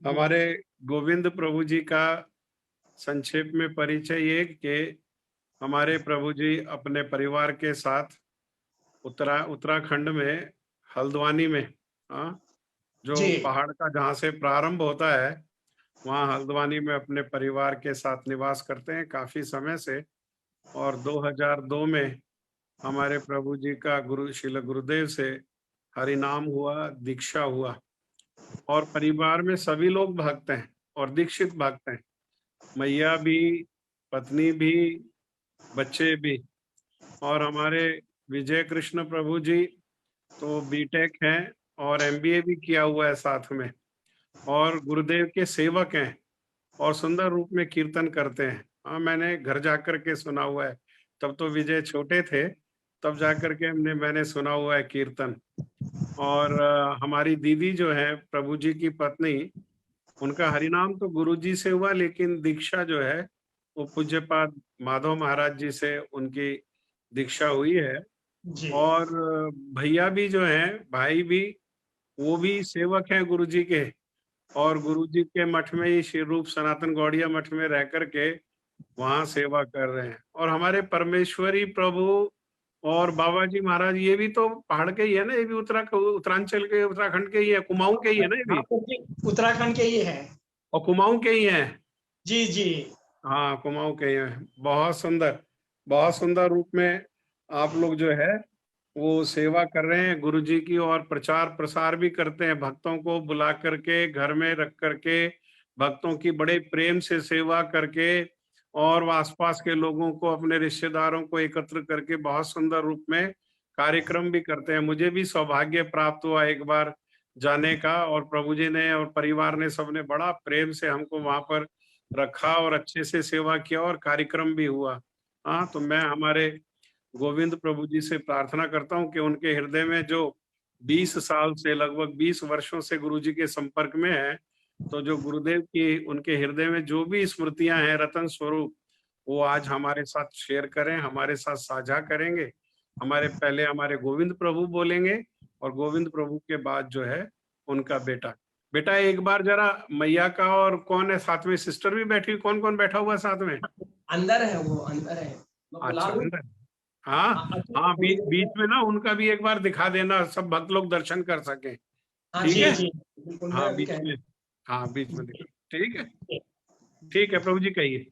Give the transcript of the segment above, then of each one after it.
हमारे गोविंद प्रभु जी का संक्षेप में परिचय ये कि हमारे प्रभु जी अपने परिवार के साथ उत्तराखंड में हल्द्वानी में, हाँ, जो जी पहाड़ का जहाँ से प्रारंभ होता है, वहाँ हल्द्वानी में अपने परिवार के साथ निवास करते हैं काफी समय से। और 2002 में हमारे प्रभु जी का गुरु श्रील गुरुदेव से हरिनाम हुआ, दीक्षा हुआ। और परिवार में सभी लोग भक्त हैं और दीक्षित भक्त हैं, मैया भी, पत्नी भी, बच्चे भी। और हमारे विजय कृष्ण प्रभु जी तो बीटेक हैं और एमबीए भी किया हुआ है साथ में, और गुरुदेव के सेवक हैं और सुंदर रूप में कीर्तन करते हैं। हाँ, मैंने घर जाकर के सुना हुआ है, तब तो विजय छोटे थे, तब जाकर के मैंने सुना हुआ है कीर्तन। और हमारी दीदी जो है प्रभु जी की पत्नी, उनका हरिनाम तो गुरुजी से हुआ, लेकिन दीक्षा जो है वो पूज्यपाद माधव महाराज जी से उनकी दीक्षा हुई है। जी और भैया भी जो हैं, भाई भी, वो भी सेवक हैं गुरुजी के, और गुरुजी के मठ में ही श्री रूप सनातन गौड़िया मठ में रह करके वहाँ सेवा कर रहे हैं। और हमारे परमेश्वरी प्रभु और बाबा जी महाराज, ये भी तो पहाड़ के ही है ना, ये भी उत्तरांचल के, उत्तराखंड के ही है, कुमाऊं के ही है ना ये भी, उत्तराखंड के ही है। और कुमाऊं के ही हैं। जी जी हाँ, कुमाऊं के ही हैं। बहुत सुंदर रूप में आप लोग जो है वो सेवा कर रहे हैं गुरु जी की, और प्रचार प्रसार भी करते हैं, भक्तों को बुला करके घर में रख करके, भक्तों की बड़े प्रेम से सेवा करके, और आसपास के लोगों को, अपने रिश्तेदारों को एकत्र करके बहुत सुंदर रूप में कार्यक्रम भी करते हैं। मुझे भी सौभाग्य प्राप्त हुआ एक बार जाने का, और प्रभु जी ने और परिवार ने, सबने बड़ा प्रेम से हमको वहां पर रखा और अच्छे से सेवा किया, और कार्यक्रम भी हुआ। हाँ, तो मैं हमारे गोविंद प्रभु जी से प्रार्थना करता हूँ कि उनके हृदय में जो 20 साल से, लगभग 20 वर्षों से गुरु जी के संपर्क में है, तो जो गुरुदेव की उनके हृदय में जो भी स्मृतियां हैं रतन स्वरूप, वो आज हमारे साथ शेयर करें, हमारे साथ साझा करेंगे। पहले हमारे गोविंद प्रभु बोलेंगे, और गोविंद प्रभु के बाद जो है उनका बेटा। बेटा, एक बार जरा मैया का, और कौन है साथ में, सिस्टर भी बैठी, कौन कौन बैठा हुआ साथ में? अंदर है, वो अंदर है। मैं बुला अच्छा, लूं? अंदर। हाँ हाँ, बीच में ना उनका भी एक बार दिखा देना, सब भक्त लोग दर्शन कर सके। हाँ ठीक जी है। जी बिल्कुल, मैं हाँ, अभी बीच में। हाँ, बीच में दिखा। ठीक है। कह ठीक है प्रभु जी, कहिए।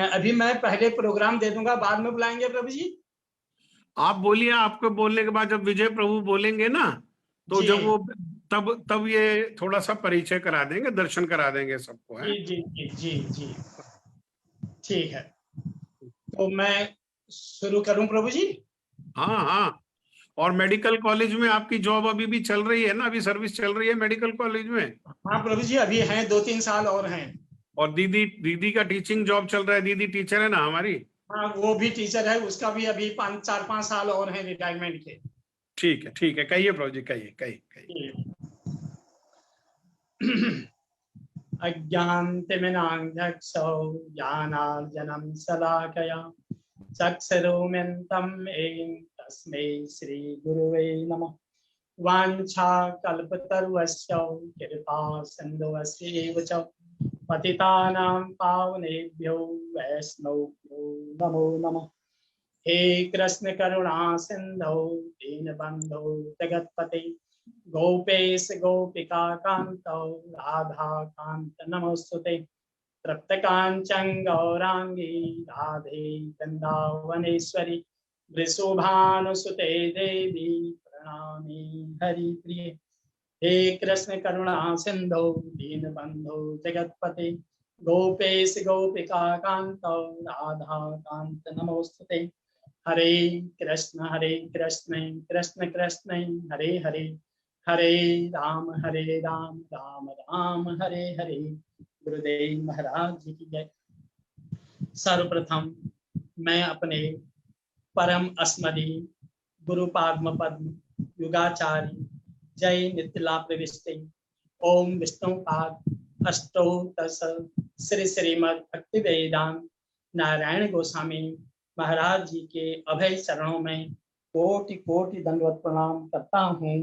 अभी मैं पहले प्रोग्राम दे दूंगा, बाद में बुलाएंगे प्रभु जी। आप बोलिए, आपको बोलने के बाद जब विजय प्रभु बोलेंगे ना, तो जी जब वो, तब तब ये थोड़ा सा परिचय करा देंगे, दर्शन करा देंगे सबको, है। जी जी जी जी जी ठीक है, तो मैं शुरू करूं प्रभु जी? हाँ हाँ। और मेडिकल कॉलेज में आपकी जॉब अभी भी चल रही है ना, अभी सर्विस चल रही है मेडिकल कॉलेज में? हाँ प्रभु जी, अभी हैं, 2-3 साल और हैं। और दीदी दीदी का टीचिंग जॉब चल रहा है, दीदी टीचर है ना हमारी? हाँ, वो भी टीचर है, उसका भी अभी 4-5 साल और हैं रिटायरमेंट के। ठीक है, ठीक है, कहिए प्रभु जी, कहिए कहिए कहिए। अज्ञानतिमिनाङ्गक्षौ ज्ञानार्जनं शलाकया चक्षुरुमिलितं येन तस्मै श्रीगुरुवे नमः। वाञ्छाकल्पतरुश्च कृपा सिन्धुश्चैव च पतितानां पावनेभ्यो वैष्णवेभ्यो नमो नमः। हे कृष्ण करुणा सिन्धो दीनबन्धो जगत्पते गोपेश गोपिका कांतो राधा कांत नमोस्तुते। तृप्त कांचन गौरांगी राधे वृंदावनेश्वरी वृषभानुसुते देवी प्रणामी हरि प्रिय। हे कृष्ण करुणा सिंधु दीनबंधु जगत्पते गोपेश गोपिका कांतो राधा कांत नमोस्तुते। हरे कृष्ण कृष्ण कृष्ण हरे हरे, हरे राम राम राम हरे हरे। गुरुदेव महाराज जी की जय। सर्वप्रथम मैं अपने परम स्मरणीय गुरु पाद्म पद्म युगाचार्य जय नित्यला प्रविष्टे ओम विष्णु पाद अष्टोत्तरश श्री श्रीमद भक्ति वेदांत नारायण गोस्वामी महाराज जी के अभय चरणों में कोटि कोटि दंडवत प्रणाम करता हूँ।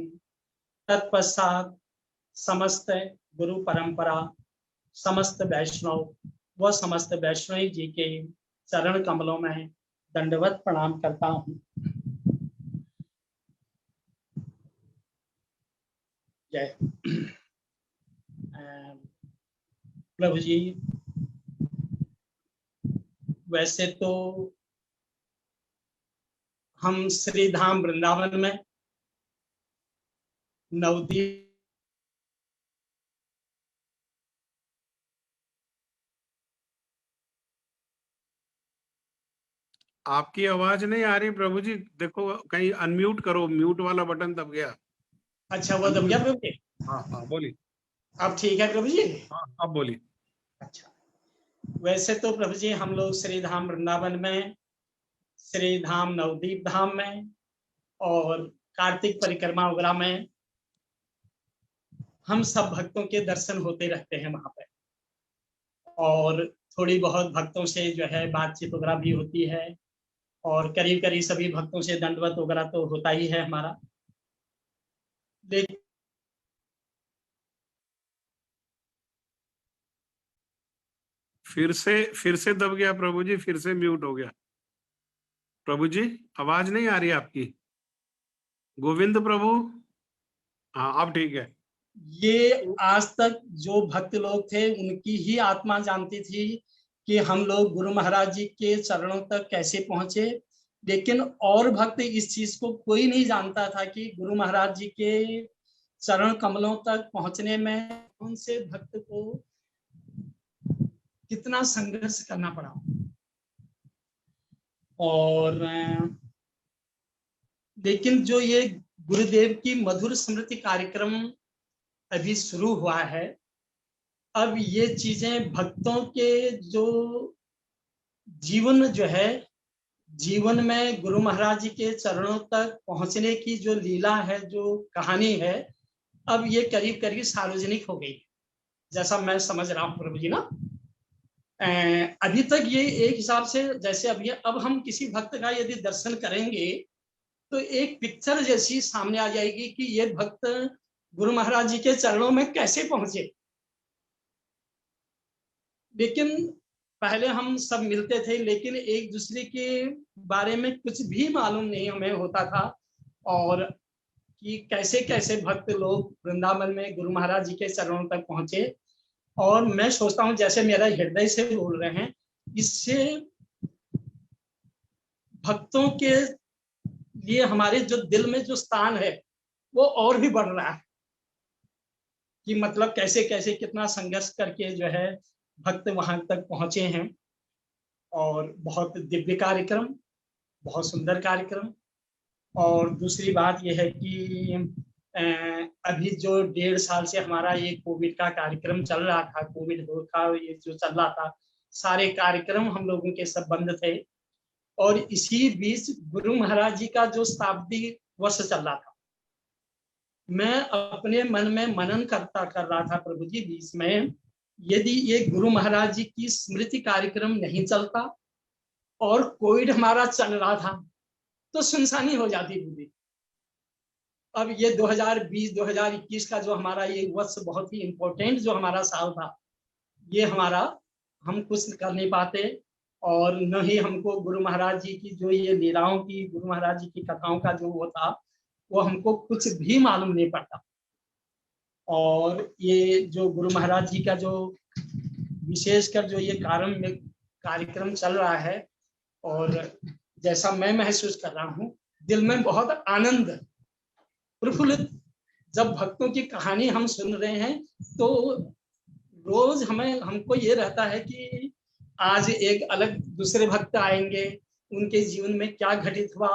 तत्पश्चात समस्त गुरु परंपरा, समस्त वैष्णव व समस्त वैष्णवी जी के चरण कमलों में दंडवत प्रणाम करता हूँ। जय प्रभु जी, वैसे तो हम श्री धाम वृंदावन में नवदीप आपकी आवाज नहीं आ रही प्रभु जी, देखो कहीं अनम्यूट करो, म्यूट वाला बटन दब गया। अच्छा वो दब गया प्रभु जी। हाँ हाँ बोलिए। अब ठीक है प्रभु जी। हाँ अब बोलिए। अच्छा, वैसे तो प्रभु जी हम लोग श्री धाम वृंदावन में, श्री धाम नवदीप धाम में और कार्तिक परिक्रमा वगैरह में हम सब भक्तों के दर्शन होते रहते हैं वहां पे, और थोड़ी बहुत भक्तों से जो है बातचीत वगैरह भी होती है, और करीब करीब सभी भक्तों से दंडवत वगैरह तो होता ही है हमारा। लेकिन फिर से दब गया प्रभु जी, फिर से म्यूट हो गया। प्रभु जी आवाज नहीं आ रही आपकी। गोविंद प्रभु, हाँ अब ठीक है। ये आज तक जो भक्त लोग थे उनकी ही आत्मा जानती थी कि हम लोग गुरु महाराज जी के चरणों तक कैसे पहुंचे, लेकिन और भक्त इस चीज को कोई नहीं जानता था कि गुरु महाराज जी के चरण कमलों तक पहुंचने में उनसे भक्त को कितना संघर्ष करना पड़ा। और लेकिन जो ये गुरुदेव की मधुर स्मृति कार्यक्रम अभी शुरू हुआ है, अब ये चीजें भक्तों के जो जीवन जो है, जीवन में गुरु महाराज जी के चरणों तक पहुंचने की जो लीला है, जो कहानी है, अब ये करीब करीब सार्वजनिक हो गई, जैसा मैं समझ रहा हूँ प्रभु जी ना। अभी तक ये एक हिसाब से जैसे अभी अब हम किसी भक्त का यदि दर्शन करेंगे तो एक पिक्चर जैसी सामने आ जाएगी कि ये भक्त गुरु महाराज जी के चरणों में कैसे पहुंचे। लेकिन पहले हम सब मिलते थे, लेकिन एक दूसरे के बारे में कुछ भी मालूम नहीं हमें होता था, और कि कैसे कैसे भक्त लोग वृंदावन में गुरु महाराज जी के चरणों तक पहुंचे। और मैं सोचता हूँ जैसे मेरा हृदय से बोल रहे हैं, इससे भक्तों के लिए हमारे जो दिल में जो स्थान है वो और भी बढ़ रहा है, कि मतलब कैसे कैसे कितना संघर्ष करके जो है भक्त वहां तक पहुंचे हैं। और बहुत दिव्य कार्यक्रम, बहुत सुंदर कार्यक्रम। और दूसरी बात यह है कि अभी जो 1.5 साल से हमारा ये कोविड का कार्यक्रम चल रहा था, कोविड का ये जो चल रहा था, सारे कार्यक्रम हम लोगों के सब बंद थे, और इसी बीच गुरु महाराज जी का जो शताब्दी वर्ष चल रहा था, मैं अपने मन में मनन कर रहा था प्रभु जी बीच में, यदि ये गुरु महाराज जी की स्मृति कार्यक्रम नहीं चलता और कोविड हमारा चल रहा था तो सुनसानी हो जाती पूरी। अब ये 2020-2021 का जो हमारा ये वर्ष बहुत ही इम्पोर्टेंट जो हमारा साल था, ये हमारा हम कुछ कर नहीं पाते, और न ही हमको गुरु महाराज जी की जो ये लीलाओं की, गुरु महाराज जी की कथाओं का जो वो था, वो हमको कुछ भी मालूम नहीं पड़ता। और ये जो गुरु महाराज जी का जो विशेषकर जो ये कार्यक्रम चल रहा है, और जैसा मैं महसूस कर रहा हूँ, दिल में बहुत आनंद प्रफुल्लित, जब भक्तों की कहानी हम सुन रहे हैं तो रोज हमको ये रहता है कि आज एक अलग दूसरे भक्त आएंगे, उनके जीवन में क्या घटित हुआ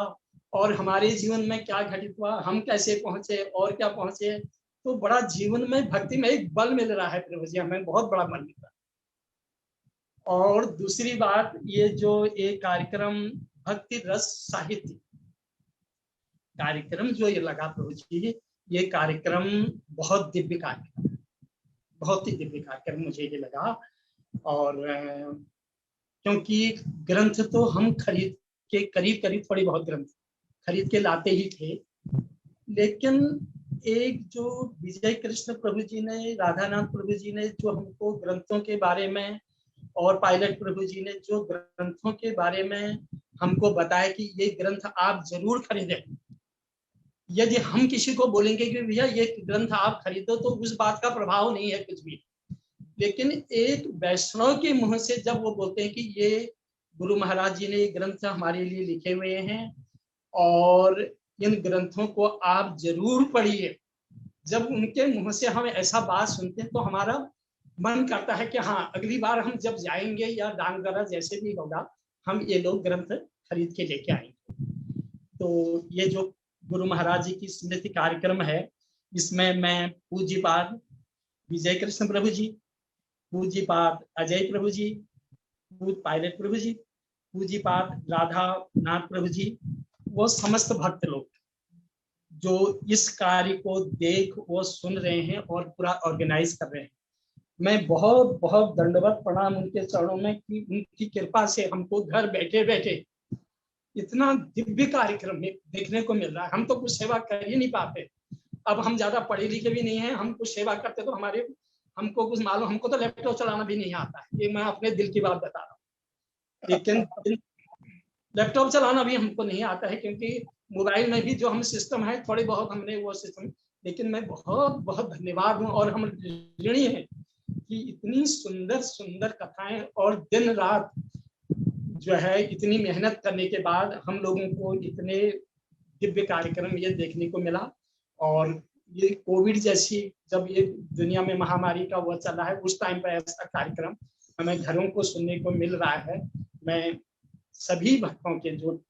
और हमारे जीवन में क्या घटित हुआ, हम कैसे पहुंचे और क्या पहुंचे। तो बड़ा जीवन में भक्ति में एक बल मिल रहा है प्रभु जी, हमें बहुत बड़ा बल मिल रहा है। और दूसरी बात, ये जो एक कार्यक्रम भक्ति रस साहित्य कार्यक्रम जो ये लगा प्रभु जी, ये कार्यक्रम बहुत दिव्य कार्यक्रम, बहुत ही दिव्य कार्यक्रम मुझे ये लगा। और क्योंकि ग्रंथ तो हम खरीद के करीब करीब थोड़ी बहुत ग्रंथ खरीद के लाते ही थे। लेकिन एक जो विजय कृष्ण प्रभु जी ने, राधानाथ प्रभु जी ने जो हमको ग्रंथों के बारे में, और पायलट प्रभु जी ने जो ग्रंथों के बारे में हमको बताया कि ये ग्रंथ आप जरूर खरीदें। यदि हम किसी को बोलेंगे कि भैया ये ग्रंथ आप खरीदो, तो उस बात का प्रभाव नहीं है कुछ भी। लेकिन एक वैष्णव के मुंह से जब वो बोलते हैं कि ये गुरु महाराज जी ने ये ग्रंथ हमारे लिए लिखे हुए हैं और इन ग्रंथों को आप जरूर पढ़िए, जब उनके मुंह से हम ऐसा बात सुनते हैं तो हमारा मन करता है कि हाँ, अगली बार हम जब जाएंगे या दान वगैरह जैसे भी होगा, हम ये लोग ग्रंथ खरीद के लेके आएंगे। तो ये जो गुरु महाराज जी की स्मृति कार्यक्रम है, इसमें मैं पूज्यपाद विजय कृष्ण प्रभु जी, पूज्यपाद अजय प्रभु जी, पूज्य पायलट प्रभु जी, पूज्यपाद राधा नाथ प्रभु जी, वो समस्त भक्त लोग जो इस कार्य को देख वो सुन रहे हैं और पूरा ऑर्गेनाइज कर रहे हैं, मैं बहुत बहुत दंडवत प्रणाम उनके चरणों में कि उनकी कृपा से हमको घर बैठे बैठे इतना दिव्य कार्यक्रम देखने को मिल रहा है। हम तो कुछ सेवा कर ही नहीं पाते। अब हम ज्यादा पढ़े लिखे भी नहीं है, हम कुछ सेवा करते तो हमको कुछ मालूम, हमको तो लैपटॉप चलाना भी नहीं आता है, ये मैं अपने दिल की बात बता रहा हूँ। लेकिन लैपटॉप चलाना भी हमको नहीं आता है, क्योंकि मोबाइल में भी जो हम सिस्टम है थोड़े बहुत हमने वो सिस्टम, लेकिन मैं बहुत बहुत धन्यवाद हूँ और हम ऋणी हैं कि इतनी सुंदर सुंदर कथाएं और दिन रात जो है इतनी मेहनत करने के बाद हम लोगों को इतने दिव्य कार्यक्रम ये देखने को मिला। और ये कोविड जैसी जब ये दुनिया में महामारी का वो चल रहा है, उस टाइम पर ऐसा कार्यक्रम हमें घरों को सुनने को मिल रहा है। मैं सभी भक्तों के जो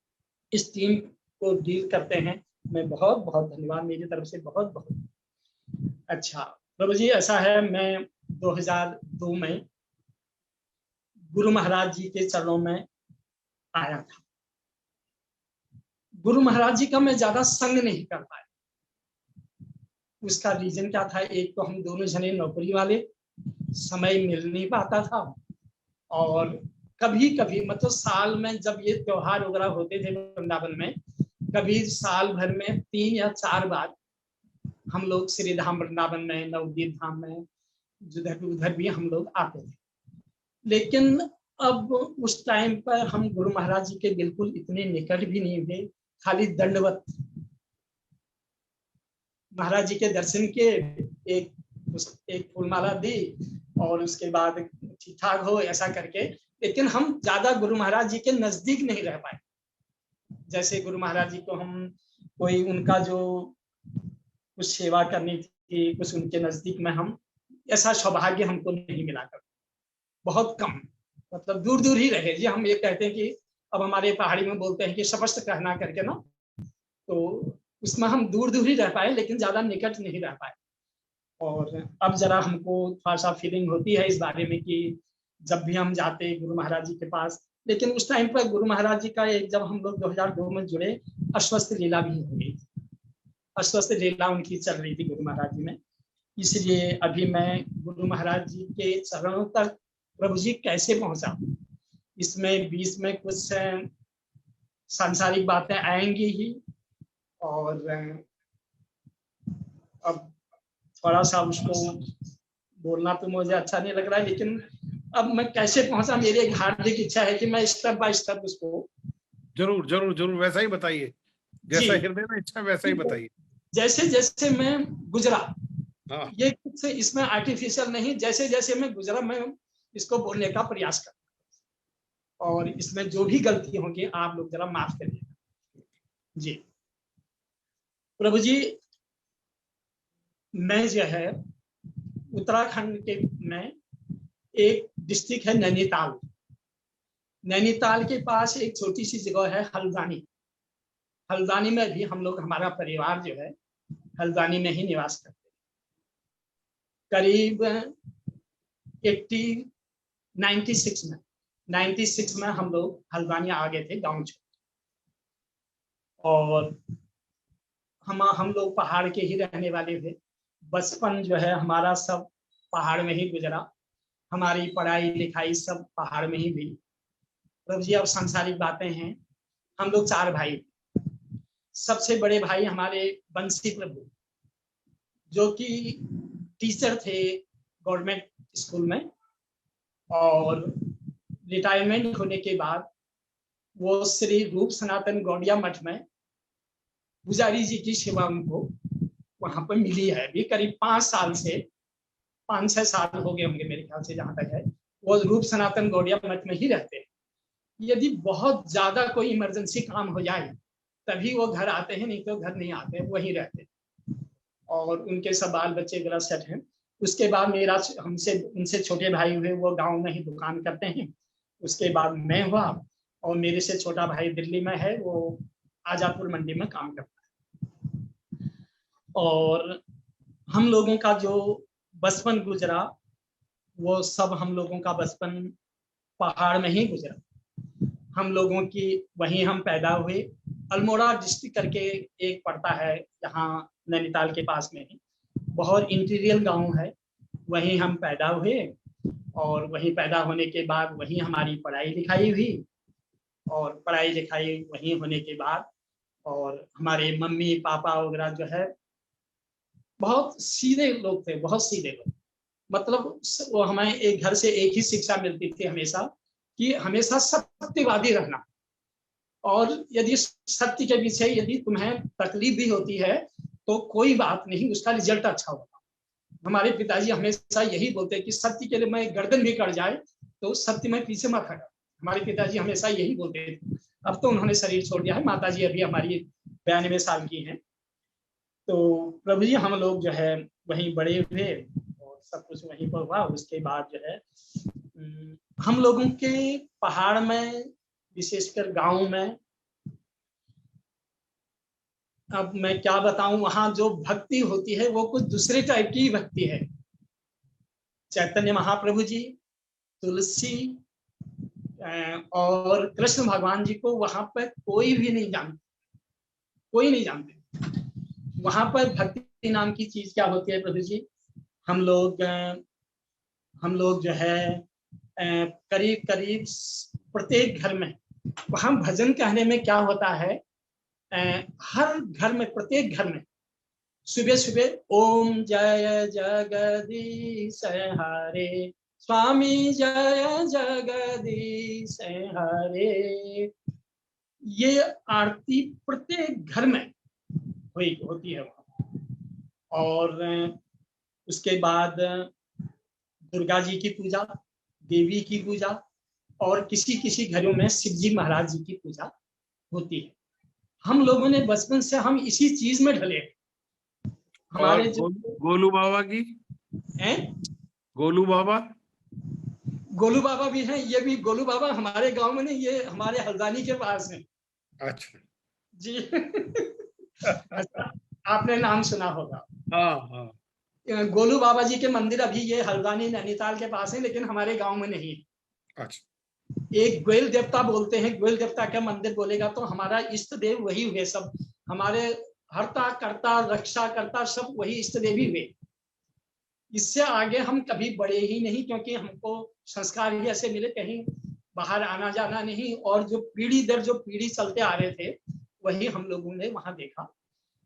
इस टीम को डील करते हैं, मैं बहुत बहुत धन्यवाद मेरी तरफ से, बहुत बहुत। अच्छा प्रभु जी, ऐसा है मैं 2002 में गुरु महाराज जी के चरणों में आया था। गुरु महाराज जी का मैं ज्यादा संग नहीं कर पाया। उसका रीजन क्या था, एक तो हम दोनों जने नौकरी वाले, समय मिल नहीं पाता था, और कभी कभी मतलब साल में जब ये त्योहार वगैरह होते थे वृंदावन में, कभी साल भर में 3 या 4 बार हम लोग श्री धाम वृंदावन में, नवदीप धाम में, जिधर उधर भी हम लोग आते थे। लेकिन अब उस टाइम पर हम गुरु महाराज जी के बिल्कुल इतने निकट भी नहीं थे, खाली दंडवत महाराज जी के दर्शन के, एक फूलमाला दी और उसके बाद ठीक ठाक हो ऐसा करके। लेकिन हम ज्यादा गुरु महाराज जी के नजदीक नहीं रह पाए। जैसे गुरु महाराज जी को हम कोई उनका जो कुछ सेवा करनी थी, कुछ उनके नजदीक में हम, ऐसा सौभाग्य हमको नहीं मिला कर, बहुत कम, मतलब दूर दूर ही रहे जी। हम ये कहते हैं कि अब हमारे पहाड़ी में बोलते हैं कि स्पष्ट कहना करके ना, तो उसमें हम दूर दूर ही रह पाए, लेकिन ज्यादा निकट नहीं रह पाए। और अब जरा हमको थोड़ा सा फीलिंग होती है इस बारे में कि जब भी हम जाते गुरु महाराज जी के पास, लेकिन उस टाइम पर गुरु महाराज जी का एक, जब हम लोग 2002 में जुड़े, अस्वस्थ लीला भी हो गई, अस्वस्थ लीला उनकी चल रही थी गुरु महाराज जी में। इसलिए अभी मैं गुरु महाराज जी के चरणों तक प्रभु जी कैसे पहुंचा, इसमें बीच में कुछ सांसारिक बातें आएंगी ही, और अब थोड़ा सा उसको बोलना तो मुझे अच्छा नहीं लग रहा है, लेकिन अब मैं कैसे पहुंचा, मेरी एक हार्दिक इच्छा है कि मैं स्टेप बाय स्टेप उसको जरूर जरूर जरूर वैसा ही बताइए, जैसा हृदय में इच्छा वैसा ही बताइए। जैसे जैसे मैं गुजरा, हाँ, ये कुछ इसमें आर्टिफिशियल नहीं, जैसे जैसे मैं गुजरा मैं इसको बोलने का प्रयास कर, और इसमें जो भी गलती होंगी आप लोग जरा माफ करिएगा जी। प्रभु जी, मैं जो है उत्तराखंड के में एक डिस्ट्रिक्ट है नैनीताल, नैनीताल के पास एक छोटी सी जगह है हल्द्वानी। हल्द्वानी में भी हम लोग, हमारा परिवार जो है हल्द्वानी में ही निवास करते हैं। करीब 96 में हम लोग हल्द्वानी आ गए थे गाँव छोड़, और हम लोग पहाड़ के ही रहने वाले थे। बचपन जो है हमारा सब पहाड़ में ही गुजरा, हमारी पढ़ाई लिखाई सब पहाड़ में ही हुई। प्रभु जी, अब सांसारिक बातें हैं, हम लोग 4 भाई, सबसे बड़े भाई हमारे बंसी प्रभु, जो कि टीचर थे गवर्नमेंट स्कूल में, और रिटायरमेंट होने के बाद वो श्री रूप सनातन गौड़िया मठ में पुजारी जी की सेवा उनको वहां पर मिली है। अभी करीब 5 साल से 5-6 साल हो गए होंगे मेरे ख्याल से, जहां तक है वो रूप सनातन गौड़िया मठ में ही रहते हैं। यदि बहुत ज्यादा कोई इमरजेंसी काम हो जाए तभी वो घर आते हैं, नहीं तो घर नहीं आते, वहीं रहते हैं। और उनके सब बाल बच्चे वगैरह सेट हैं। उसके बाद मेरा हमसे उनसे छोटे भाई हुए, वो गांव में ही दुकान करते हैं। उसके बाद मैं हुआ, और मेरे से छोटा भाई दिल्ली में है, वो आजापुर मंडी में काम करता है। और हम लोगों का जो बचपन गुजरा, वो सब हम लोगों का बचपन पहाड़ में ही गुजरा। हम लोगों की वहीं हम पैदा हुए। अल्मोड़ा डिस्ट्रिक्ट करके एक पड़ता है यहाँ नैनीताल के पास में ही, बहुत इंटीरियर गांव है, वहीं हम पैदा हुए। और वहीं पैदा होने के बाद वहीं हमारी पढ़ाई लिखाई हुई, और पढ़ाई लिखाई वहीं होने के बाद, और हमारे मम्मी पापा वगैरह जो है बहुत सीधे लोग थे, बहुत सीधे लोग। मतलब वो हमें एक घर से एक ही शिक्षा मिलती थी हमेशा, कि हमेशा सत्यवादी रहना, और यदि सत्य के पीछे यदि तुम्हें तकलीफ भी होती है तो कोई बात नहीं, उसका रिजल्ट अच्छा होगा। हमारे पिताजी हमेशा यही बोलते कि सत्य के लिए मैं गर्दन भी कट जाए तो सत्य में पीछे मत हटा। हमारे पिताजी हमेशा यही बोलते थे। अब तो उन्होंने शरीर छोड़ दिया है, माताजी अभी हमारी 92 साल की हैं। तो प्रभु जी हम लोग जो है वहीं बड़े हुए, और सब कुछ वहीं पर हुआ। उसके बाद जो है हम लोगों के पहाड़ में, विशेषकर गांव में, अब मैं क्या बताऊं, वहां जो भक्ति होती है वो कुछ दूसरे टाइप की भक्ति है। चैतन्य महाप्रभु जी, तुलसी और कृष्ण भगवान जी को वहां पर कोई भी नहीं जानता, कोई नहीं जानते। वहां पर भक्ति नाम की चीज क्या होती है प्रभु जी? हम लोग जो है करीब करीब प्रत्येक घर में, वहां भजन कहने में क्या होता है, हर घर में, प्रत्येक घर में सुबह सुबह ओम जय जगदीश हरे, स्वामी जय जगदीश हरे, ये आरती प्रत्येक घर में होती है वहां। और उसके बाद दुर्गा जी की पूजा, देवी की पूजा, और किसी किसी घरों में शिव जी महाराज जी की पूजा होती है। हम लोगों ने बचपन से हम इसी चीज में ढले। और हमारे जो गोलू बाबा की हैं, गोलू बाबा, गोलू बाबा भी हैं। ये भी गोलू बाबा हमारे गांव में नहीं, ये हमारे हल्द्वानी के पास है अच्छा जी। अच्छा, आपने नाम सुना होगा। हाँ हाँ, गोलू बाबा जी के मंदिर अभी ये हल्द्वानी नैनीताल के पास है, लेकिन हमारे गांव में नहीं है। अच्छा एक ग्वेल देवता बोलते हैं, ग्वेल देवता का मंदिर बोलेगा तो हमारा इष्ट देव वही हुए सब। हमारे हरता करता रक्षा करता सब वही इष्ट देवी हुए। इससे आगे हम कभी बढ़े ही नहीं, क्योंकि हमको संस्कार ही ऐसे मिले, कहीं बाहर आना जाना नहीं। और जो पीढ़ी दर जो पीढ़ी चलते आ रहे थे वही हम लोगों ने वहां देखा।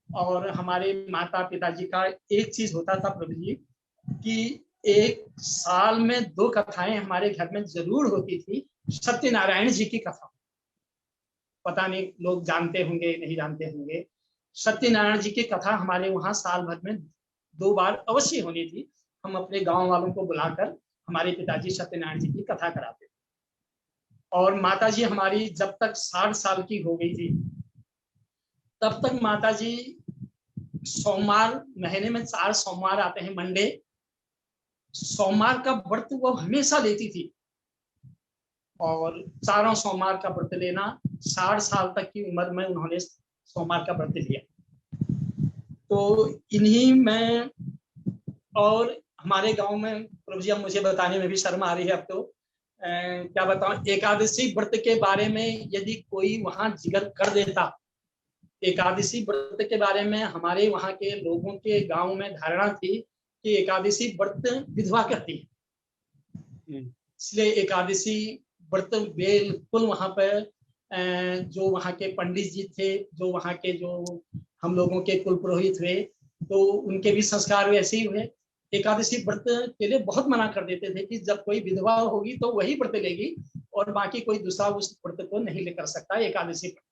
और हमारे माता पिताजी का एक चीज होता था प्रभु जी, कि एक साल में 2 कथाएं हमारे घर में जरूर होती थी। सत्यनारायण जी की कथा, पता नहीं लोग जानते होंगे नहीं जानते होंगे, सत्यनारायण जी की कथा हमारे वहां साल भर में 2 बार अवश्य होनी थी। हम अपने गांव वालों को बुलाकर हमारे पिताजी सत्यनारायण जी की कथा कराते थे। और माता जी हमारी जब तक 60 साल की हो गई थी तब तक माता जी सोमवार, महीने में 4 सोमवार आते हैं, मंडे, सोमवार का व्रत वो हमेशा लेती थी। और चारों सोमवार का व्रत लेना, 60 साल तक की उम्र में उन्होंने सोमवार का व्रत लिया। तो इन्हीं में, और हमारे गांव में प्रभु जी, अब मुझे बताने में भी शर्म आ रही है अब तो, क्या बताऊं, एकादशी व्रत के बारे में यदि कोई वहां जिक्र कर देता, एकादशी व्रत के बारे में हमारे वहां के लोगों के गांव में धारणा थी कि एकादशी व्रत विधवा करती है, इसलिए एकादशी व्रत बिल्कुल वहां पर जो वहाँ के पंडित जी थे, जो वहाँ के जो हम लोगों के कुल पुरोहित हुए, तो उनके भी संस्कार वैसे ही हुए। एकादशी व्रत के लिए बहुत मना कर देते थे कि जब कोई विधवा होगी तो वही व्रत लेगी और बाकी कोई दूसरा उस व्रत को नहीं लेकर सकता। एकादशी व्रत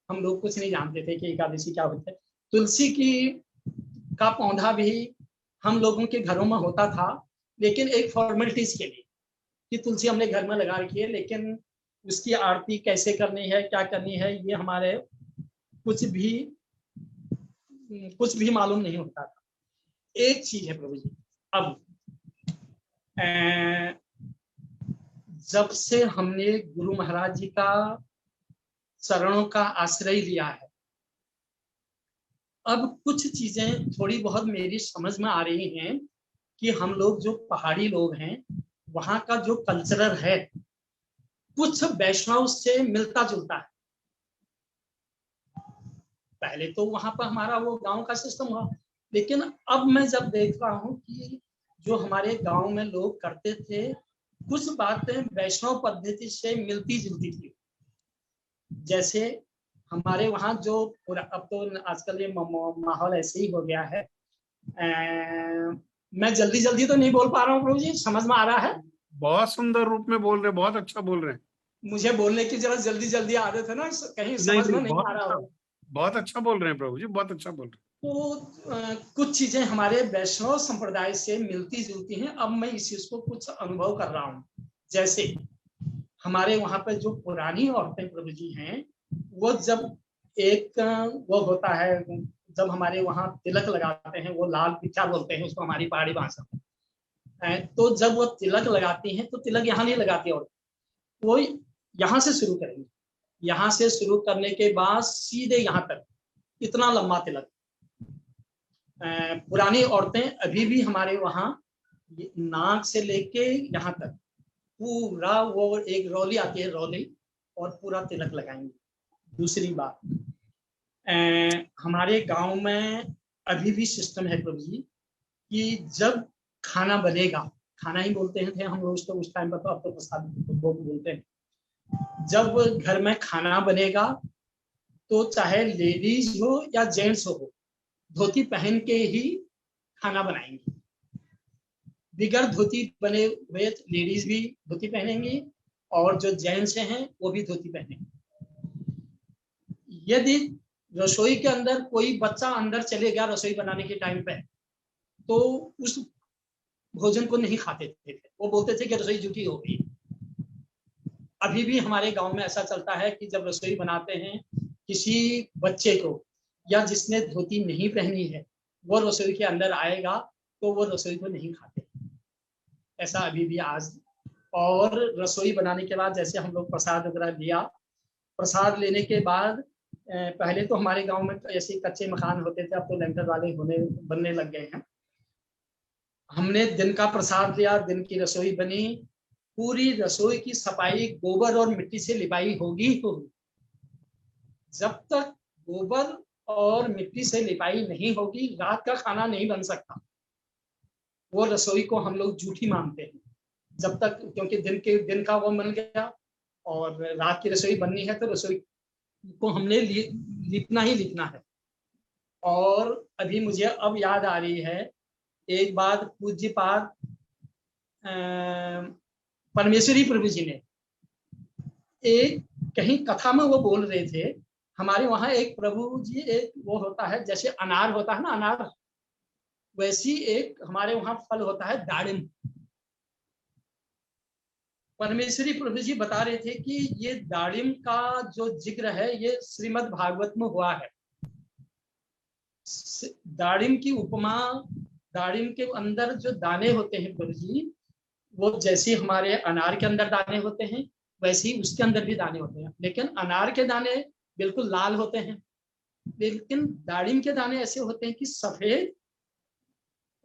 हम लोग कुछ नहीं जानते थे कि एकादशी क्या होता है। तुलसी की का पौधा भी हम लोगों के घरों में होता था, लेकिन एक फॉर्मेलिटीज के लिए कि तुलसी हमने घर में लगा रखी है, लेकिन उसकी आरती कैसे करनी है, क्या करनी है, ये हमारे कुछ भी मालूम नहीं होता था। एक चीज है प्रभु जी, अब जब से हमने गुरु महाराज जी का चरणों का आश्रय लिया है, अब कुछ चीजें थोड़ी बहुत मेरी समझ में आ रही हैं कि हम लोग जो पहाड़ी लोग हैं, वहां का जो कल्चरल है कुछ वैष्णव से मिलता जुलता है। पहले तो वहां पर हमारा वो गांव का सिस्टम हुआ, लेकिन अब मैं जब देख रहा हूँ कि जो हमारे गांव में लोग करते थे, कुछ बातें वैष्णव पद्धति से मिलती जुलती थी। जैसे हमारे वहाँ जो पूरा, अब तो आजकल ये माहौल ऐसे ही हो गया है। मैं जल्दी जल्दी तो नहीं बोल पा रहा हूँ प्रभु जी, समझ में आ रहा है? बहुत सुंदर रूप में बोल रहे हैं, बहुत अच्छा बोल रहे हैं। मुझे बोलने की जरा जल्दी जल्दी आदत है ना, कहीं समझ में नहीं आ रहा हो। बहुत अच्छा बोल रहे हैं प्रभु जी, बहुत अच्छा बोल रहे हैं। तो कुछ चीजें हमारे वैष्णव संप्रदाय से मिलती जुलती हैं। अब मैं इस चीज को कुछ अनुभव कर रहा हूँ। जैसे हमारे वहां पर जो पुरानी औरतें प्रभु जी हैं, वो जब एक वो होता है, जब हमारे वहाँ तिलक लगाते हैं, वो लाल पिठा बोलते हैं उसको हमारी पहाड़ी भाषा में। तो जब वो तिलक लगाती हैं तो तिलक यहाँ नहीं लगाती, और वो यहाँ से शुरू करेंगे। यहाँ से शुरू करने के बाद सीधे यहाँ तक इतना लंबा तिलक। पुरानी औरतें अभी भी हमारे वहाँ नाक से लेके यहाँ तक पूरा वो एक रौली आती है, रौली, और पूरा तिलक लगाएंगे। दूसरी बात, हमारे गांव में अभी भी सिस्टम है प्रभु जी कि जब खाना बनेगा, खाना ही बोलते हैं थे हम लोग तो उस टाइम पर, तो अब तो प्रसाद बोलते हैं। जब घर में खाना बनेगा तो चाहे लेडीज हो या जेंट्स हो, धोती पहन के ही खाना बनाएंगे। बिगर धोती बने हुए लेडीज भी धोती पहनेंगी और जो जेंट्स हैं वो भी धोती पहनेंगे। यदि रसोई के अंदर कोई बच्चा अंदर चले गया रसोई बनाने के टाइम पे, तो उस भोजन को नहीं खाते थे, वो बोलते थे कि रसोई झूठी हो गई। अभी भी हमारे गांव में ऐसा चलता है कि जब रसोई बनाते हैं किसी बच्चे को या जिसने धोती नहीं पहनी है वो रसोई के अंदर आएगा तो वो रसोई को नहीं खाते। ऐसा अभी भी आज। और रसोई बनाने के बाद जैसे हम लोग प्रसाद वगैरह लिया, प्रसाद लेने के बाद पहले तो हमारे गांव में ऐसे कच्चे मकान होते थे, अब तो लेंटर वाले बनने लग गए हैं। हमने दिन का प्रसाद लिया, दिन की रसोई बनी, पूरी रसोई की सफाई गोबर और मिट्टी से लिपाई होगी। जब तक गोबर और मिट्टी से लिपाई नहीं होगी रात का खाना नहीं बन सकता। वो रसोई को हम लोग झूठी मानते हैं जब तक, क्योंकि दिन का वो बन गया और रात की रसोई बननी है तो रसोई को हमने लिपना ही लिपना है। और अभी मुझे अब याद आ रही है, एक बार पूज्यपाद परमेश्वरी प्रभु जी ने एक कहीं कथा में वो बोल रहे थे, हमारे वहां एक प्रभु जी, एक वो होता है जैसे अनार होता है ना, अनार, वैसी एक हमारे वहां फल होता है दाड़िम। परमेश्वरी प्रभु जी बता रहे थे कि ये दाड़िम का जो जिक्र है ये श्रीमद् भागवत में हुआ है। दाड़िम की उपमा, दाड़िम के अंदर जो दाने होते हैं प्रभु जी, वो जैसे हमारे अनार के अंदर दाने होते हैं वैसे ही उसके अंदर भी दाने होते हैं, लेकिन अनार के दाने बिल्कुल लाल होते हैं, लेकिन दाड़िम के दाने ऐसे होते हैं कि सफेद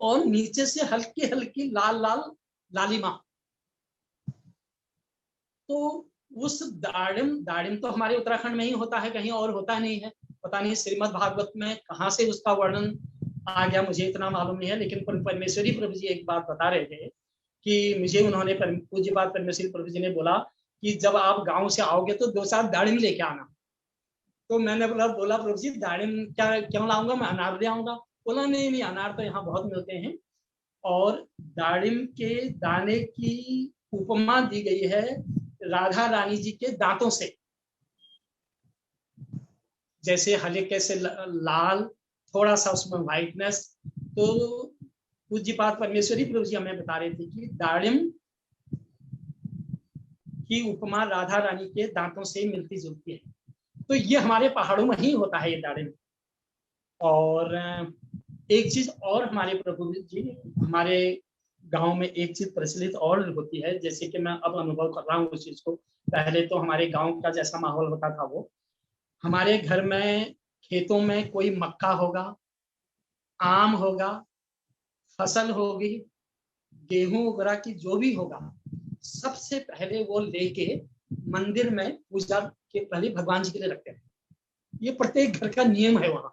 और नीचे से हल्की हल्की लाल लाल लालिमा। तो उस दाड़िम तो हमारे उत्तराखंड में ही होता है, कहीं और होता नहीं है। पता नहीं श्रीमद् भागवत में कहाँ से उसका वर्णन आ गया, मुझे इतना मालूम नहीं है। लेकिन परमेश्वरी प्रभु जी एक बात बता रहे थे कि मुझे उन्होंने पूज्यपाद परमेश्वरी प्रभु जी ने बोला कि जब आप गांव से आओगे तो 2-4 दाढ़ी लेके आना। तो मैंने बोला प्रभु जी दाढ़ी क्या क्यों लाऊंगा, मैं अनार ले आऊंगा। बोला नहीं नहीं, अनार तो यहाँ बहुत मिलते हैं। और दाड़िम के दाने की उपमा दी गई है राधा रानी जी के दांतों से, जैसे हल्के से लाल, थोड़ा सा उसमें व्हाइटनेस। तो पूज्यपाद परमेश्वरी प्रभु जी हमें बता रहे थे कि दाड़िम की उपमा राधा रानी के दांतों से मिलती जुलती है। तो ये हमारे पहाड़ों में ही होता है ये दाड़िम। और एक चीज और हमारे प्रभु जी, हमारे गांव में एक चीज प्रचलित और होती है, जैसे कि मैं अब अनुभव कर रहा हूँ उस चीज को। पहले तो हमारे गांव का जैसा माहौल होता था, वो हमारे घर में खेतों में कोई मक्का होगा, आम होगा, फसल होगी, गेहूं वगैरह की जो भी होगा, सबसे पहले वो लेके मंदिर में पूजा के पहले भगवान जी के लिए रखते हैं। ये प्रत्येक घर का नियम है वहां।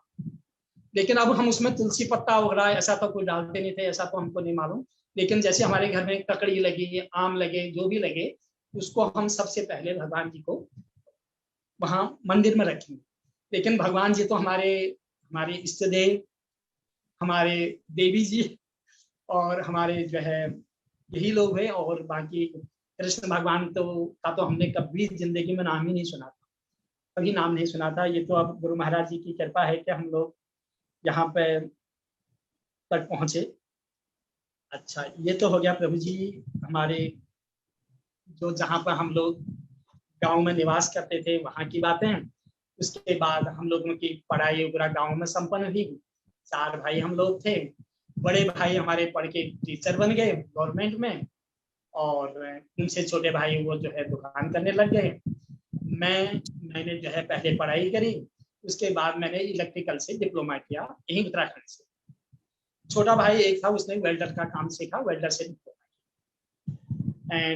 लेकिन अब हम उसमें तुलसी पत्ता वगैरह ऐसा तो कोई डालते नहीं थे, ऐसा तो हमको नहीं मालूम। लेकिन जैसे हमारे घर में ककड़ी लगी, आम लगे, जो भी लगे, उसको हम सबसे पहले भगवान जी को वहां मंदिर में रखेंगे। लेकिन भगवान जी तो हमारे हमारे इष्ट देव, हमारे देवी जी और हमारे जो है यही लोग हैं। और बाकी कृष्ण भगवान तो हमने कभी जिंदगी में नाम ही नहीं सुना था, कभी नाम नहीं सुना था। ये तो अब गुरु महाराज जी की कृपा है कि हम लोग यहाँ पे तक पहुंचे। अच्छा, ये तो हो गया प्रभु जी हमारे जो जहाँ पर हम लोग गांव में निवास करते थे वहां की बातें। उसके बाद हम लोगों की पढ़ाई वगैरह गांव में संपन्न हुई। 4 भाई हम लोग थे। बड़े भाई हमारे पढ़ के टीचर बन गए गवर्नमेंट में, और उनसे छोटे भाई वो जो है दुकान करने लग गए। मैंने जो है पहले पढ़ाई करी, उसके बाद मैंने इलेक्ट्रिकल से डिप्लोमा किया यहीं उत्तराखंड से। छोटा भाई एक था, उसने वेल्डर का काम सीखा, वेल्डर से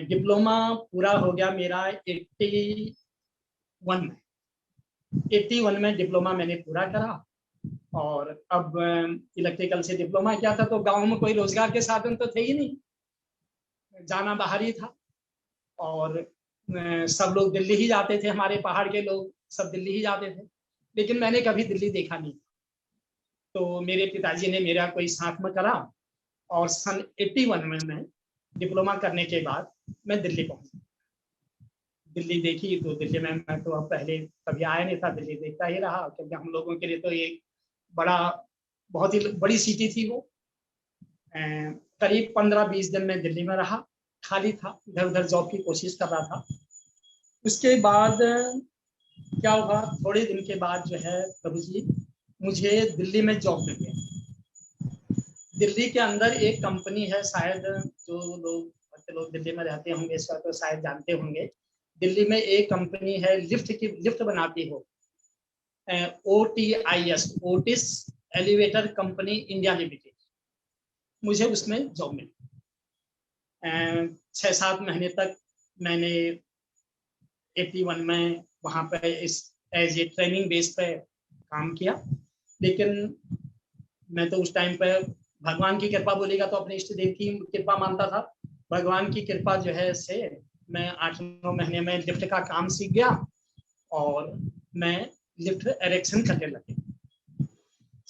डिप्लोमा पूरा हो गया मेरा 81 में डिप्लोमा मैंने पूरा करा। और अब इलेक्ट्रिकल से डिप्लोमा किया था, तो गांव में कोई रोजगार के साधन तो थे ही नहीं, जाना बाहर ही था। और सब लोग दिल्ली ही जाते थे, हमारे पहाड़ के लोग सब दिल्ली ही जाते थे। लेकिन मैंने कभी दिल्ली देखा नहीं। तो मेरे पिताजी ने मेरा कोई साथ में करा, और सन 81 में मैं डिप्लोमा करने के बाद मैं दिल्ली पहुंचा। दिल्ली देखी तो दिल्ली में मैं तो अब पहले कभी आया नहीं था, दिल्ली देखता ही रहा, क्योंकि हम लोगों के लिए तो ये बड़ा बहुत ही बड़ी सिटी थी वो। करीब 15-20 दिन में दिल्ली में रहा, खाली था, इधर उधर जॉब की कोशिश कर रहा था। उसके बाद क्या हुआ, थोड़े दिन के बाद जो है प्रभु जी मुझे दिल्ली में जॉब मिल गया। दिल्ली के अंदर एक कंपनी है, शायद जो लोग दिल्ली में रहते होंगे इसका तो शायद जानते होंगे। दिल्ली में एक कंपनी है लिफ्ट बनाती हो, OTIS, Otis elevator company India limited. मुझे उसमें जॉब मिली। 6-7 महीने तक मैंने 81 में वहां पे एज ए ट्रेनिंग बेस पे काम किया। लेकिन मैं तो उस टाइम पे भगवान की कृपा बोलेगा तो अपने इष्ट देव की कृपा मानता था। भगवान की कृपा जो है से मैं 8-9 महीने में लिफ्ट का काम सीख गया, और मैं लिफ्ट एरेक्शन करने लगे।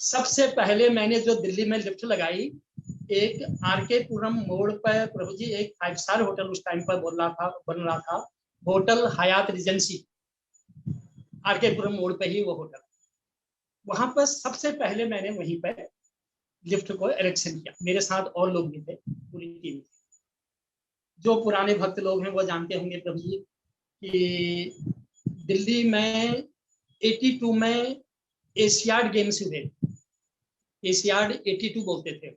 सबसे पहले मैंने जो दिल्ली में लिफ्ट लगाई, एक RK पुरम मोड़ पर प्रभु जी एक 5 स्टार होटल उस टाइम पर बन रहा था, होटल हयात रिजेंसी, RK पुरम मोड़ पे ही वो होटल। वहां पर सबसे पहले मैंने वहीं पर लिफ्ट को एरेक्शन किया। मेरे साथ और लोग भी थे, पूरी टीम। जो पुराने भक्त लोग हैं वो जानते होंगे प्रभु जी कि दिल्ली में 82 में एशियाड गेम्स हुए। एशियाड 82 बोलते थे।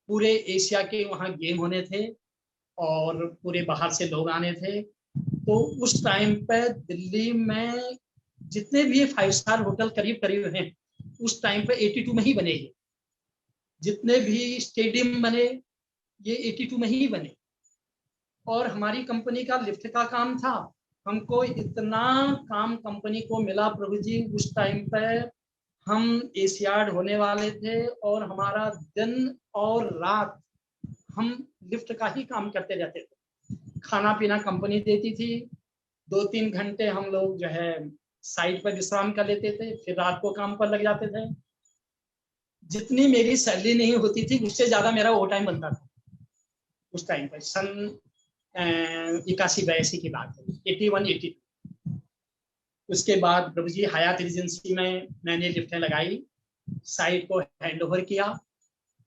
पूरे एशिया के वहाँ गेम होने थे और पूरे बाहर से लोग आने थे। तो उस टाइम पे दिल्ली में जितने भी 5 स्टार होटल करीब करीब हैं, उस टाइम पे 82 में ही बने। जितने भी स्टेडियम बने ये 82 में ही बने। और हमारी कंपनी का लिफ्ट का काम था। हमको इतना काम कंपनी को मिला प्रभु जी, उस टाइम पे हम एशियाड होने वाले थे और हमारा दिन और रात हम लिफ्ट का ही काम करते रहते थे। खाना पीना कंपनी देती थी। 2-3 घंटे हम लोग जो है साइट पर विश्राम कर लेते थे, फिर रात को काम पर लग जाते थे। जितनी मेरी सैलरी नहीं होती थी उससे ज्यादा मेरा ओवर टाइम बनता था उस टाइम पर। सन 81-82 की बात है, 81-82। उसके बाद प्रभु जी हयात एजेंसी में मैंने लिफ्टें लगाई, साइट को हैंड ओवर किया।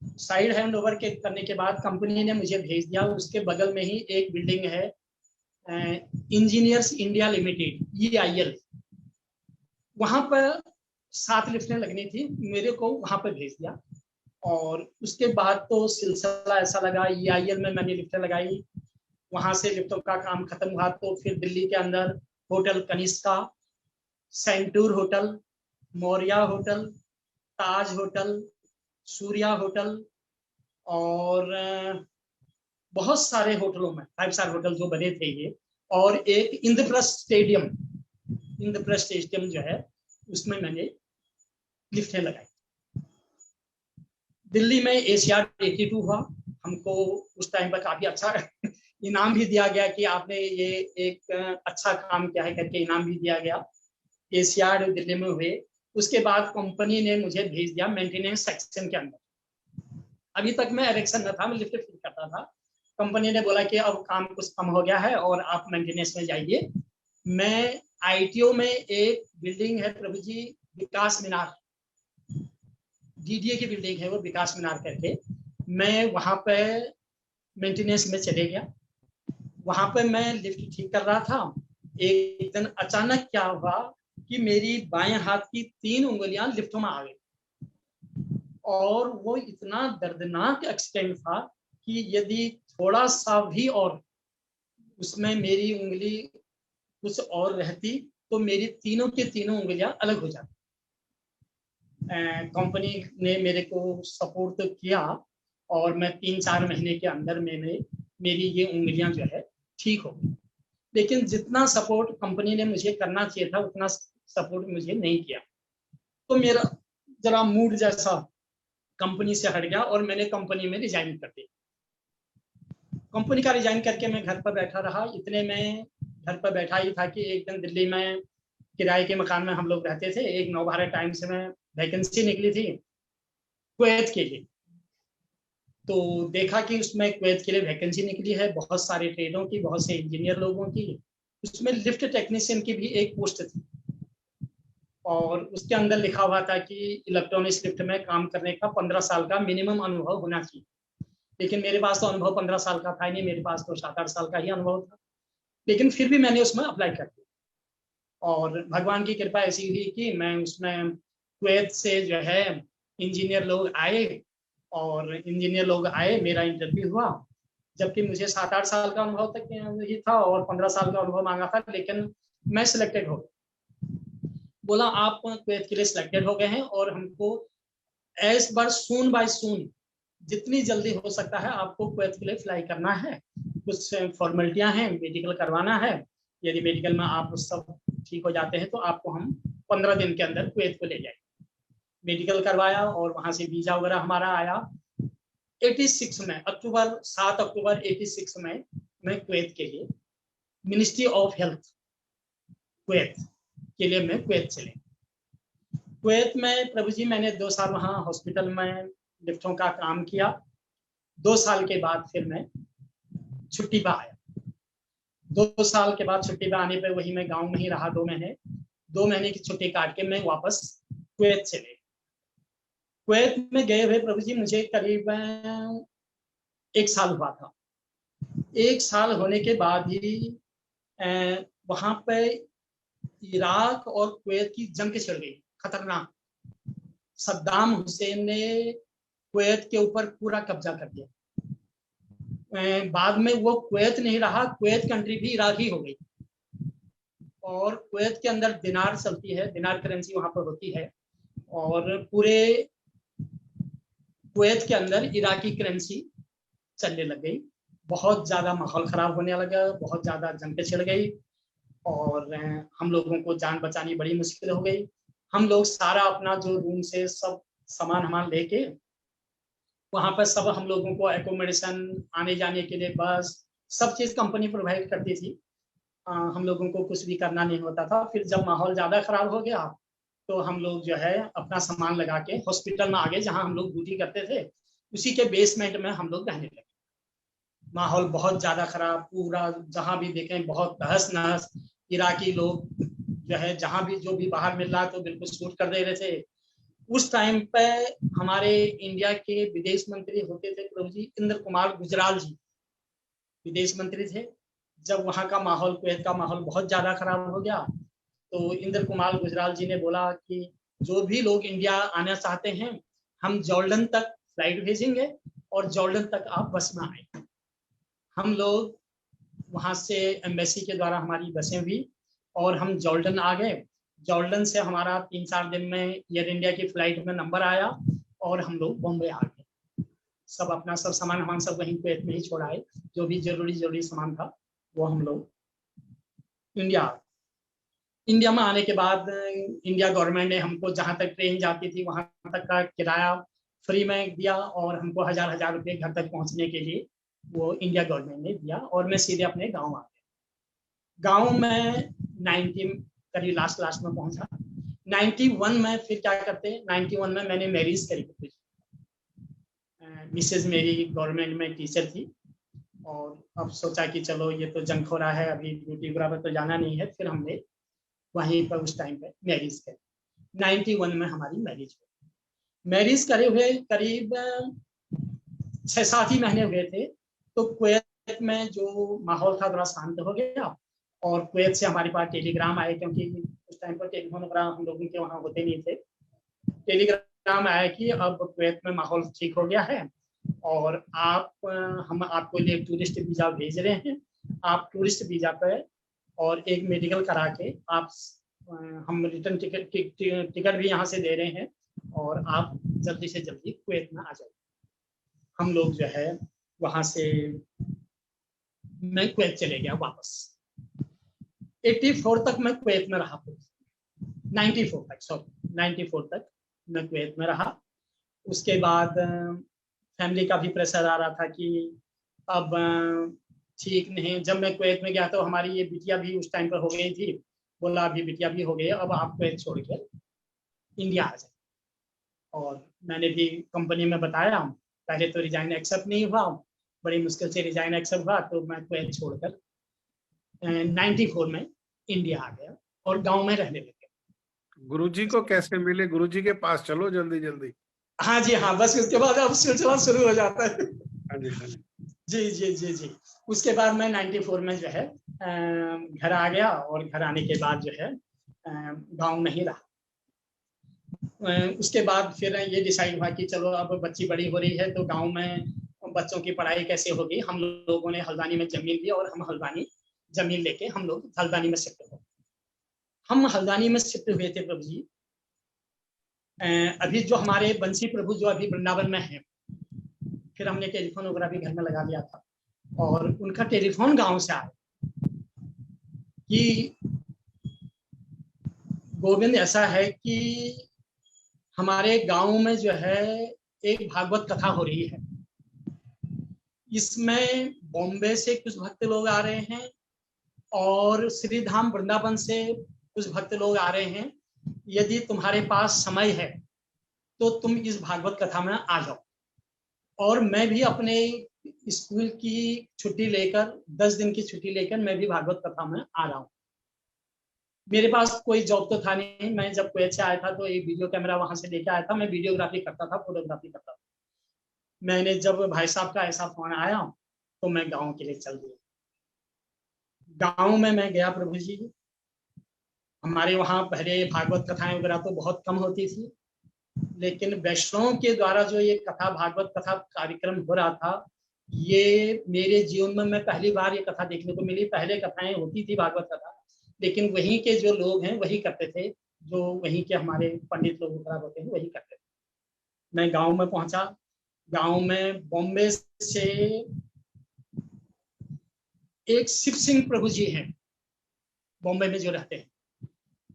साइट हैंड ओवर के करने के बाद कंपनी ने मुझे भेज दिया, उसके बगल में ही एक बिल्डिंग है, इंजीनियर्स इंडिया लिमिटेड, EIL। वहां पर 7 लिफ्टें लगनी थी, मेरे को वहां पर भेज दिया। और उसके बाद तो सिलसिला ऐसा लगा, EIL में मैंने लिफ्टें लगाई। वहां से लिफ्टों का काम खत्म हुआ तो फिर दिल्ली के अंदर hotel Kanishka, Centaur hotel, Maurya hotel, Taj hotel, Surya hotel और बहुत सारे होटलों में 5 स्टार होटल जो बने थे ये, और एक इंद्रप्रस्थ स्टेडियम जो है उसमें मैंने लिफ्टें लगाई। दिल्ली में एशियाड 82 हुआ, हमको उस टाइम पर काफी अच्छा इनाम भी दिया गया कि आपने ये एक अच्छा काम किया है करके इनाम भी दिया गया। एशियाड दिल्ली में हुए। उसके बाद कंपनी ने मुझे भेज दिया मेंटेनेंस सेक्शन के अंदर। अभी तक मैं इरेक्शन में था, मैं लिफ्ट फिट करता था। कंपनी ने बोला कि अब काम कुछ कम हो गया है और आप मेंटेनेंस में जाइए। मैं ITO में एक बिल्डिंग है प्रभु जी, विकास मीनार, DDA की बिल्डिंग है वो, विकास मीनार करके, मैं वहां पे मेंटेनेंस में चले गया। वहां पे मैं लिफ्ट ठीक कर रहा था। एक दिन अचानक क्या हुआ कि मेरी बाएं हाथ की 3 उंगलियां लिफ्ट में आ गई, और वो इतना दर्दनाक एक्सीडेंट था कि यदि थोड़ा सा भी और उसमें मेरी उंगली कुछ और रहती तो मेरी तीनों की तीनों उंगलियां अलग हो जाती। कंपनी ने मेरे को सपोर्ट तो किया और मैं 3-4 महीने के अंदर मेरी ये उंगलियां जो है ठीक हो गई। लेकिन जितना सपोर्ट कंपनी ने मुझे करना चाहिए था उतना सपोर्ट मुझे नहीं किया, तो मेरा जरा मूड जैसा कंपनी से हट गया और मैंने कंपनी में रिजाइन कर दिया। कंपनी का रिजाइन करके मैं घर पर बैठा रहा। इतने में घर पर बैठा ही था कि एक दिन दिल्ली में किराए के मकान में हम लोग रहते थे, एक नवभारत टाइम्स में वैकेंसी निकली थी कुवैत के लिए। तो देखा कि उसमें कुवैत के लिए वैकेंसी निकली है, बहुत सारे ट्रेडों की, बहुत से इंजीनियर लोगों की। उसमें लिफ्ट टेक्नीशियन की भी एक पोस्ट थी और उसके अंदर लिखा हुआ था कि इलेक्ट्रॉनिक्स लिफ्ट में काम करने का 15 साल का मिनिमम अनुभव होना चाहिए। लेकिन मेरे पास तो अनुभव 15 साल का था नहीं, मेरे पास तो 7-8 साल का ही अनुभव था। लेकिन फिर भी मैंने उसमें अप्लाई कर दिया और भगवान की कृपा ऐसी हुई कि मैं उसमें कुवैत से जो है इंजीनियर लोग आए, मेरा इंटरव्यू हुआ। जबकि मुझे 7-8 साल का अनुभव तक ही था और 15 साल का अनुभव मांगा था, लेकिन मैं सिलेक्टेड हो गया। बोला आप कुवैत के लिए सिलेक्टेड हो गए हैं और हमको एज बाय सून जितनी जल्दी हो सकता है आपको कुवैत के लिए फ्लाई करना है। कुछ फॉर्मेलिटियां हैं, मेडिकल करवाना है। यदि मेडिकल में आप सब ठीक हो जाते हैं तो आपको हम 15 दिन के अंदर कुवैत को ले जाएंगे। मेडिकल करवाया और वहां से वीजा वगैरह हमारा आया। 86 में 7 अक्टूबर 86 में मैं कुवैत के लिए मिनिस्ट्री ऑफ हेल्थ कुवैत के लिए मैं कुवैत चले। कुवैत में प्रभु जी मैंने 2 साल वहाँ हॉस्पिटल में लिफ्टों का काम किया। 2 साल के बाद फिर मैं छुट्टी पर आया। 2 साल के बाद छुट्टी पर आने पर वही मैं गांव में ही रहा 2 महीने। 2 महीने की छुट्टी काट के मैं वापस कुवैत चले। कुवैत में गए हुए प्रभु जी मुझे करीब 1 साल हुआ था। 1 साल होने के बाद ही वहां पे इराक और कुवैत की जंग छिड़ गई, खतरनाक। सद्दाम हुसैन ने कुवैत के ऊपर पूरा कब्जा कर दिया। बाद में वो कुवैत नहीं रहा, कुवैत कंट्री भी इराक ही हो गई। और कुवैत के अंदर दिनार चलती है, दिनार करेंसी वहां पर होती है, और पूरे कुवैत के अंदर इराकी करेंसी चलने लग गई। बहुत ज्यादा माहौल खराब होने लगा, बहुत ज्यादा जंग छिड़ गई और हम लोगों को जान बचानी बड़ी मुश्किल हो गई। हम लोग सारा अपना जो रूम से सब सामान हमारा लेके वहां पर सब हम लोगों को एकोमोडेशन, आने जाने के लिए बस, सब चीज कंपनी प्रोवाइड करती थी। हम लोगों को कुछ भी करना नहीं होता था। फिर जब माहौल ज्यादा खराब हो गया तो हम लोग जो है अपना सामान लगा के हॉस्पिटल में आ गए, जहां हम लोग ड्यूटी करते थे उसी के बेसमेंट में हम लोग रहने लगे। माहौल बहुत ज्यादा खराब, पूरा जहां भी देखें बहुत तहस नहस। इराकी लोग जो है जहां भी जो भी बाहर मिल रहा है तो बिल्कुल शूट कर दे रहे थे। उस टाइम पे हमारे इंडिया के विदेश मंत्री होते थे प्रभु जी, इंद्र कुमार गुजराल जी विदेश मंत्री थे। जब वहाँ का माहौल, कुवैत का माहौल बहुत ज्यादा खराब हो गया तो इंद्र कुमार गुजराल जी ने बोला कि जो भी लोग इंडिया आना चाहते हैं हम जॉर्डन तक फ्लाइट भेजेंगे और जॉर्डन तक आप बस में आए। हम लोग वहां से एम्बेसी के द्वारा हमारी बसें हुई और हम जॉर्डन आ गए। जॉर्डन से हमारा 3-4 दिन में एयर इंडिया की फ्लाइट में नंबर आया और हम लोग बॉम्बे आ गए। सब अपना सब सामान हम सब वहीं कुवैत में ही छोड़ाए। जो भी जरूरी सामान था वो हम लोग इंडिया में आने के बाद इंडिया गवर्नमेंट ने हमको जहां तक ट्रेन जाती थी वहां तक का किराया फ्री में दिया और हमको हजार रुपए घर तक पहुंचने के लिए वो इंडिया गवर्नमेंट ने दिया और मैं सीधे अपने गांव आ गया। गांव में 90 करीब लास्ट में पहुंचा। 91 में फिर क्या करते, 91 में मैंने मैरिज करी। मिसेज मेरी गवर्नमेंट में टीचर थी और अब सोचा कि चलो ये तो जंग हो रहा है, अभी ड्यूटी बराबर तो जाना नहीं है। फिर हमने वहीं पर उस टाइम पे मैरिज करी। 91 में हमारी मैरिज हुई। मैरिज करे हुए करीब 6-7 ही महीने हुए थे तो कुवैत में जो माहौल था थोड़ा शांत हो गया और कुवैत से हमारे पास टेलीग्राम आए, क्योंकि उस टाइम पर टेलीफोन वगैरह हम लोगों के वहाँ होते नहीं थे। टेलीग्राम आया कि अब कुवैत में माहौल ठीक हो गया है और हम आपको लिए टूरिस्ट वीजा भेज रहे हैं। आप टूरिस्ट वीजा पे और एक मेडिकल करा के आप हम रिटर्न टिकट भी यहाँ से दे रहे हैं और आप जल्दी से जल्दी कुवैत में आ जाइए। हम लोग जो है वहां से मैं कुवैत चले गया वापस। 84 तक मैं कुवैत में रहा। 94 तक मैं कुवैत में रहा। उसके बाद फैमिली का भी प्रेशर आ रहा था कि अब ठीक नहीं। जब मैं कुवैत में गया तो हमारी ये बिटिया भी उस टाइम पर हो गई थी। बोला अभी बिटिया भी हो गई, अब आप कुवैत छोड़ के इंडिया आ जाए। और मैंने भी कंपनी में बताया। पहले तो रिजाइन एक्सेप्ट नहीं हुआ, बड़ी मुश्किल से रिजाइन एक्सेप्ट हुआ तो मैं कुवैत छोड़कर 94 में इंडिया आ गया और गांव में रहने लगे। गुरुजी को कैसे मिले? गुरुजी के पास चलो जल्दी जल्दी। हाँ जी हाँ, बस उसके बाद अब सिलसिला शुरू हो जाता है। हाँ जी, हाँ जी। जी जी जी जी। उसके बाद मैं 94 में जो है घर आ गया और घर आने के बाद जो है गांव नहीं रहा। उसके बाद फिर ये डिसाइड हुआ कि चलो अब बच्ची बड़ी हो रही है तो गांव में बच्चों की पढ़ाई कैसे होगी। हम लोगों ने हल्द्वानी में जमीन ली और हम हल्द्वानी जमीन लेके हम लोग हल्द्वानी में शिफ्ट हो। हम हल्द्वानी में शिफ्ट हुए थे प्रभु जी। अभी जो हमारे बंसी प्रभु जो अभी वृंदावन में है, फिर हमने टेलीफोन वगैरह भी घर में लगा दिया था और उनका टेलीफोन गांव से आया कि गोविंद ऐसा है कि हमारे गांव में जो है एक भागवत कथा हो रही है। इसमें बॉम्बे से कुछ भक्त लोग आ रहे हैं और श्री धाम वृंदावन से कुछ भक्त लोग आ रहे हैं। यदि तुम्हारे पास समय है तो तुम इस भागवत कथा में आ जाओ। और मैं भी अपने स्कूल की छुट्टी लेकर 10 दिन की छुट्टी लेकर मैं भी भागवत कथा में आ रहा हूँ। मेरे पास कोई जॉब तो था नहीं। मैं जब कुवैत से आया था तो एक वीडियो कैमरा वहां से लेके आया था। मैं वीडियोग्राफी करता था, फोटोग्राफी करता था। मैंने जब भाई साहब का ऐसा फोन आया तो मैं गाँव के लिए चल दिया। गाँव में मैं गया प्रभु जी। हमारे वहाँ पहले भागवत कथाएं वगैरह तो बहुत कम होती थी, लेकिन वैष्णव के द्वारा जो ये कथा भागवत कथा कार्यक्रम हो रहा था, ये मेरे जीवन में मैं पहली बार ये कथा देखने को मिली। पहले कथाएं होती थी भागवत कथा, लेकिन वहीं के जो लोग हैं वही करते थे, जो वहीं के हमारे पंडित लोग वगैरह होते हैं वही करते थे। मैं गांव में पहुंचा। गांव में बॉम्बे से एक शिव सिंह प्रभु जी हैं बॉम्बे में जो रहते हैं,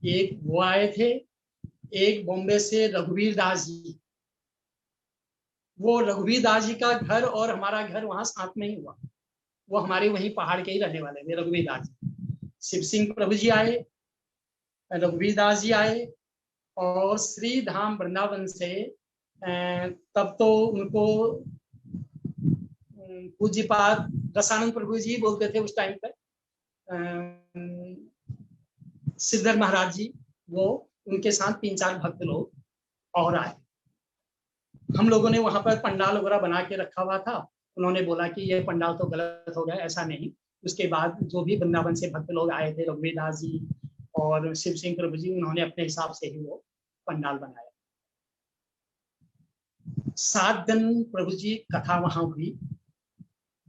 एक वो आए थे। एक बॉम्बे से रघुवीर दास जी, वो रघुवीर दास जी का घर और हमारा घर वहां साथ में ही हुआ। वो हमारे वहीं पहाड़ के ही रहने वाले थे, रघुवीर दास जी। शिव सिंह प्रभु जी आए, रघुवीर दास जी आए, और श्री धाम वृंदावन से तब तो उनको पूज्यपाद रसानंद प्रभु जी बोलते थे उस टाइम पे, सिद्धर महाराज जी, वो उनके साथ 3-4 भक्त लोग और आए। हम लोगों ने वहां पर पंडाल वगैरह बना के रखा हुआ था। उन्होंने बोला कि ये पंडाल तो गलत हो गया, ऐसा नहीं। उसके बाद जो भी वृंदावन से भक्त लोग आए थे, रघुवीर दास जी और शिव सिंह प्रभु जी, उन्होंने अपने हिसाब से ही वो पंडाल बनाया। 7 दिन प्रभु जी कथा वहां हुई,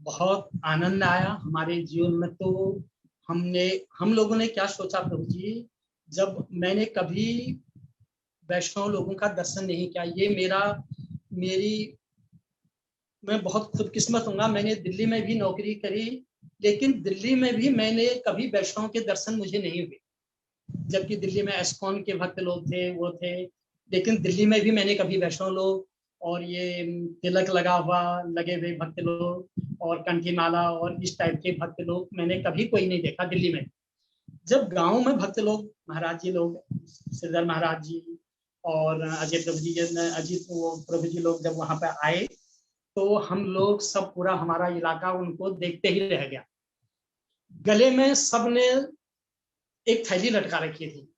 बहुत आनंद आया हमारे जीवन में। तो हम लोगों ने क्या सोचा प्रभु जी, जब मैंने कभी वैष्णव लोगों का दर्शन नहीं किया, ये मैं बहुत खुदकिस्मत हूँ। मैंने दिल्ली में भी नौकरी करी, लेकिन दिल्ली में भी मैंने कभी वैष्णव के दर्शन मुझे नहीं हुए, जबकि दिल्ली में एस्कॉन के भक्त लोग थे, वो थे। लेकिन दिल्ली में भी मैंने कभी वैष्णव लोग और ये तिलक लगे हुए भक्त लोग और कंठी माला और इस टाइप के भक्त लोग मैंने कभी कोई नहीं देखा दिल्ली में। जब गांव में भक्त लोग, महाराज जी लोग, श्रीधर महाराज जी और अजय प्रभु जी, अजीत वो प्रभु जी लोग जब वहां पर आए, तो हम लोग सब, पूरा हमारा इलाका उनको देखते ही रह गया। गले में सबने एक थैली लटका रखी थी।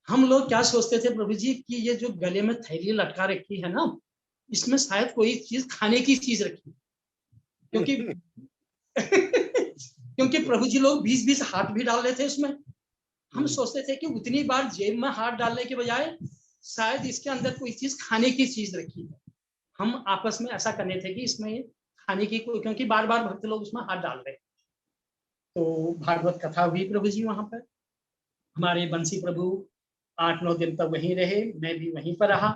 हम लोग क्या सोचते थे प्रभु जी कि ये जो गले में थैली लटका रखी है ना, इसमें शायद कोई चीज, खाने की चीज रखी, क्योंकि क्योंकि प्रभु जी लोग 20-20 हाथ भी डाल रहे थे उसमें। हम सोचते थे कि उतनी बार जेब में हाथ डालने के बजाय शायद इसके अंदर कोई चीज, खाने की चीज रखी है। हम आपस में ऐसा करने थे कि इसमें खाने की कोई, क्योंकि बार बार भक्त लोग उसमें हाथ डाल रहे। तो भागवत कथा हुई प्रभु जी वहां पर। हमारे बंसी प्रभु 8-9 दिन तक वहीं रहे, मैं भी वहीं पर रहा।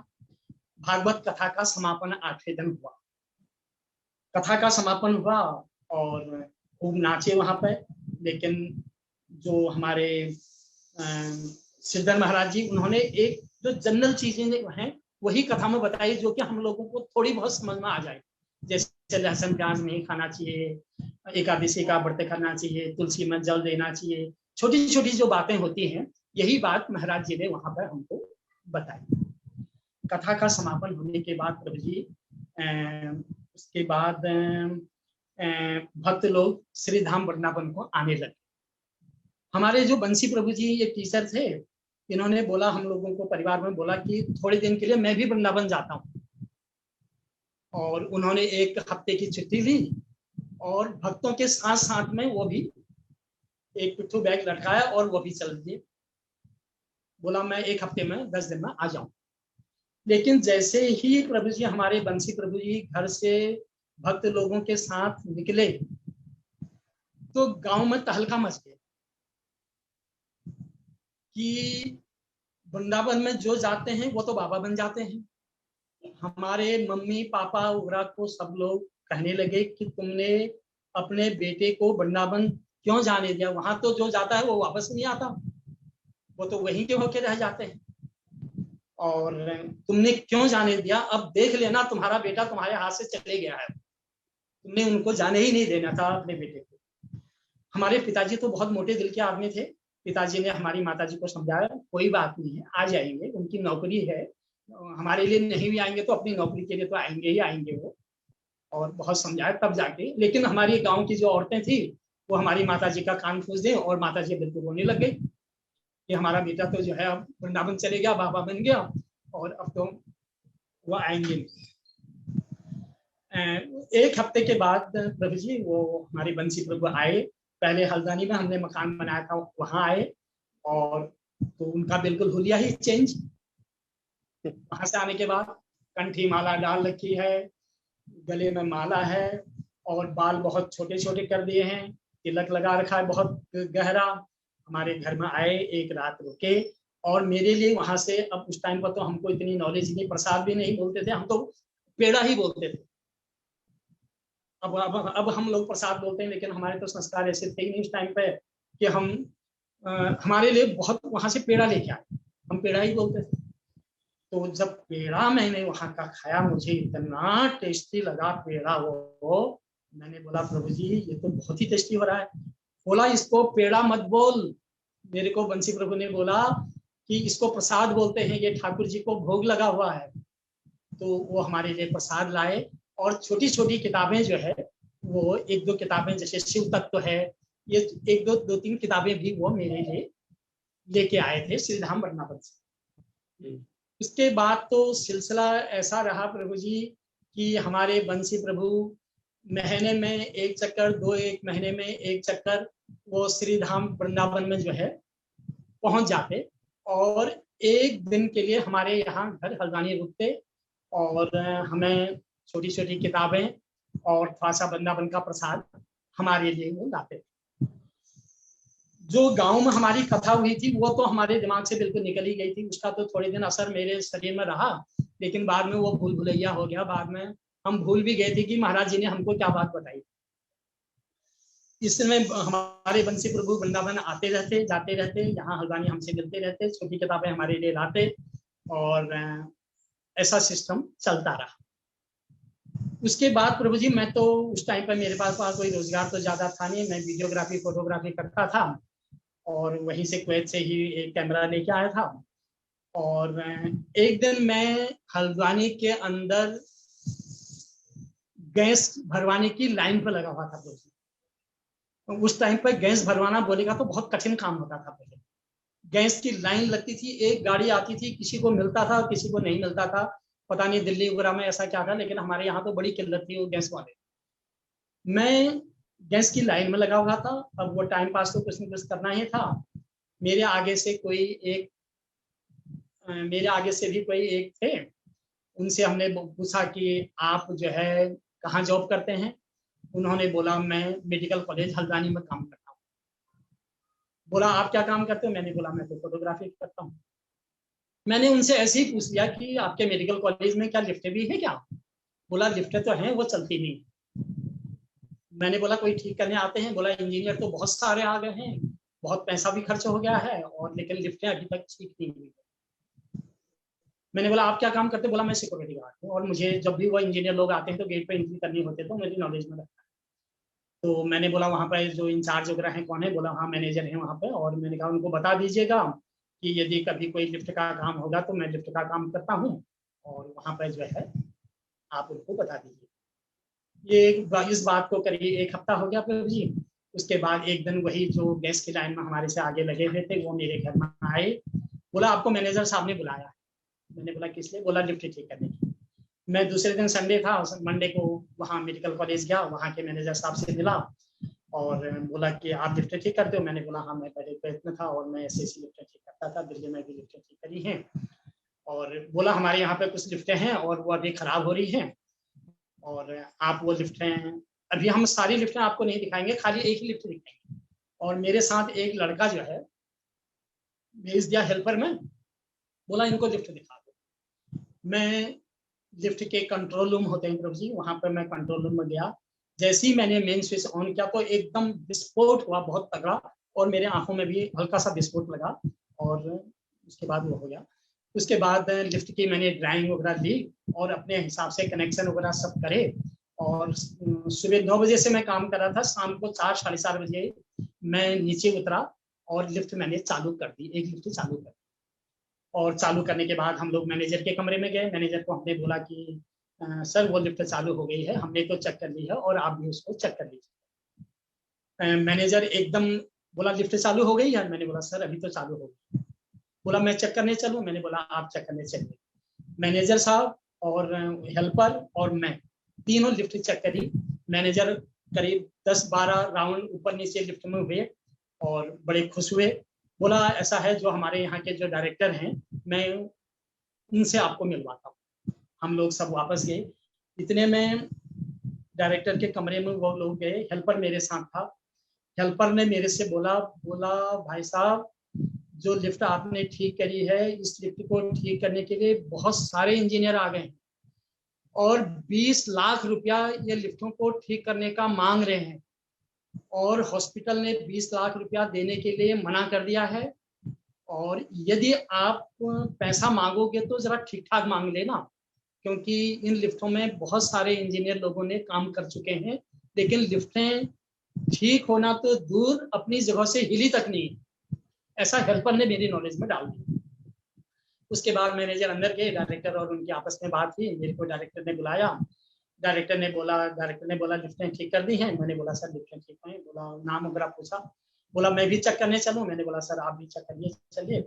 भागवत कथा का समापन 8वें दिन हुआ। कथा का समापन हुआ और खूब नाचे वहां पर। लेकिन जो हमारे सिद्धर महाराज जी, उन्होंने एक जो जनरल चीजें हैं वही कथा में बताई, जो कि हम लोगों को थोड़ी बहुत समझ में आ जाए। जैसे लहसुन प्याज नहीं खाना चाहिए, एकादशी का व्रत करना चाहिए, तुलसी में जल देना चाहिए, छोटी छोटी जो बातें होती हैं, यही बात महाराज जी ने वहां पर हमको बताई। कथा का समापन होने के बाद प्रभु जी, उसके बाद भक्त लोग श्री धाम वृंदावन को आने लगे। हमारे जो बंसी प्रभु जी ये टीचर थे, इन्होंने बोला हम लोगों को, परिवार में बोला कि थोड़े दिन के लिए मैं भी वृंदावन जाता हूँ। और उन्होंने 1 हफ्ते की छुट्टी ली और भक्तों के साथ साथ में वो भी एक पिट्ठू बैग लटकाया और वो भी चल दिए। बोला मैं 1 हफ्ते में 10 दिन में आ जाऊं। लेकिन जैसे ही प्रभु जी, हमारे बंसी प्रभु जी घर से भक्त लोगों के साथ निकले, तो गांव में तहलका मच गया कि वृंदावन में जो जाते हैं वो तो बाबा बन जाते हैं। हमारे मम्मी पापा वगैरह को सब लोग कहने लगे कि तुमने अपने बेटे को वृंदावन क्यों जाने दिया, वहां तो जो जाता है वो वापस नहीं आता, वो तो वहीं के होके रह जाते हैं, और तुमने क्यों जाने दिया। अब देख लेना तुम्हारा बेटा तुम्हारे हाथ से चले गया है, तुमने उनको जाने ही नहीं देना था अपने बेटे को। हमारे पिताजी तो बहुत मोटे दिल के आदमी थे। पिताजी ने हमारी माताजी को समझाया, कोई बात नहीं है, आ जाएंगे, उनकी नौकरी है, हमारे लिए नहीं भी आएंगे तो अपनी नौकरी के लिए तो आएंगे ही आएंगे वो। और बहुत समझाया तब जाके। लेकिन हमारी गांव की जो औरतें थी वो हमारी माताजी का कान फूस दें, और माताजी बिल्कुल रोने लग गई कि हमारा बेटा तो जो है अब वृंदावन चले गया, बाबा बन गया, और अब तो वो आएंगे। 1 हफ्ते के बाद प्रभु जी, वो हमारे बंसी प्रभु आए। पहले हल्द्वानी में हमने मकान बनाया था, वहां आए, और तो उनका बिल्कुल हुलिया ही चेंज। वहां से आने के बाद कंठी माला डाल रखी है, गले में माला है, और बाल बहुत छोटे छोटे कर दिए हैं, तिलक लगा रखा है बहुत गहरा। हमारे घर में आए, 1 रात रुके, और मेरे लिए वहां से, अब उस टाइम पर तो हमको इतनी नॉलेज नहीं, प्रसाद भी नहीं बोलते थे, हम तो पेड़ा ही बोलते थे। अब हम लोग प्रसाद बोलते हैं, लेकिन हमारे तो संस्कार ऐसे थे ही नहीं उस टाइम पे कि हम हमारे लिए बहुत वहां से पेड़ा लेके आए, हम पेड़ा ही बोलते थे। तो जब पेड़ा मैंने वहां का खाया, मुझे इतना टेस्टी लगा पेड़ा वो मैंने बोला प्रभु जी ये तो बहुत ही टेस्टी हो रहा है। बोला इसको पेड़ा मत बोल, मेरे को बंसी प्रभु ने बोला कि इसको प्रसाद बोलते हैं, ये ठाकुर जी को भोग लगा हुआ है। तो वो हमारे लिए प्रसाद लाए, और छोटी छोटी किताबें जो है वो एक दो किताबें जैसे शिव तत्व है, ये एक दो तीन किताबें भी वो मेरे लिए लेके आए थे श्रीधाम वृंदावन से। उसके बाद तो सिलसिला ऐसा रहा प्रभु जी कि हमारे बंसी प्रभु महीने में एक चक्कर, एक महीने में एक चक्कर वो श्रीधाम वृंदावन में जो है पहुंच जाते, और एक दिन के लिए हमारे यहाँ घर हल्द्वानी रुकते, और हमें छोटी छोटी किताबें और थोड़ा सा वृंदावन का प्रसाद हमारे लिए वो लाते। जो गांव में हमारी कथा हुई थी वो तो हमारे दिमाग से बिल्कुल निकल ही गई थी, उसका तो थोड़े दिन असर मेरे शरीर में रहा, लेकिन बाद में वो भूल भुलैया हो गया। बाद में हम भूल भी गए थे कि महाराज जी ने हमको क्या बात बताई। इस समय हमारे बंसी प्रभु वृंदावन आते रहते, जाते रहते, यहाँ हल्द्वानी हमसे मिलते रहते, छोटी किताबें हमारे लिए लाते, और ऐसा सिस्टम चलता रहा। उसके बाद प्रभु जी मैं तो उस टाइम पर मेरे पास कोई रोजगार तो ज्यादा था नहीं, मैं वीडियोग्राफी फोटोग्राफी करता था, और वहीं से कुवैत से ही एक कैमरा लेके आया था। और एक दिन मैं हल्द्वानी के अंदर गैस भरवाने की लाइन पर लगा हुआ था। उस टाइम पर गैस भरवाना बोलेगा तो बहुत कठिन काम होता था। पहले गैस की लाइन लगती थी, एक गाड़ी आती थी, किसी को मिलता था किसी को नहीं मिलता था, पता नहीं दिल्ली वगैरह में ऐसा क्या था, लेकिन हमारे यहाँ तो बड़ी किल्लत थी वो गैस वाले। मैं गैस की लाइन में लगा हुआ था। अब वो टाइम पास तो कुछ न कुछ करना ही था। मेरे आगे से भी कोई एक थे, उनसे हमने पूछा कि आप जो है कहाँ जॉब करते हैं। उन्होंने बोला मैं मेडिकल कॉलेज हल्द्वानी में काम करता हूँ। बोला आप क्या काम करते हो, मैंने बोला मैं तो फोटोग्राफी करता हूँ। मैंने उनसे ऐसे ही पूछ लिया कि आपके मेडिकल कॉलेज में क्या लिफ्टें भी है क्या। बोला लिफ्टें तो हैं, वो चलती नहीं। मैंने बोला कोई ठीक करने आते हैं। बोला इंजीनियर तो बहुत सारे आ गए हैं, बहुत पैसा भी खर्च हो गया है, और लेकिन लिफ्टें अभी तक ठीक नहीं हुई। मैंने बोला आप क्या काम करते। बोला मैं सिक्योरिटी गार्ड हूँ, और मुझे जब भी वो इंजीनियर लोग आते हैं तो गेट पे एंट्री करनी होती है, तो मेरी नॉलेज में रखता है। तो मैंने बोला वहाँ पर जो इंचार्ज वगैरह हैं कौन है। बोला हाँ मैनेजर है वहाँ पे। और मैंने कहा उनको बता दीजिएगा कि यदि कभी कोई लिफ्ट का काम होगा तो मैं लिफ्ट का काम करता हूँ, और वहाँ पर जो है आप उनको बता दीजिए। ये इस बात को करिए 1 हफ्ता हो गया प्रभु जी। उसके बाद एक दिन वही जो गैस की लाइन में हमारे से आगे लगे हुए थे वो मेरे घर में आए। बोला आपको मैनेजर साहब ने बुलाया है। मैंने बोला किस लिए। बोला लिफ्ट ठीक करने की। मैं दूसरे दिन संडे था, मंडे को वहाँ मेडिकल कॉलेज गया, वहाँ के मैनेजर साहब से मिला, और बोला कि आप लिफ्ट ठीक करते हो। मैंने बोला हाँ मैं पहले प्रयत्न था, और मैं ऐसे लिफ्ट ठीक करता था, दिल्ली में भी लिफ्ट ठीक करी है। और बोला हमारे यहाँ पे कुछ लिफ्टें हैं और वो अभी खराब हो रही हैं, और आप वो लिफ्टें, अभी हम सारी लिफ्टें आपको नहीं दिखाएंगे, खाली एक ही लिफ्ट दिखाएंगे। और मेरे साथ एक लड़का जो है भेज दिया हेल्पर में। बोला इनको लिफ्ट दिखा दो। मैं लिफ्ट के कंट्रोल रूम होते हैं प्रभु जी, वहां पर मैं कंट्रोल रूम में गया। जैसे ही मैंने मेन स्विच ऑन किया तो एकदम विस्फोट हुआ बहुत तगड़ा, और मेरे आंखों में भी हल्का सा विस्फोट लगा, और उसके बाद वो हो गया। उसके बाद लिफ्ट की मैंने ड्राइंग वगैरह ली, और अपने हिसाब से कनेक्शन वगैरह सब करे। और सुबह 9 बजे से मैं काम कर रहा था, शाम को 4 साढ़े 4 बजे मैं नीचे उतरा, और लिफ्ट मैंने चालू कर दी, एक लिफ्ट चालू कर दी। और चालू करने के बाद हम लोग मैनेजर के कमरे में गए। मैनेजर को हमने बोला कि सर वो लिफ्ट चालू हो गई है, हमने तो चेक कर ली है, और आप भी उसको चेक कर लीजिए। मैनेजर एकदम बोला लिफ्ट चालू हो गई है। मैंने बोला सर अभी तो चालू हो गई। बोला मैं चेक करने चलूं। मैंने बोला आप चेक करने चलिए। मैनेजर साहब और हेल्पर और मैं तीनों लिफ्ट चेक करी। मैनेजर करीब 10-12 राउंड ऊपर नीचे लिफ्ट में हुए, और बड़े खुश हुए। बोला ऐसा है जो हमारे यहाँ के जो डायरेक्टर हैं मैं उनसे आपको मिलवाता हूँ। हम लोग सब वापस गए। इतने में डायरेक्टर के कमरे में वो लोग गए, हेल्पर मेरे साथ था। हेल्पर ने मेरे से बोला भाई साहब जो लिफ्ट आपने ठीक करी है, इस लिफ्ट को ठीक करने के लिए बहुत सारे इंजीनियर आ गए हैं, और 20 लाख रुपया ये लिफ्टों को ठीक करने का मांग रहे हैं, और हॉस्पिटल ने 20 लाख रुपया देने के लिए मना कर दिया है। और यदि आप पैसा मांगोगे तो जरा ठीक ठाक मांग लेना, क्योंकि इन लिफ्टों में बहुत सारे इंजीनियर लोगों ने काम कर चुके हैं, लेकिन लिफ्टें ठीक होना तो दूर, अपनी जगह से हिली तक नहीं, ऐसा हेल्पर ने मेरी नॉलेज में डाल दिया। उसके बाद मैनेजर अंदर गए, डायरेक्टर और उनकी आपस में बात हुई, मेरे को डायरेक्टर ने बुलाया। डायरेक्टर ने बोला लिफ्टें ठीक कर दी हैं। मैंने बोला सर लिफ्टें ठीक हैं। बोला नाम वगैरह पूछा, बोला मैं भी चेक करने चलूं। मैंने बोला सर आप भी चेक करिए, चलिए।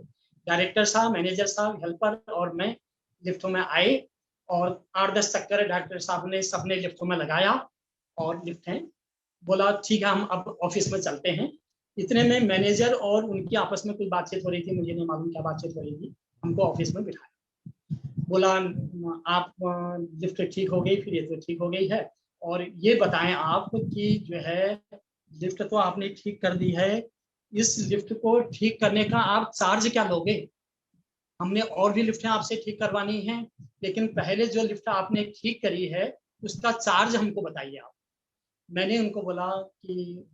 डायरेक्टर साहब, मैनेजर साहब, हेल्पर और मैं लिफ्टों में आए और 8-10 चक्कर डायरेक्टर साहब ने सबने लिफ्टों में लगाया और लिफ्टें, बोला ठीक है हम अब ऑफिस में चलते हैं। इतने में मैनेजर और उनकी आपस में कोई बातचीत हो रही थी, मुझे नहीं मालूम क्या बातचीत हो रही थी। हमको ऑफिस में बिठाया, बोला आप लिफ्ट ठीक हो गई, फिर ये तो ठीक हो गई है, और ये बताएं आप कि जो है लिफ्ट तो आपने ठीक कर दी है, इस लिफ्ट को ठीक करने का आप चार्ज क्या लोगे? हमने और भी लिफ्टें आपसे ठीक करवानी है, लेकिन पहले जो लिफ्ट आपने ठीक करी है उसका चार्ज हमको बताइए आप। मैंने उनको बोला कि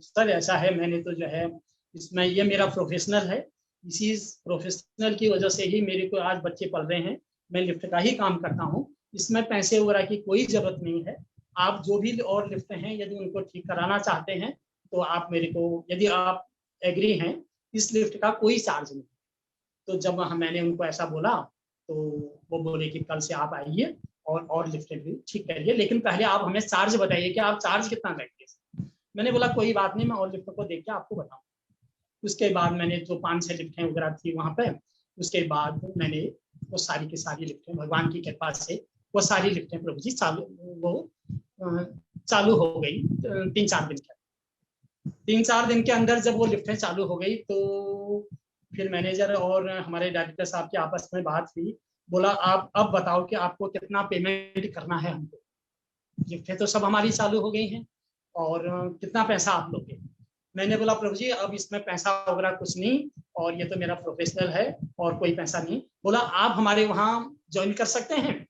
सर ऐसा है, मैंने तो जो है इसमें, ये मेरा प्रोफेशनल है, इसी प्रोफेशनल की वजह से ही मेरे को आज बच्चे पल रहे हैं, मैं लिफ्ट का ही काम करता हूँ, इसमें पैसे वगैरह की कोई जरूरत नहीं है। आप जो भी और लिफ्ट हैं यदि उनको ठीक कराना चाहते हैं तो आप मेरे को, यदि आप एग्री हैं, इस लिफ्ट का कोई चार्ज नहीं। तो जब मैंने उनको ऐसा बोला तो वो बोले कि कल से आप आइए और लिफ्ट भी ठीक करिए, लेकिन पहले आप हमें चार्ज बताइए कि आप चार्ज कितना लेंगे। मैंने बोला कोई बात नहीं, मैं और लिफ्ट को देख के आपको बताऊँ। उसके बाद मैंने जो 5-6 लिफ्टें वगैरह थी वहां पे, उसके बाद मैंने वो सारी की सारी लिफ्टें, भगवान की कृपा से वो सारी लिफ्टें प्रभु जी चालू हो गई। 3-4 दिन के अंदर जब वो लिफ्टें चालू हो गई तो फिर मैनेजर और हमारे डायरेक्टर साहब की आपस में बात हुई। बोला आप अब बताओ कि आपको कितना पेमेंट करना है हमको, लिफ्टें तो सब हमारी चालू हो गई हैं और कितना पैसा आप लोगे। मैंने बोला प्रभु जी अब इसमें पैसा वगैरह कुछ नहीं, और ये तो मेरा प्रोफेशनल है और कोई पैसा नहीं। बोला आप हमारे वहाँ ज्वाइन कर सकते हैं,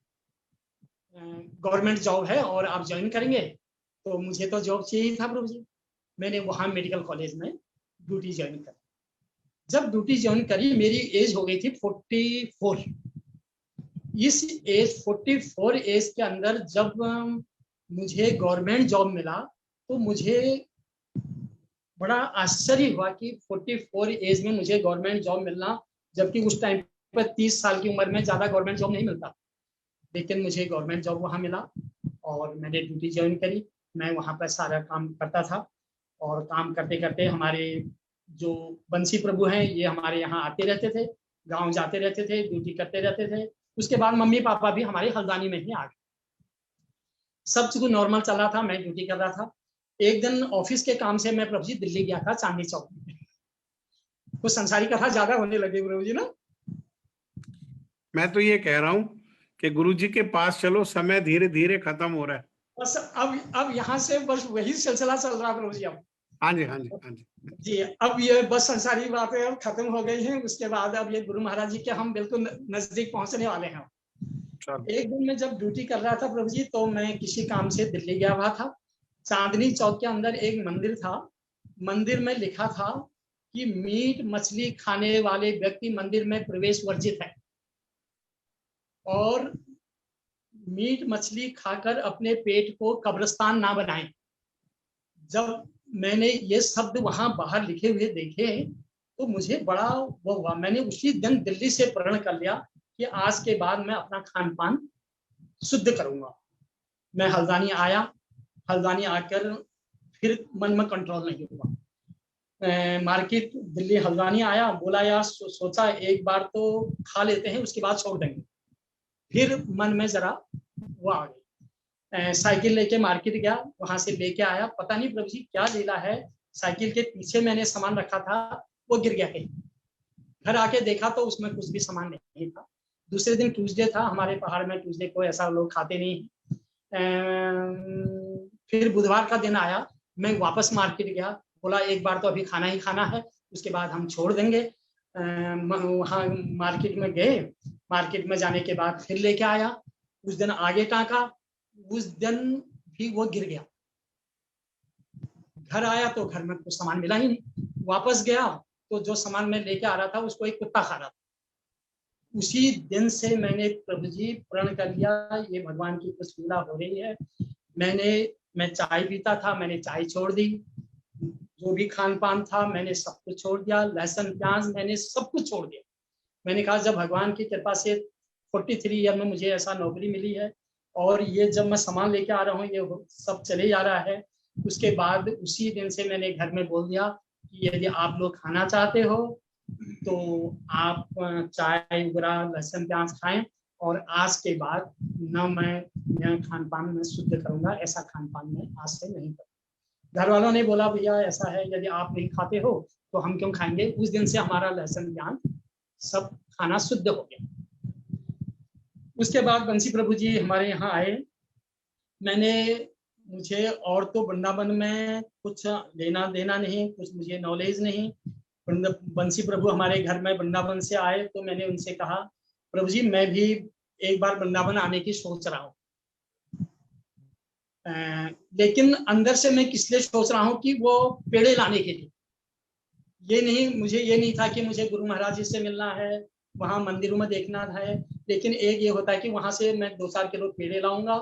गवर्नमेंट जॉब है और आप ज्वाइन करेंगे। तो मुझे तो जॉब चाहिए था प्रभु जी। मैंने वहाँ मेडिकल कॉलेज में ड्यूटी ज्वाइन करी। जब ड्यूटी ज्वाइन करी मेरी एज हो गई थी 44। इस एज 44 एज के अंदर जब मुझे गवर्नमेंट जॉब मिला तो मुझे बड़ा आश्चर्य हुआ कि 44 एज में मुझे गवर्नमेंट जॉब मिलना, जबकि उस टाइम पर 30 साल की उम्र में ज्यादा गवर्नमेंट जॉब नहीं मिलता। लेकिन मुझे गवर्नमेंट जॉब वहाँ मिला और मैंने ड्यूटी ज्वाइन करी। मैं वहाँ पर सारा काम करता था और काम करते करते हमारे जो बंसी प्रभु हैं ये हमारे यहाँ आते रहते थे, गांव जाते रहते थे, ड्यूटी करते रहते थे। उसके बाद मम्मी पापा भी हमारे हल्द्वानी में ही आ गए। सब कुछ नॉर्मल चल रहा था, मैं ड्यूटी कर रहा था। एक दिन ऑफिस के काम से मैं प्रभु जी दिल्ली गया था, चांदनी चौक में। कुछ संसारी कथा ज्यादा होने लगी प्रभु जी ना। मैं तो ये कह रहा हूँ कि गुरु जी के पास चलो, समय धीरे धीरे खत्म हो रहा है। बस अब यहाँ से बस वही सिलसिला चल रहा है प्रभु जी। अब हाँ जी, हाँ जी, हाँ जी जी, अब ये बस संसारी बातें अब खत्म हो गई हैं। उसके बाद अब ये गुरु महाराज जी के हम बिल्कुल नजदीक पहुंचने वाले हैं। एक दिन मैं जब ड्यूटी कर रहा था प्रभु जी तो मैं किसी काम से दिल्ली गया हुआ था। चांदनी चौक के अंदर एक मंदिर था। मंदिर में लिखा था कि मीट मछली खाने वाले व्यक्ति मंदिर में प्रवेश वर्जित है, और मीट मछली खाकर अपने पेट को कब्रिस्तान ना बनाएं। जब मैंने ये शब्द वहां बाहर लिखे हुए देखे तो मुझे बड़ा वो हुआ। मैंने उसी दिन दिल्ली से प्रण कर लिया कि आज के बाद मैं अपना खान पान शुद्ध करूंगा। मैं हल्द्वानी आया, हल्द्वानी आकर फिर मन में कंट्रोल नहीं हुआ। मार्केट दिल्ली हल्द्वानी आया, बोला यार सोचा एक बार तो खा लेते हैं उसके बाद छोड़ देंगे। फिर मन में जरा वो आ गई। साइकिल लेके मार्केट गया, वहां से लेके आया। पता नहीं प्रभु जी क्या लीला है, साइकिल के पीछे मैंने सामान रखा था वो गिर गया कहीं। घर आके देखा तो उसमें कुछ भी सामान नहीं था। दूसरे दिन ट्यूसडे था, हमारे पहाड़ में ट्यूसडे को ऐसा लोग खाते नहीं। फिर बुधवार का दिन आया, मैं वापस मार्केट गया, बोला एक बार तो अभी खाना ही खाना है, उसके बाद हम छोड़ देंगे। वहाँ मार्केट में गए, मार्केट में जाने के बाद फिर लेके आया। उस दिन आगे टाँका, उस दिन भी वो गिर गया। घर आया तो घर में कुछ सामान मिला ही नहीं। वापस गया तो जो सामान मैं लेके आ रहा था उसको एक कुत्ता खा रहा था। उसी दिन से मैंने प्रभु जी प्रण कर लिया ये भगवान की कुछ लीला हो रही है। मैंने मैं चाय पीता था, मैंने चाय छोड़ दी। जो भी खान पान था मैंने सब कुछ छोड़ दिया, लहसुन प्याज मैंने सब कुछ छोड़ दिया। मैंने कहा जब भगवान की कृपा से 43 ईयर में मुझे ऐसा नौकरी मिली है और ये जब मैं सामान लेके आ रहा हूँ ये सब चले जा रहा है, उसके बाद उसी दिन से मैंने घर में बोल दिया कि यदि आप लोग खाना चाहते हो तो आप चाय वगैरह लहसुन प्याज खाएं, और आज के बाद न मैं खान पान में शुद्ध करूंगा, ऐसा खान पान मैं आज से नहीं करूंगा। घर वालों ने बोला भैया ऐसा है, यदि आप नहीं खाते हो तो हम क्यों खाएंगे। उस दिन से हमारा लहसुन प्याज सब खाना शुद्ध हो गया। उसके बाद बंसी प्रभु जी हमारे यहाँ आए। मुझे और तो वृंदावन में कुछ लेना देना नहीं, कुछ मुझे नॉलेज नहीं। बंसी प्रभु हमारे घर में वृंदावन से आए तो मैंने उनसे कहा प्रभु जी मैं भी एक बार वृंदावन आने की सोच रहा हूँ, लेकिन अंदर से मैं किस लिए सोच रहा हूँ कि वो पेड़े लाने के लिए। मुझे ये नहीं था कि मुझे गुरु महाराज जी से मिलना है, वहां मंदिरों में देखना है, लेकिन एक ये होता है कि वहां से मैं 2-4 किलो पेड़े लाऊंगा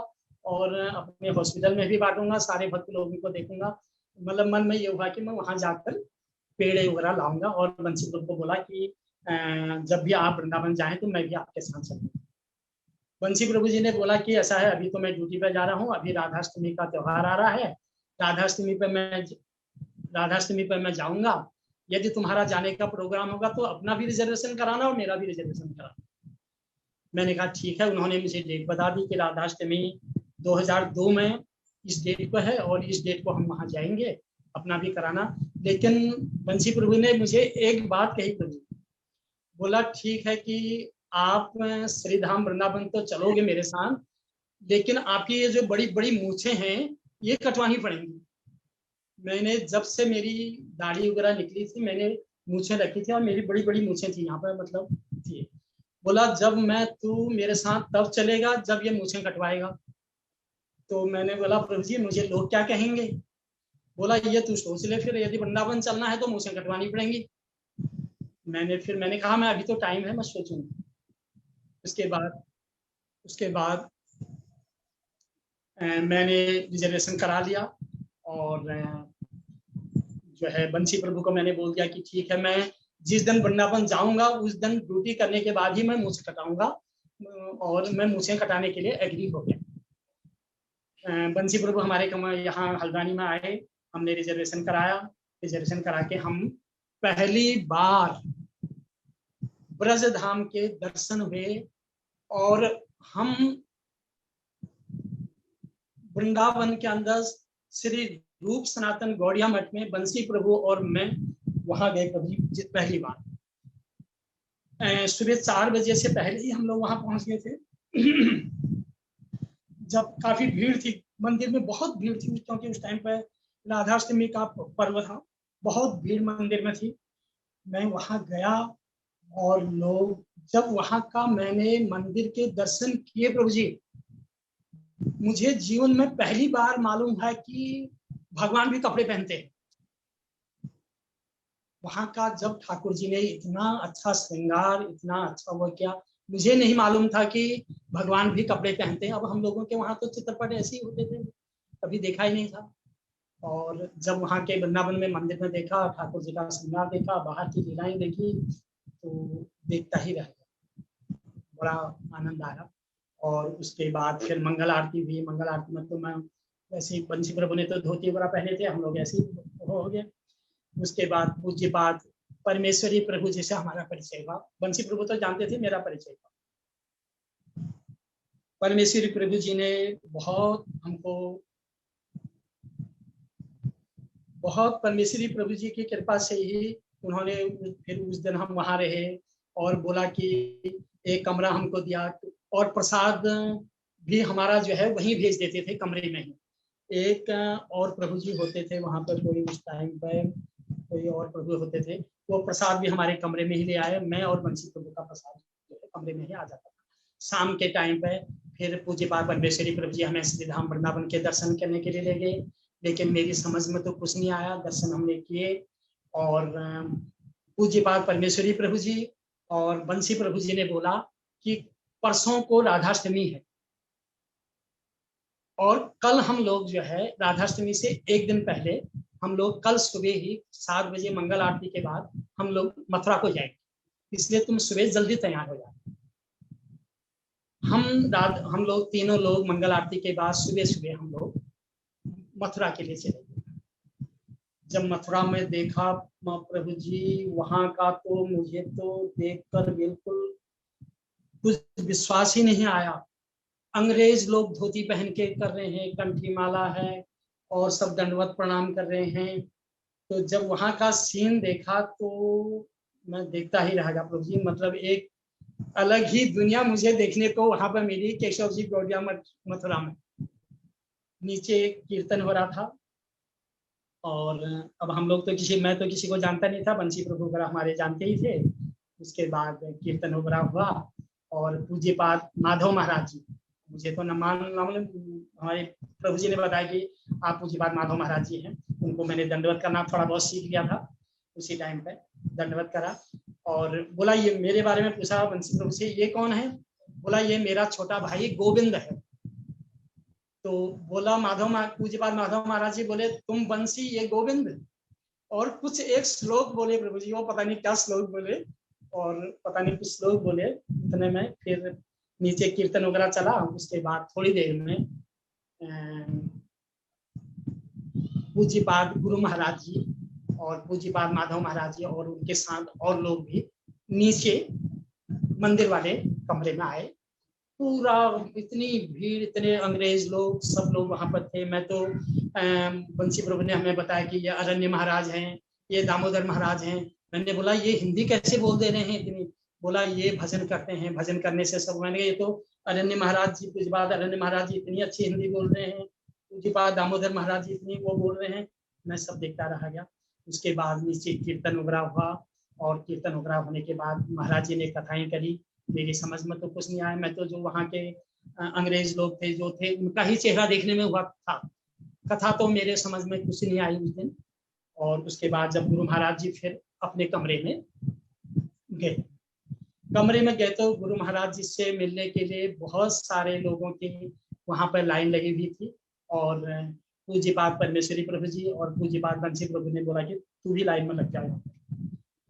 और अपने हॉस्पिटल में भी बांटूंगा, सारे भक्त लोगों को देखूंगा। मतलब मन में ये हुआ कि मैं वहां जाकर पेड़े वगैरह लाऊंगा। और बंसी प्रभु को बोला कि जब भी आप वृंदावन जाएं तो मैं भी आपके साथ चलूंगा। बंसी प्रभु जी ने बोला कि ऐसा है, अभी तो मैं ड्यूटी पे जा रहा हूँ, अभी राधाष्टमी का त्योहार आ रहा है, राधाष्टमी पे मैं जाऊंगा। यदि तुम्हारा जाने का प्रोग्राम होगा तो अपना भी रिजर्वेशन कराना और मेरा भी रिजर्वेशन कराना। मैंने कहा ठीक है। उन्होंने मुझे डेट बता दी कि राधाष्टमी 2002 में इस डेट पर है और इस डेट को हम वहां जाएंगे, अपना भी कराना। लेकिन बंसी प्रभु ने मुझे एक बात कही, प्रभु बोला ठीक है कि आप श्रीधाम वृंदावन तो चलोगे मेरे साथ, लेकिन आपकी ये जो बड़ी बड़ी मूछें हैं ये कटवानी पड़ेंगी। मैंने जब से मेरी दाढ़ी वगैरह निकली थी मैंने मूछें रखी थी और मेरी बड़ी बड़ी मूछें थी यहाँ पर, मतलब थी। बोला जब तू मेरे साथ तब चलेगा जब ये मूछें कटवाएगा। तो मैंने बोला प्रभु जी मुझे लोग क्या कहेंगे। बोला ये तू सोच ले, फिर यदि वृंदावन चलना है तो मूछें कटवानी पड़ेंगी। मैंने कहा मैं अभी तो टाइम है, मैं सोचूंगा। उसके बाद मैंने रिजर्वेशन करा लिया और जो है बंसी प्रभु को मैंने बोल दिया कि ठीक है, मैं जिस दिन वृंदावन जाऊंगा उस दिन ड्यूटी करने के बाद ही मैं मूछ कटाऊंगा, और मैं मूछें कटाने के लिए एग्री हो गया। बंसी प्रभु हमारे यहाँ हल्द्वानी में आए, हमने रिजर्वेशन कराया। रिजर्वेशन करा के हम पहली बार ब्रज धाम के दर्शन हुए और हम वृंदावन के अंदर श्री रूप सनातन गौड़िया मठ में बंसी प्रभु और मैं वहां गए कभी पहली बार। सुबह 4 बजे से पहले ही हम लोग वहां पहुंच गए थे। जब काफी भीड़ थी मंदिर में, बहुत भीड़ थी, क्योंकि उस टाइम पर राधाष्टमी का पर्व था, बहुत भीड़ मंदिर में थी। मैं वहां गया और जब वहां का मैंने मंदिर के दर्शन किए प्रभु जी, मुझे जीवन में पहली बार मालूम है कि भगवान भी कपड़े पहनते हैं। वहां का जब ठाकुर जी ने इतना अच्छा श्रृंगार, इतना अच्छा वो किया, मुझे नहीं मालूम था कि भगवान भी कपड़े पहनते हैं। अब हम लोगों के वहां तो चित्रपट ऐसे ही होते थे, कभी देखा ही नहीं था। और जब वहां के वृंदावन में मंदिर में देखा, ठाकुर जी का श्रृंगार देखा, बाहर की लीलाएं देखी, तो देखता ही रह गया, बड़ा आनंद आया। और उसके बाद फिर मंगल आरती हुई। मंगल आरती में तो मैं वैसे ही, बंसी प्रभु ने तो धोती वगैरह पहने थे, हम लोग ऐसे ही हो गए। उसके बाद पूज्य पाठ परमेश्वरी प्रभु जी से हमारा परिचय हुआ। बंसी प्रभु तो जानते थे, मेरा परिचय हुआ। परमेश्वरी प्रभु जी ने बहुत परमेश्वरी प्रभु जी की कृपा से ही उन्होंने फिर उस दिन हम वहां रहे और बोला कि एक कमरा हमको दिया और प्रसाद भी हमारा जो है वहीं भेज देते थे कमरे में ही। एक और प्रभु जी होते थे वहां पर, कोई उस टाइम पर कोई और प्रभु होते थे, वो प्रसाद भी हमारे कमरे में ही ले आए। मैं और बंसी प्रभु का प्रसाद जो है कमरे में ही आ जाता था। शाम के टाइम पे फिर पूज्य पाठ परमेश्वरी प्रभु जी हमें श्रीधाम वृंदावन के दर्शन करने के लिए ले गए, लेकिन मेरी समझ में तो कुछ नहीं आया। दर्शन हमने किए और पूज्य पाठ परमेश्वरी प्रभु जी और बंसी प्रभु जी ने बोला कि परसों को राधाष्टमी है और कल हम लोग जो है राधाष्टमी से एक दिन पहले हम लोग कल सुबह ही 7 बजे मंगल आरती के बाद हम लोग मथुरा को जाएंगे, इसलिए तुम सुबह जल्दी तैयार हो जाओ। हम लोग तीनों लोग मंगल आरती के बाद सुबह सुबह हम लोग मथुरा के लिए चले गए। जब मथुरा में देखा प्रभु जी वहां का, तो मुझे तो देखकर बिल्कुल कुछ विश्वास ही नहीं आया। अंग्रेज लोग धोती पहन के कर रहे हैं, कंठी माला है और सब दंडवत प्रणाम कर रहे हैं। तो जब वहां का सीन देखा तो मैं देखता ही रह गया प्रभु जी, मतलब एक अलग ही दुनिया मुझे देखने को वहां पर मिली। केशव जी गौड़िया मथुरा में नीचे कीर्तन हो रहा था, और अब हम लोग तो मैं तो किसी को जानता नहीं था, बंसी प्रभु वगैरह हमारे जानते ही थे। उसके बाद कीर्तन वगैरह हुआ और पूज्यपाद माधव महाराज जी, मुझे तो हमारे प्रभु जी ने बताया कि आप पूज्यपाद माधव महाराज जी हैं। उनको मैंने दंडवत करना थोड़ा बहुत सीख लिया था, उसी टाइम पे दंडवत करा और बोला, ये मेरे बारे में पूछा बंसी प्रभु से, ये कौन है? बोला ये मेरा छोटा भाई गोविंद है। तो बोला पूज्यपाद माधव महाराज जी बोले, तुम बंसी ये गोविंद? और कुछ एक श्लोक बोले प्रभु जी, वो पता नहीं क्या श्लोक बोले, और पता नहीं कुछ श्लोक बोले। इतने में फिर नीचे कीर्तन वगैरह चला। उसके बाद थोड़ी देर में पूज्यपाद गुरु महाराज जी और पूज्यपाद माधव महाराज जी और उनके साथ और लोग भी नीचे मंदिर वाले कमरे में आए। पूरा इतनी भीड़, इतने अंग्रेज लोग, सब लोग वहां पर थे। मैं तो बंसी प्रभु ने हमें बताया कि ये अरण्य महाराज हैं, ये दामोदर महाराज हैं। मैंने बोला ये हिंदी कैसे बोल दे रहे हैं इतनी? बोला ये भजन करते हैं, भजन करने से सब। मैंने ये तो अरण्य महाराज जी, पूज्यपाद अरण्य महाराज जी इतनी अच्छी हिंदी बोल रहे हैं, पूज्यपाद दामोदर महाराज जी इतनी वो बोल रहे हैं। मैं सब देखता रह गया। उसके बाद नीचे कीर्तन वगैरह हुआ, और कीर्तन वगैरह होने के बाद महाराज जी ने कथाएं करी। मेरी समझ में तो कुछ नहीं आया। मैं तो जो वहाँ के अंग्रेज लोग थे जो थे उनका ही चेहरा देखने में हुआ था। कथा तो मेरे समझ में कुछ नहीं आई उस दिन। और उसके बाद जब गुरु महाराज जी फिर अपने कमरे में गए, तो गुरु महाराज जी से मिलने के लिए बहुत सारे लोगों की वहां पर लाइन लगी हुई थी। और पूज्यपाद परमेश्वरी प्रभु जी और पूज्यपाद बंसी प्रभु ने बोला कि तू भी लाइन में लग जाओ।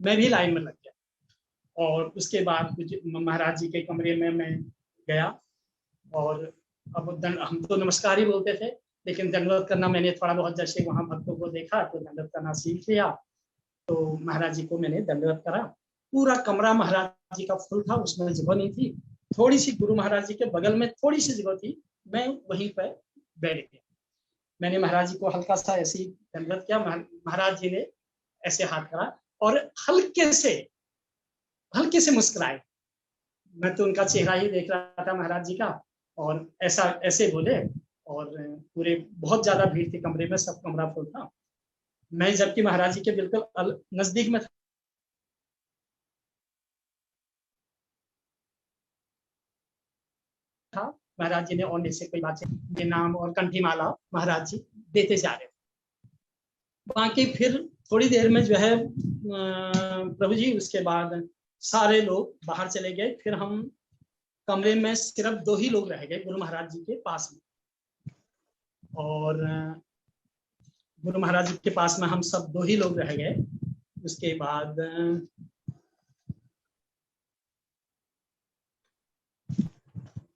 मैं भी लाइन में लग गया। और उसके बाद महाराज जी के कमरे में मैं गया, और अब हम तो नमस्कार ही बोलते थे, लेकिन दंडवत करना मैंने थोड़ा बहुत, जैसे वहां भक्तों को देखा तो दंडवत करना सीख लिया। तो महाराज जी को मैंने दंडवत करा। पूरा कमरा महाराज जी का फुल था, उसमें जगह नहीं थी। थोड़ी सी गुरु महाराज जी के बगल में थोड़ी सी जगह थी, मैं वहीं पर बैठ गया। मैंने महाराज जी को हल्का सा ऐसे ही दंडवत किया। महाराज जी ने ऐसे हाथ करा और हल्के से मुस्कुराए। मैं तो उनका चेहरा ही देख रहा था महाराज जी का, और ऐसे बोले। और पूरे बहुत ज्यादा भीड़ थी कमरे में, सब कमरा फुल था। मैं जबकि महाराज जी के बिल्कुल नजदीक में था। महाराज जी ने और से कोई बात ये नाम और कंठी माला महाराज जी देते जा रहे। बाकी फिर थोड़ी देर में जो है प्रभु जी, उसके बाद सारे लोग बाहर चले गए। फिर हम कमरे में सिर्फ 2 ही लोग रह गए गुरु महाराज जी के पास में। और गुरु महाराज जी के पास में हम सब 2 ही लोग रह गए। उसके बाद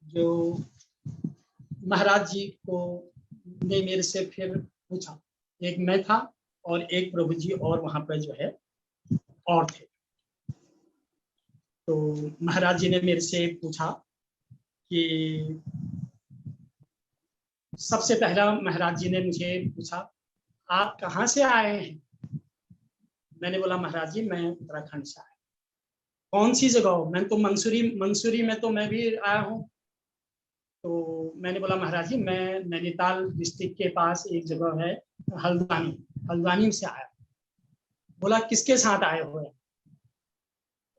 जो महाराज जी को ने मेरे से फिर पूछा, एक मैं था और एक प्रभु जी और वहां पर जो है और थे। तो महाराज जी ने मेरे से पूछा कि सबसे पहला महाराज जी ने मुझे पूछा, आप कहाँ से आए हैं? मैंने बोला महाराज जी मैं उत्तराखंड से आया। कौन सी जगह? मैं तो मंसूरी में तो मैं भी आया हूँ। तो मैंने बोला महाराज जी मैं नैनीताल डिस्ट्रिक्ट के पास एक जगह है हल्द्वानी से आया। बोला किसके साथ आए हुए?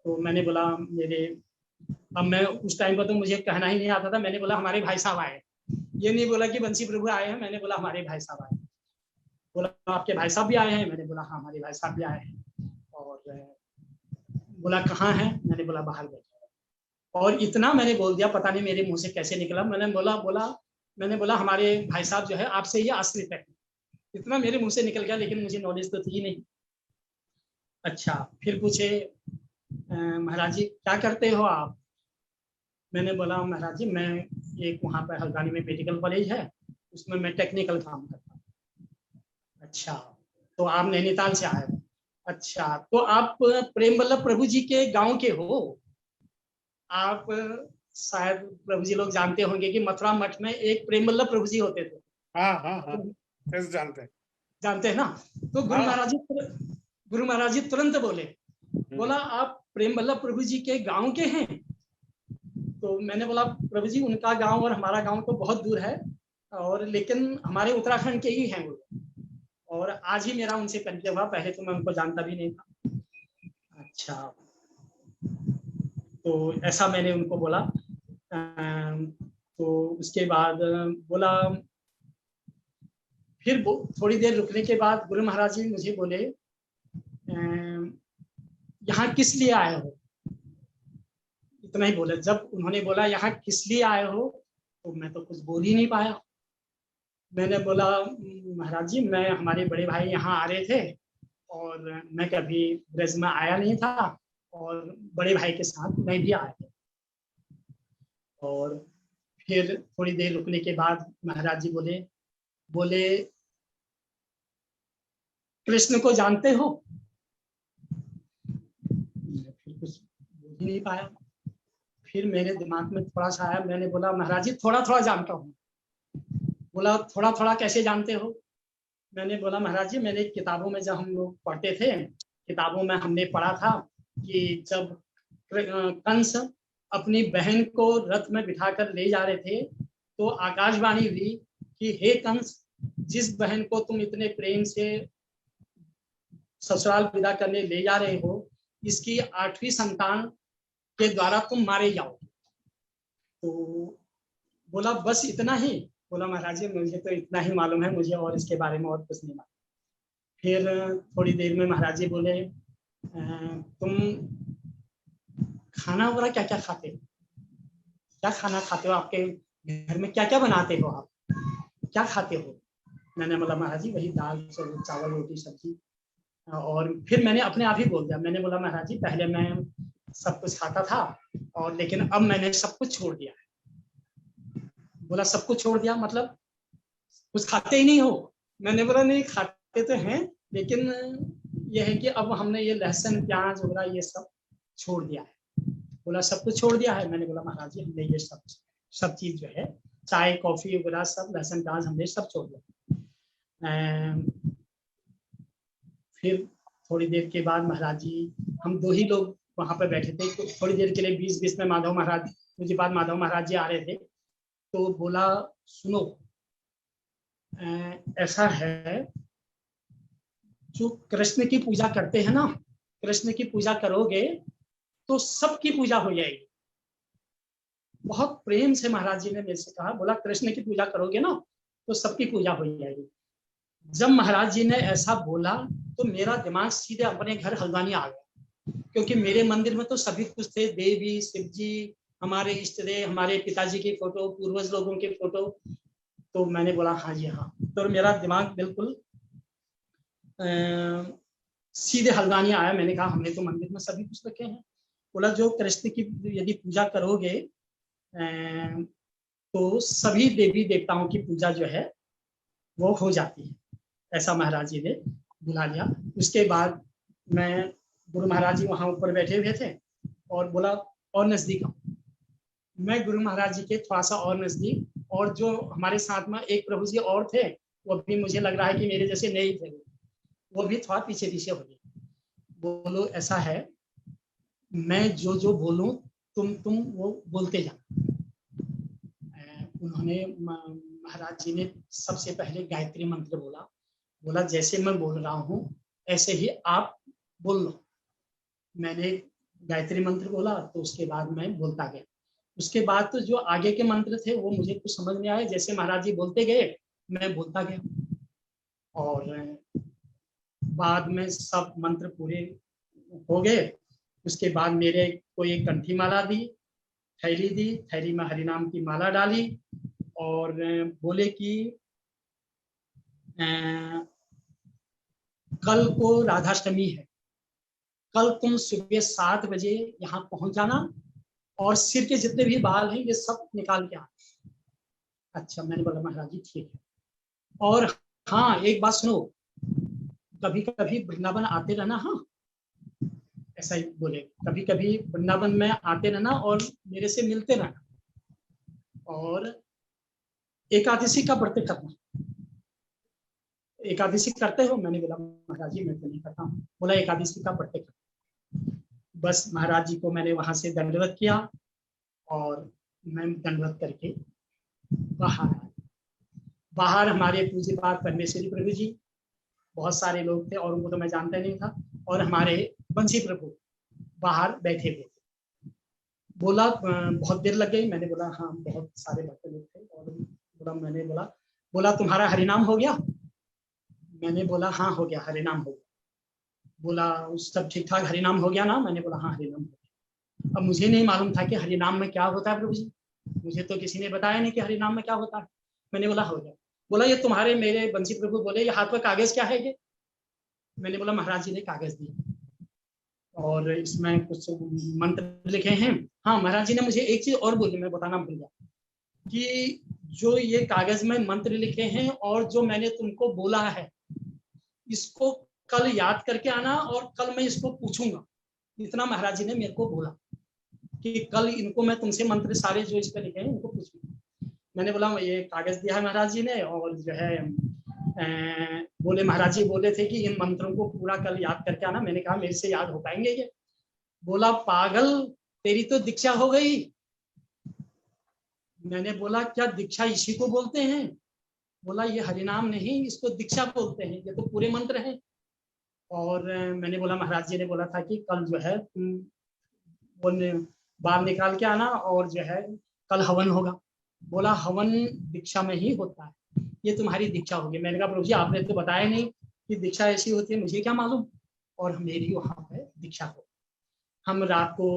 तो मैंने बोला अब मैं उस टाइम पर तो मुझे कहना ही नहीं आता था। मैंने बोला हमारे भाई साहब आए। ये नहीं बोला कि बंसी प्रभु आए हैं, मैंने बोला हमारे भाई साहब आए। बोला आपके भाई साहब भी आए हैं? मैंने बोला हाँ हमारे भाई साहब भी आए हैं। और बोला कहाँ हैं? मैंने बोला बाहर बैठे। और इतना मैंने बोल दिया, पता नहीं मेरे मुंह से कैसे निकला। मैंने बोला मैंने बोला हमारे भाई साहब जो है आपसे ही आश्रित है। इतना मेरे मुंह से निकल गया, लेकिन मुझे नॉलेज तो थी नहीं। अच्छा, फिर पूछे महाराज जी क्या करते हो आप? मैंने बोला महाराज जी मैं एक वहाँ पर हल्द्वानी में मेडिकल कॉलेज है, उसमें मैं टेक्निकल काम करता हूँ। अच्छा, तो आप नैनीताल से आए हो? अच्छा, तो आप प्रेम वल्लभ प्रभु जी के गांव के हो? आप शायद प्रभु जी लोग जानते होंगे कि मथुरा मठ में एक प्रेम वल्लभ प्रभु जी होते थे। हाँ हाँ हाँ, कैसे जानते हैं। जानते हैं ना? तो हाँ। गुरु महाराज जी तुरंत बोले, हम्म। बोला आप प्रेम वल्लभ प्रभु जी के गांव के हैं? तो मैंने बोला प्रभु जी उनका गांव और हमारा गांव तो बहुत दूर है, और लेकिन हमारे उत्तराखंड के ही हैं वो, और आज ही मेरा उनसे परिचय हुआ, पहले तो मैं उनको जानता भी नहीं था। अच्छा, तो ऐसा मैंने उनको बोला। तो उसके बाद बोला, फिर थोड़ी देर रुकने के बाद गुरु महाराज जी मुझे बोले यहाँ किस लिए आए हो? इतना ही बोले। जब उन्होंने बोला यहाँ किस लिए आए हो, तो मैं तो कुछ बोल ही नहीं पाया। मैंने बोला महाराज जी मैं, हमारे बड़े भाई यहाँ आ रहे थे और मैं कभी ब्रज में आया नहीं था, और बड़े भाई के साथ मैं भी आया था। और फिर थोड़ी देर रुकने के बाद महाराज जी बोले बोले कृष्ण को जानते हो? मैं फिर कुछ बोल ही नहीं पाया। फिर मेरे दिमाग में थोड़ा सा आया, मैंने बोला महाराज जी थोड़ा थोड़ा जानता हूँ। बोला थोड़ा थोड़ा कैसे जानते हो? मैंने बोला महाराज जी मैंने किताबों में जब हम लोग पढ़ते थे, किताबों में हमने पढ़ा था कि जब कंस अपनी बहन को रथ में बिठाकर ले जा रहे थे, तो आकाशवाणी हुई कि हे कंस, जिस बहन को तुम इतने प्रेम से ससुराल विदा करने ले जा रहे हो, इसकी 8वीं संतान के द्वारा तुम मारे जाओ। तो बोला बस इतना ही? बोला महाराज जी मुझे तो इतना ही मालूम है, मुझे और इसके बारे में और कुछ नहीं मालूम। फिर थोड़ी देर में महाराज जी बोले तुम खाना वगैरह क्या क्या खाते हो? क्या खाना खाते हो? आपके घर में क्या क्या बनाते हो? आप क्या खाते हो? मैंने बोला महाराज जी वही दाल चावल रोटी सब्जी। और फिर मैंने अपने आप ही बोल दिया, मैंने बोला महाराज जी पहले मैं सब कुछ खाता था, और लेकिन अब मैंने सब कुछ छोड़ दिया है। बोला सब कुछ छोड़ दिया मतलब कुछ खाते ही नहीं हो? मैंने बोला नहीं खाते तो हैं, लेकिन यह है कि अब हमने ये लहसुन प्याज वगैरह ये सब छोड़ दिया है। बोला सब कुछ छोड़ दिया है? मैंने बोला महाराज जी हमने ये सब चीज जो है, चाय कॉफी वगैरह सब, लहसुन प्याज हमने सब छोड़ दिया। फिर थोड़ी देर के बाद महाराज जी, हम 2 ही लोग वहां पर बैठे थे, तो थोड़ी देर के लिए बीच बीच में माधव महाराज, मुझे बाद माधव महाराज जी आ रहे थे। तो बोला सुनो, ऐसा है जो कृष्ण की पूजा करते हैं ना, कृष्ण की पूजा करोगे तो सबकी पूजा हो जाएगी। बहुत प्रेम से महाराज जी ने मेरे से कहा, बोला कृष्ण की पूजा करोगे ना तो सबकी पूजा हो जाएगी। जब महाराज जी ने ऐसा बोला तो मेरा दिमाग सीधे अपने घर हल्द्वानी आ गया, क्योंकि मेरे मंदिर में तो सभी कुछ थे, देवी शिव जी, हमारे इष्ट देव, हमारे पिताजी की फोटो, पूर्वज लोगों के फोटो। तो मैंने बोला हाँ जी हाँ। तो मेरा दिमाग बिल्कुल सीधे हल्द्वानी आया। मैंने कहा हमने तो मंदिर में सभी कुछ रखे हैं। बोला जो कृष्ण की यदि पूजा करोगे तो सभी देवी देवताओं की पूजा जो है वो हो जाती है। ऐसा महाराज जी ने बुला लिया। उसके बाद मैं, गुरु महाराज जी वहां ऊपर बैठे हुए थे, और बोला और नजदीक आओ। मैं गुरु महाराज जी के थोड़ा सा और नजदीक, और जो हमारे साथ में एक प्रभु जी और थे, वो भी मुझे लग रहा है कि मेरे जैसे नहीं थे, वो भी थोड़ा पीछे पीछे हो गए। बोलो ऐसा है, मैं जो जो बोलूं तुम वो बोलते जाना। उन्होंने महाराज जी ने सबसे पहले गायत्री मंत्र बोला। बोला जैसे मैं बोल रहा हूँ ऐसे ही आप बोल लो। मैंने गायत्री मंत्र बोला तो उसके बाद मैं बोलता गया। उसके बाद तो जो आगे के मंत्र थे वो मुझे कुछ समझ नहीं आया, जैसे महाराज जी बोलते गए मैं बोलता गया। और बाद में सब मंत्र पूरे हो गए। उसके बाद मेरे को एक कंठी माला दी, थैली दी, थैली में हरिनाम की माला डाली, और बोले कि कल को राधाष्टमी है, कल तुम सुबह 7 बजे यहाँ पहुंच जाना और सिर के जितने भी बाल हैं ये सब निकाल के आना। अच्छा, मैंने बोला महाराज जी ठीक है। और हाँ, एक बात सुनो, कभी कभी वृंदावन आते रहना। हाँ, ऐसा ही बोले, कभी कभी वृंदावन में आते रहना और मेरे से मिलते रहना, और एकादशी का व्रत करना। एकादशी करते हो? मैंने बोला महाराज जी मैं तो नहीं करता हूँ। बोला एकादशी का व्रत करना। बस महाराज जी को मैंने वहां से दंडवत किया और मैं दंडवत करके बाहर आया। बाहर हमारे पूज्य पाद परमेश्वरी प्रभु जी, बहुत सारे लोग थे और उनको तो मैं जानता नहीं था, और हमारे बंसी प्रभु बाहर बैठे हुए थे। बोला बहुत देर लग गई। मैंने बोला हाँ, बहुत सारे भक्त लोग थे। और मैंने बोला तुम्हारा हरिनाम हो गया? मैंने बोला हाँ हो गया, हरिनाम हो गया। बोला सब ठीक ठाक हरिनाम हो गया ना? मैंने बोला हाँ हरिनाम हो गया। अब मुझे नहीं मालूम था कि हरिनाम में क्या होता है प्रभु जी, मुझे तो किसी ने बताया नहीं कि हरिनाम में क्या होता है। मैंने बोला हो गया। बोला ये तुम्हारे, मेरे बंसी प्रभु बोले ये हाथ में कागज क्या है ये? मैंने बोला महाराज जी ने कागज दिया और इसमें कुछ मंत्र लिखे हैं। हाँ, महाराज जी ने मुझे एक चीज और बोली, मैं बताना भूल गया, कि जो ये कागज में मंत्र लिखे हैं और जो मैंने तुमको बोला है, इसको कल याद करके आना और कल मैं इसको पूछूंगा। इतना महाराज जी ने मेरे को बोला कि कल इनको मैं तुमसे मंत्र सारे जो इस पे लिखे हैं इनको पूछूंगा। मैंने बोला ये कागज दिया है महाराज जी ने, और जो है बोले महाराज जी बोले थे कि इन मंत्रों को पूरा कल याद करके आना। मैंने कहा मेरे से याद हो पाएंगे ये? बोला पागल, तेरी तो दीक्षा हो गई। मैंने बोला क्या दीक्षा इसी को बोलते हैं? बोला ये हरिनाम नहीं, इसको दीक्षा बोलते हैं, ये तो पूरे मंत्र हैं। और मैंने बोला महाराज जी ने बोला था कि कल जो है तुम वो बाल निकाल के आना और जो है कल हवन होगा। बोला हवन दीक्षा में ही होता है, ये तुम्हारी दीक्षा होगी। मैंने कहा प्रभु जी आपने तो बताया नहीं कि दीक्षा ऐसी होती है, मुझे क्या मालूम। और मेरी वहां पे दीक्षा हो। हम रात को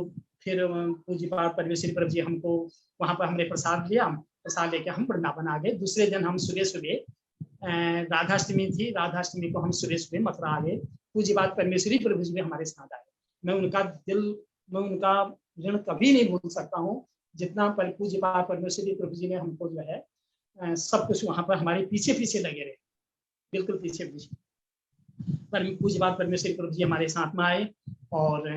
फिर पूज्य पाद परमेश्वरी प्रभु जी हमको वहां पर हमने प्रसाद लिया, प्रसाद लेके हम वृंदावन आ गए। दूसरे दिन हम सुबह सुबह राधाष्टमी थी, राधाष्टमी को हम सुबह सुबह मथुरा आ गए। पूज्य पाद परमेश्वरी प्रभु जी भी हमारे साथ आए। मैं उनका ऋण कभी नहीं भूल सकता हूँ, जितना पूज्य पाद परमेश्वरी प्रभु जी ने हमको जो है सब कुछ वहां पर हमारे पीछे पीछे लगे रहे, बिल्कुल पीछे पीछे। पर पूज्य पाद परमेश्वरी प्रभु जी हमारे साथ में आए, और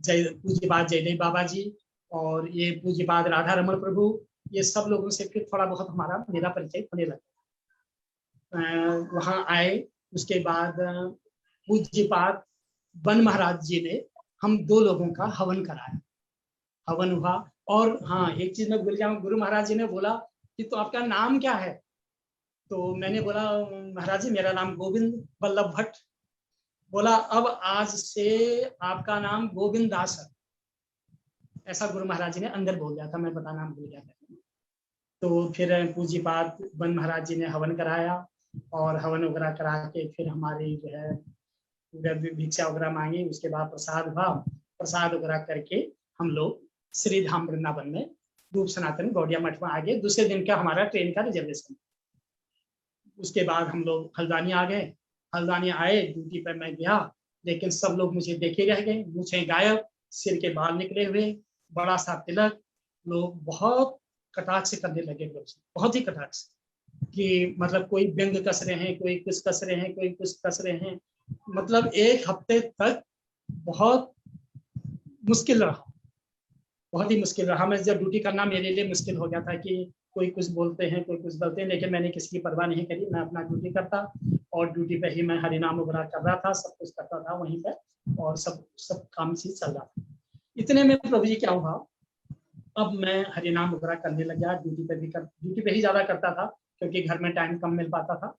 पूज्य पाद जयदेव बाबा जी और ये पूज्य पाद राधा रमण प्रभु, ये सब लोगों से फिर थोड़ा बहुत हमारा मेरा परिचय होने लगा। वहां आए, उसके बाद पूज्य पाद वन महाराज जी ने हम 2 लोगों का हवन कराया, हवन हुआ। और हाँ, एक चीज मैं भूल गया हूँ, गुरु महाराज जी ने बोला कि तो आपका नाम क्या है? तो मैंने बोला महाराज जी मेरा नाम गोविंद वल्लभ भट्ट। बोला अब आज से आपका नाम गोविंद दास है। ऐसा गुरु महाराज जी ने अंदर बोल दिया था, मैं बताना भूल गया था। तो फिर पूज्य पाद वन महाराज जी ने हवन कराया, और हवन वगैरह करा के फिर हमारी जो है भिक्षा वगैरह मांगी। उसके बाद प्रसाद हुआ, प्रसाद वगैरह करके हम लोग श्री धाम वृंदावन में रूप सनातन गौड़िया मठ में आ गए। दूसरे दिन का हमारा ट्रेन का रिजर्वेशन। उसके बाद हम लोग हल्द्वानी आ गए। हल्द्वानी आए, ड्यूटी पर मैं गया, लेकिन सब लोग मुझे देखे रह गए। मूछें गायब, सिर के बाल निकले हुए, बड़ा सा तिलक। लोग बहुत कटाक्ष से करने लगे, बहुत ही कटाक्ष, कि मतलब कोई व्यंग कस रहे हैं, कोई कुछ कस रहे हैं, कोई कुछ कस रहे हैं। मतलब 1 हफ्ते तक बहुत मुश्किल रहा, बहुत ही मुश्किल रहा। मैं जब ड्यूटी करना मेरे लिए मुश्किल हो गया था कि कोई कुछ बोलते हैं, कोई कुछ बोलते हैं, लेकिन मैंने किसी की परवाह नहीं करी। मैं अपना ड्यूटी करता, और ड्यूटी पे ही मैं हरिनाम वगैरह कर रहा था, सब कुछ करता था वहीं पे, और सब काम से चल रहा था। इतने में प्रभु जी क्या हुआ, अब मैं हरिनाम वगैरह करने लग गया। ड्यूटी पे ही ज्यादा करता था, क्योंकि घर में टाइम कम मिल पाता था।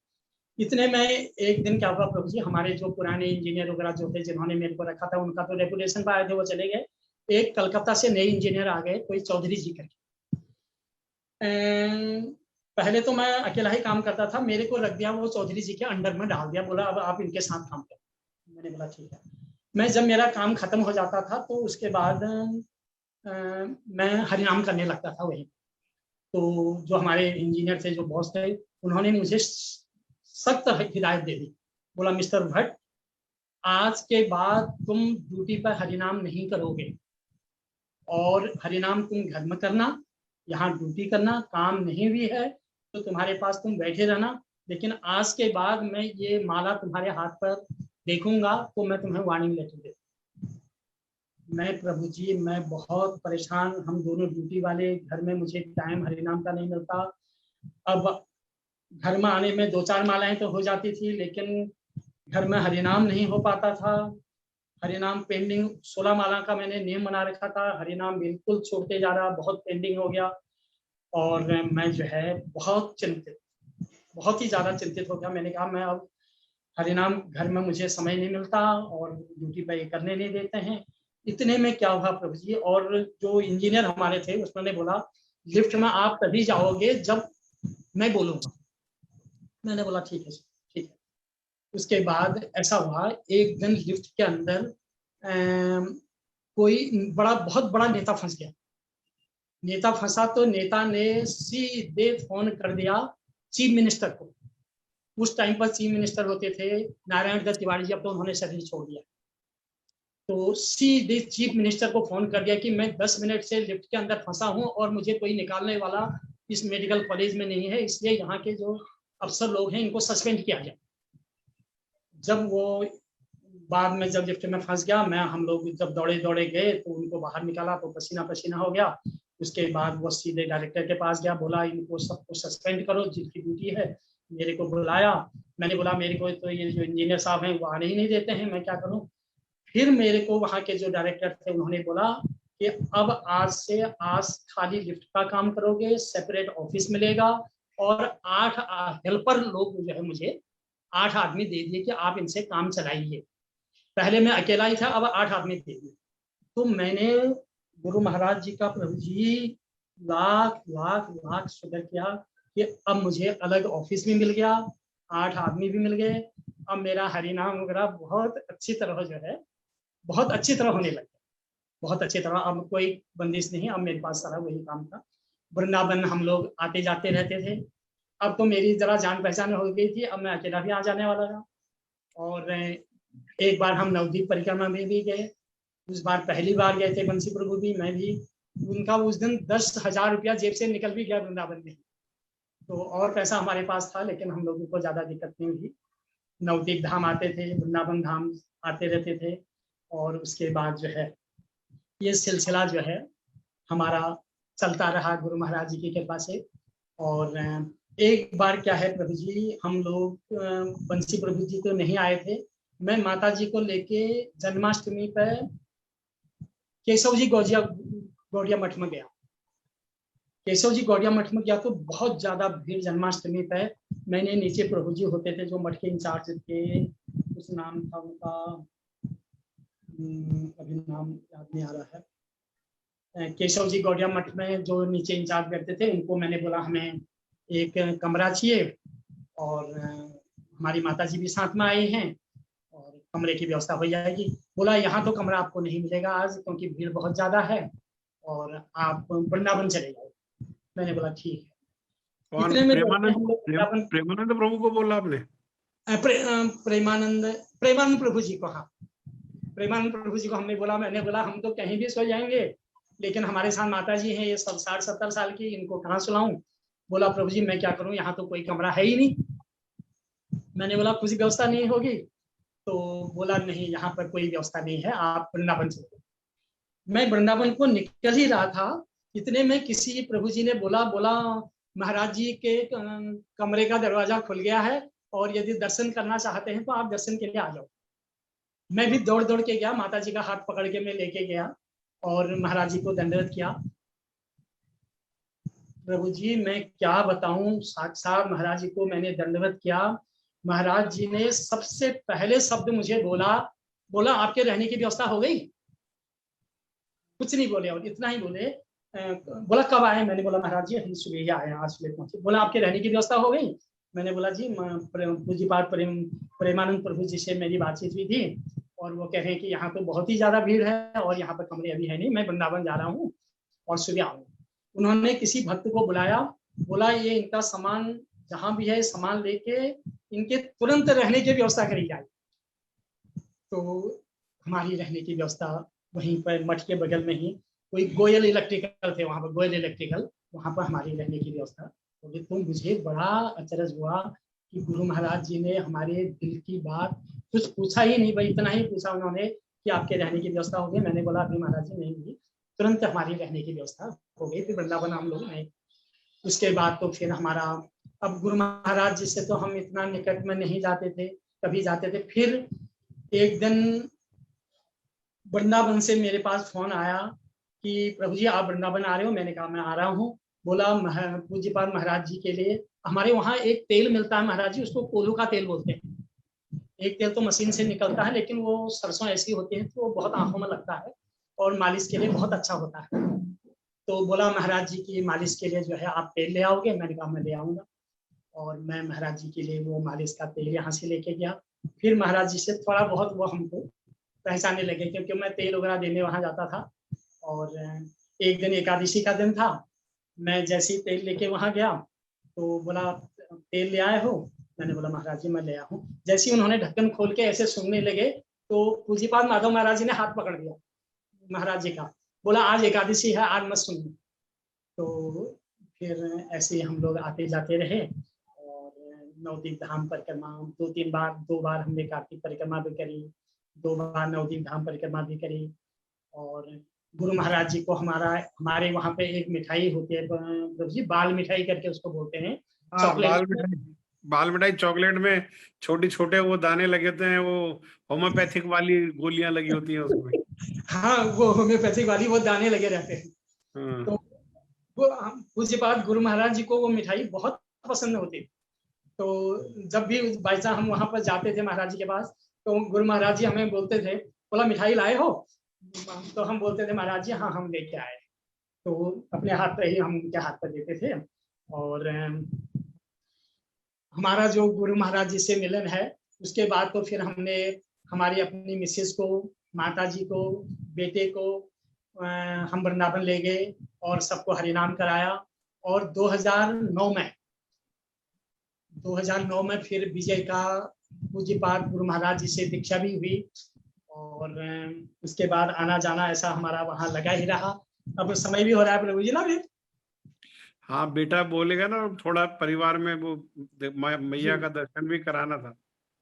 इतने में एक दिन क्या हुआ प्रभु जी, हमारे जो पुराने इंजीनियर वगैरह जो थे, जिन्होंने मेरे को रखा था, उनका तो रेपुटेशन पर आए थे, वो चले गए। एक कलकत्ता से नए इंजीनियर आ गए, कोई चौधरी जी करके। पहले तो मैं अकेला ही काम करता था, मेरे को रख दिया वो चौधरी जी के अंडर में डाल दिया। बोला अब आप इनके साथ काम करो। मैंने बोला ठीक है। मैं जब मेरा काम खत्म हो जाता था तो उसके बाद मैं हरिनाम करने लगता था वहीं। तो जो हमारे इंजीनियर थे, जो बॉस थे, उन्होंने मुझे सख्त हिदायत दे दी। बोला मिस्टर भट्ट, आज के बाद तुम ड्यूटी पर हरिनाम नहीं करोगे, और हरिनाम तुम घर में करना, यहाँ ड्यूटी करना, काम नहीं भी है तो तुम्हारे पास तुम बैठे रहना, लेकिन आज के बाद मैं ये माला तुम्हारे हाथ पर देखूंगा तो मैं तुम्हें वार्निंग लेटर दे। मैं प्रभु जी, मैं बहुत परेशान, हम दोनों ड्यूटी वाले, घर में मुझे टाइम हरिनाम का नहीं मिलता। अब घर में आने में 2-4 मालाएं तो हो जाती थी, लेकिन घर में हरिनाम नहीं हो पाता था। हरिनाम पेंडिंग, 16 माला का मैंने नियम बना रखा था, हरिनाम बिल्कुल छोड़ते जा रहा, बहुत पेंडिंग हो गया। और मैं जो है बहुत चिंतित, बहुत ही ज्यादा चिंतित हो गया। मैंने कहा मैं अब हरिनाम, घर में मुझे समय नहीं मिलता और ड्यूटी पे ये करने नहीं देते हैं। इतने में क्या हुआ प्रभु जी, और जो इंजीनियर हमारे थे उसने बोला लिफ्ट में आप तभी जाओगे जब मैं बोलूंगा। मैंने बोला ठीक है ठीक है। उसके बाद ऐसा हुआ, एक दिन लिफ्ट के अंदर कोई बहुत बड़ा नेता फंस गया। नेता फंसा तो नेता ने सीधे फोन कर दिया चीफ मिनिस्टर को। उस टाइम पर चीफ मिनिस्टर होते थे नारायण दत्त तिवारी जी, अब तो उन्होंने शरीर छोड़ दिया। तो सीधे चीफ मिनिस्टर को फोन कर दिया कि मैं 10 मिनट से लिफ्ट के अंदर फंसा हूं और मुझे कोई निकालने वाला इस मेडिकल कॉलेज में नहीं है, इसलिए यहाँ के जो अफसर लोग हैं इनको सस्पेंड किया जाए। जब वो बाद में जब लिफ्ट में फंस गया, हम लोग जब दौड़े दौड़े गए तो उनको बाहर निकाला तो पसीना पसीना हो गया। उसके बाद वो सीधे डायरेक्टर के पास गया, बोला इनको सबको सस्पेंड करो जिनकी ड्यूटी है। मेरे को बुलाया, मैंने बोला मेरे को तो ये जो इंजीनियर साहब हैं वो आने ही नहीं देते हैं, मैं क्या करूं। फिर मेरे को वहाँ के जो डायरेक्टर थे उन्होंने बोला कि अब आज खाली लिफ्ट का काम करोगे, सेपरेट ऑफिस मिलेगा, और 8 हेल्पर लोग जो है मुझे 8 आदमी दे दिए कि आप इनसे काम चलाइए। पहले मैं अकेला ही था, अब 8 आदमी दे दिए। तो मैंने गुरु महाराज जी का प्रभु जी लाख लाख लाख शुक्र किया कि अब मुझे अलग ऑफिस भी मिल गया, 8 आदमी भी मिल गए। अब मेरा हरिनाम वगैरह बहुत अच्छी तरह जो है, बहुत अच्छी तरह होने लगा, बहुत अच्छी तरह। अब कोई बंदिश नहीं, अब मेरे पास सारा वही काम था। वृंदावन हम लोग आते जाते रहते थे। अब तो मेरी जरा जान पहचान हो गई थी, अब मैं अकेला भी आ जाने वाला था। और एक बार हम नवद्वीप परिक्रमा में भी गए, उस बार पहली बार गए थे बंसी प्रभु भी, मैं भी। उनका उस दिन 10,000 रुपया जेब से निकल भी गया वृंदावन में। तो और पैसा हमारे पास था, लेकिन हम लोगों को ज्यादा दिक्कत नहीं हुई। नवद्वीप धाम आते थे, वृंदावन धाम आते रहते थे। और उसके बाद जो है ये सिलसिला जो है हमारा चलता रहा गुरु महाराज जी की कृपा से। और एक बार क्या है प्रभु जी, हम लोग बंसी प्रभु जी तो नहीं आए थे, मैं माता जी को लेके जन्माष्टमी पर केशव जी गौड़िया मठ में गया। केशव जी गौड़िया मठ में गया तो बहुत ज्यादा भीड़ जन्माष्टमी पे। मैंने नीचे प्रभु जी होते थे जो मठ के इंचार्ज थे, उस नाम था उनका, अभी नाम याद नहीं आ रहा है। केशव जी गौड़िया मठ में जो नीचे इंचार्ज बैठते थे, उनको मैंने बोला हमें एक कमरा चाहिए, और हमारी माता जी भी साथ में आए हैं और कमरे की व्यवस्था हो जाएगी। बोला यहाँ तो कमरा आपको नहीं मिलेगा आज, क्योंकि भीड़ बहुत ज्यादा है, और आप वृंदावन चले जाओ। मैंने बोला ठीक है। इतने में प्रेमानंद प्रभु को बोला आपने? प्रेमानंद प्रभु जी को, हाँ प्रेमानंद प्रभु जी को हमने बोला। मैंने बोला हम तो कहीं भी सो जाएंगे, लेकिन हमारे साथ माता जी हैं, ये सब 60-70 साल की, इनको कहाँ सुलाऊं। बोला प्रभु जी मैं क्या करूं, यहाँ तो कोई कमरा है ही नहीं। मैंने बोला कुछ व्यवस्था नहीं होगी? तो बोला नहीं, यहाँ पर कोई व्यवस्था नहीं है, आप वृंदावन चलो। मैं वृंदावन को निकल ही रहा था, इतने में किसी प्रभु जी ने बोला महाराज जी के कमरे का दरवाजा खुल गया है, और यदि दर्शन करना चाहते हैं तो आप दर्शन के लिए आ जाओ। मैं भी दौड़ दौड़ के गया, माता जी का हाथ पकड़ के मैं लेके गया और महाराज जी को दंडवत किया। प्रभु जी मैं क्या बताऊं, साक्षात महाराज जी को मैंने दंडवत किया। महाराज जी ने सबसे पहले शब्द मुझे बोला आपके रहने की व्यवस्था हो गई? कुछ नहीं बोले, और इतना ही बोले, बोला कब आए? मैंने बोला महाराज जी हम सुबह ही आए, आज सुबह पहुंचे। बोला आपके रहने की व्यवस्था हो गई? मैंने बोला जी पूज्यपाद प्रेमानंद प्रभु जी से मेरी बातचीत हुई थी, और वो कह रहे हैं कि यहाँ तो बहुत ही ज्यादा भीड़ है और यहाँ पर कमरे अभी है नहीं, मैं वृंदावन जा रहा हूँ और सुबह आऊंगा। उन्होंने किसी भक्त को बुलाया, बोला ये इनका सामान जहां भी है सामान लेके इनके तुरंत रहने की व्यवस्था करी जाए। तो हमारी रहने की व्यवस्था वहीं पर मठ के बगल में ही कोई गोयल इलेक्ट्रिकल थे, वहां पर गोयल इलेक्ट्रिकल, वहां पर हमारी रहने की व्यवस्था हो गई। तो मुझे बड़ा अचरज हुआ कि गुरु महाराज जी ने हमारे दिल की बात कुछ पूछा ही नहीं, भाई इतना ही पूछा उन्होंने कि आपके रहने की व्यवस्था हो गई। मैंने बोला अभी महाराज जी नहीं हुई, तुरंत हमारी रहने की व्यवस्था हो गई। फिर वृंदावन हम लोग नहीं, उसके बाद तो फिर हमारा, अब गुरु महाराज जी से तो हम इतना निकट में नहीं जाते थे, कभी जाते थे। फिर एक दिन वृंदावन से मेरे पास फोन आया कि प्रभु जी आप वृंदावन आ रहे हो? मैंने कहा मैं आ रहा हूँ। बोला पूज्यपाद महाराज जी के लिए हमारे वहाँ एक तेल मिलता है महाराज जी, उसको कोल्हू का तेल बोलते हैं। एक तेल तो मशीन से निकलता है, लेकिन वो सरसों ऐसी होती है तो वो बहुत आंखों में लगता है और मालिश के लिए बहुत अच्छा होता है। तो बोला महाराज जी की मालिश के लिए जो है आप तेल ले आओगे? मैंने कहा मैं ले आऊंगा। और मैं महाराज जी के लिए वो मालिश का तेल यहाँ से लेके गया। फिर महाराज जी से थोड़ा बहुत वो हमको पहचानने लगे, क्योंकि मैं तेल वगैरह देने वहां जाता था। और एक दिन एकादशी का दिन था, मैं जैसे ही तेल लेके वहां गया तो बोला तेल ले आए हो? मैंने बोला महाराज जी मैं ले आया हूँ। जैसे ही उन्होंने ढक्कन खोल के ऐसे सुनने लगे तो पूज्यपाद माधव महाराज जी ने हाथ पकड़ लिया महाराज जी का, बोला आज एकादशी है, आज मत सुनिए। तो फिर ऐसे हम लोग आते जाते रहे और नवदीप धाम परिक्रमा दो बार हमने कार्तिक परिक्रमा भी करी, 2 बार नवदीप धाम परिक्रमा भी करी। और गुरु महाराज जी को हमारे वहाँ पे एक मिठाई होती है प्रभु जी, बाल मिठाई करके उसको बोलते हैं, हाँ, चॉकलेट। बाल मिठाई चॉकलेट में छोटे छोटे वो दाने लगे होते हैं, वो होम्योपैथिक वाली गोलियां लगी होती हैं उसमें। हाँ वो होम्योपैथिक वाली वो दाने लगे रहते हैं। हाँ। तो वो पूज्यपाद गुरु महाराज जी को वो मिठाई बहुत पसंद होती। तो जब भी बाई चांस हम वहां पर जाते थे महाराज जी के पास, तो गुरु महाराज जी हमें बोलते थे, बोला मिठाई लाए हो? तो हम बोलते थे महाराज जी हाँ हम लेके आए। तो अपने हाथ पे ही हम उनके हाथ पर देते थे। और हमारा जो गुरु महाराज जी से मिलन है, उसके बाद तो फिर हमने हमारी अपनी मिसेस को, माता जी को, बेटे को हम वृंदावन ले गए और सबको हरिनाम कराया। और 2009 में फिर विजय का पूज्यपाद गुरु महाराज जी से दीक्षा भी हुई। और उसके बाद आना जाना ऐसा हमारा वहां लगा ही रहा। अब समय भी हो रहा है प्रभु जी ना भी। हाँ, बेटा बोलेगा ना, थोड़ा परिवार में वो मैया का दर्शन भी कराना था।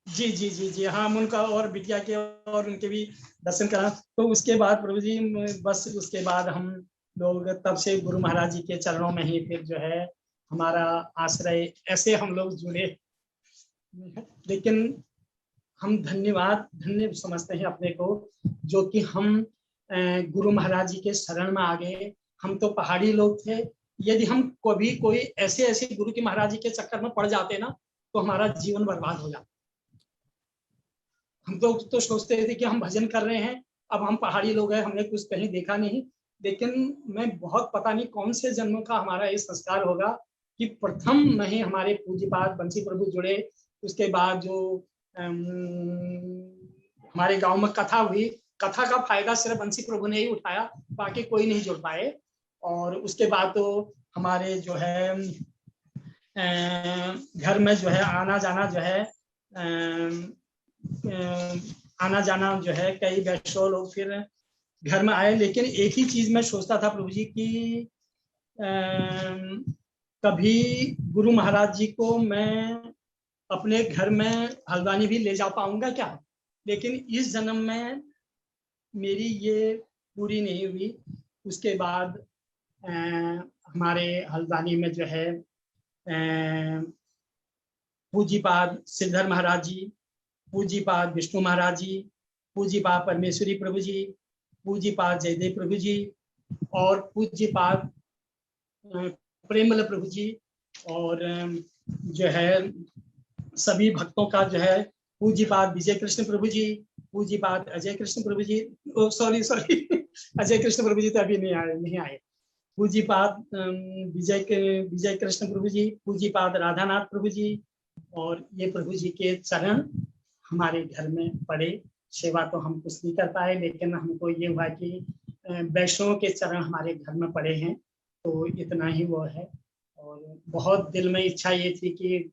जी जी जी जी हाँ, उनका और बिटिया के और उनके भी दर्शन करा। तो उसके बाद प्रभु जी बस उसके बाद हम लोग तब से गुरु महाराज जी के चरणों में ही फिर जो है हमारा आश्रय, ऐसे हम लोग जुड़े। लेकिन हम धन्य समझते हैं अपने को, जो कि हम गुरु महाराज जी के शरण में आ गए। हम तो पहाड़ी लोग थे, यदि हम कभी कोई ऐसे गुरु के महाराज जी के चक्कर में पड़ जाते ना तो हमारा जीवन बर्बाद हो जाता। हम तो सोचते थे कि हम भजन कर रहे हैं, अब हम पहाड़ी लोग हैं, हमने कुछ कहीं देखा नहीं। लेकिन मैं बहुत पता नहीं कौन से जन्मों का हमारा ये संस्कार होगा कि प्रथम में ही हमारे पूज्यपाद बंसी प्रभु जुड़े। उसके बाद जो हमारे गांव में कथा हुई, कथा का फायदा सिर्फ बंसी प्रभु ने ही उठाया, बाकी कोई नहीं जुड़ पाए। और उसके बाद तो हमारे जो है घर में जो है आना जाना जो है आना जाना जो है, कई वैष्णव लोग फिर घर में आए। लेकिन एक ही चीज मैं सोचता था प्रभु जी की कभी गुरु महाराज जी को मैं अपने घर में हल्द्वानी भी ले जा पाऊंगा क्या। लेकिन इस जन्म में मेरी ये पूरी नहीं हुई। उसके बाद हमारे हल्द्वानी में जो है पूज्यपाद श्रीधर महाराज जी, पूज्यपाद विष्णु महाराज जी, पूज्यपाद परमेश्वरी प्रभु जी, पूज्यपाद जयदेव प्रभु जी और पूज्यपाद प्रेमल प्रभु जी, और जो है सभी भक्तों का जो है पूज्यपाद विजय कृष्ण प्रभु जी, पूज्यपाद अजय कृष्ण प्रभु जी, सॉरी अजय कृष्ण प्रभु जी तो अभी नहीं आए। पूज्यपाद विजय कृष्ण प्रभु जी, पूज्यपाद राधानाथ प्रभु जी, और ये प्रभु जी के चरण हमारे घर में पड़े। सेवा तो हम कुछ नहीं कर पाए, लेकिन हमको ये हुआ कि वैष्णव के चरण हमारे घर में पड़े हैं। तो इतना ही वो है। और बहुत दिल में इच्छा ये थी कि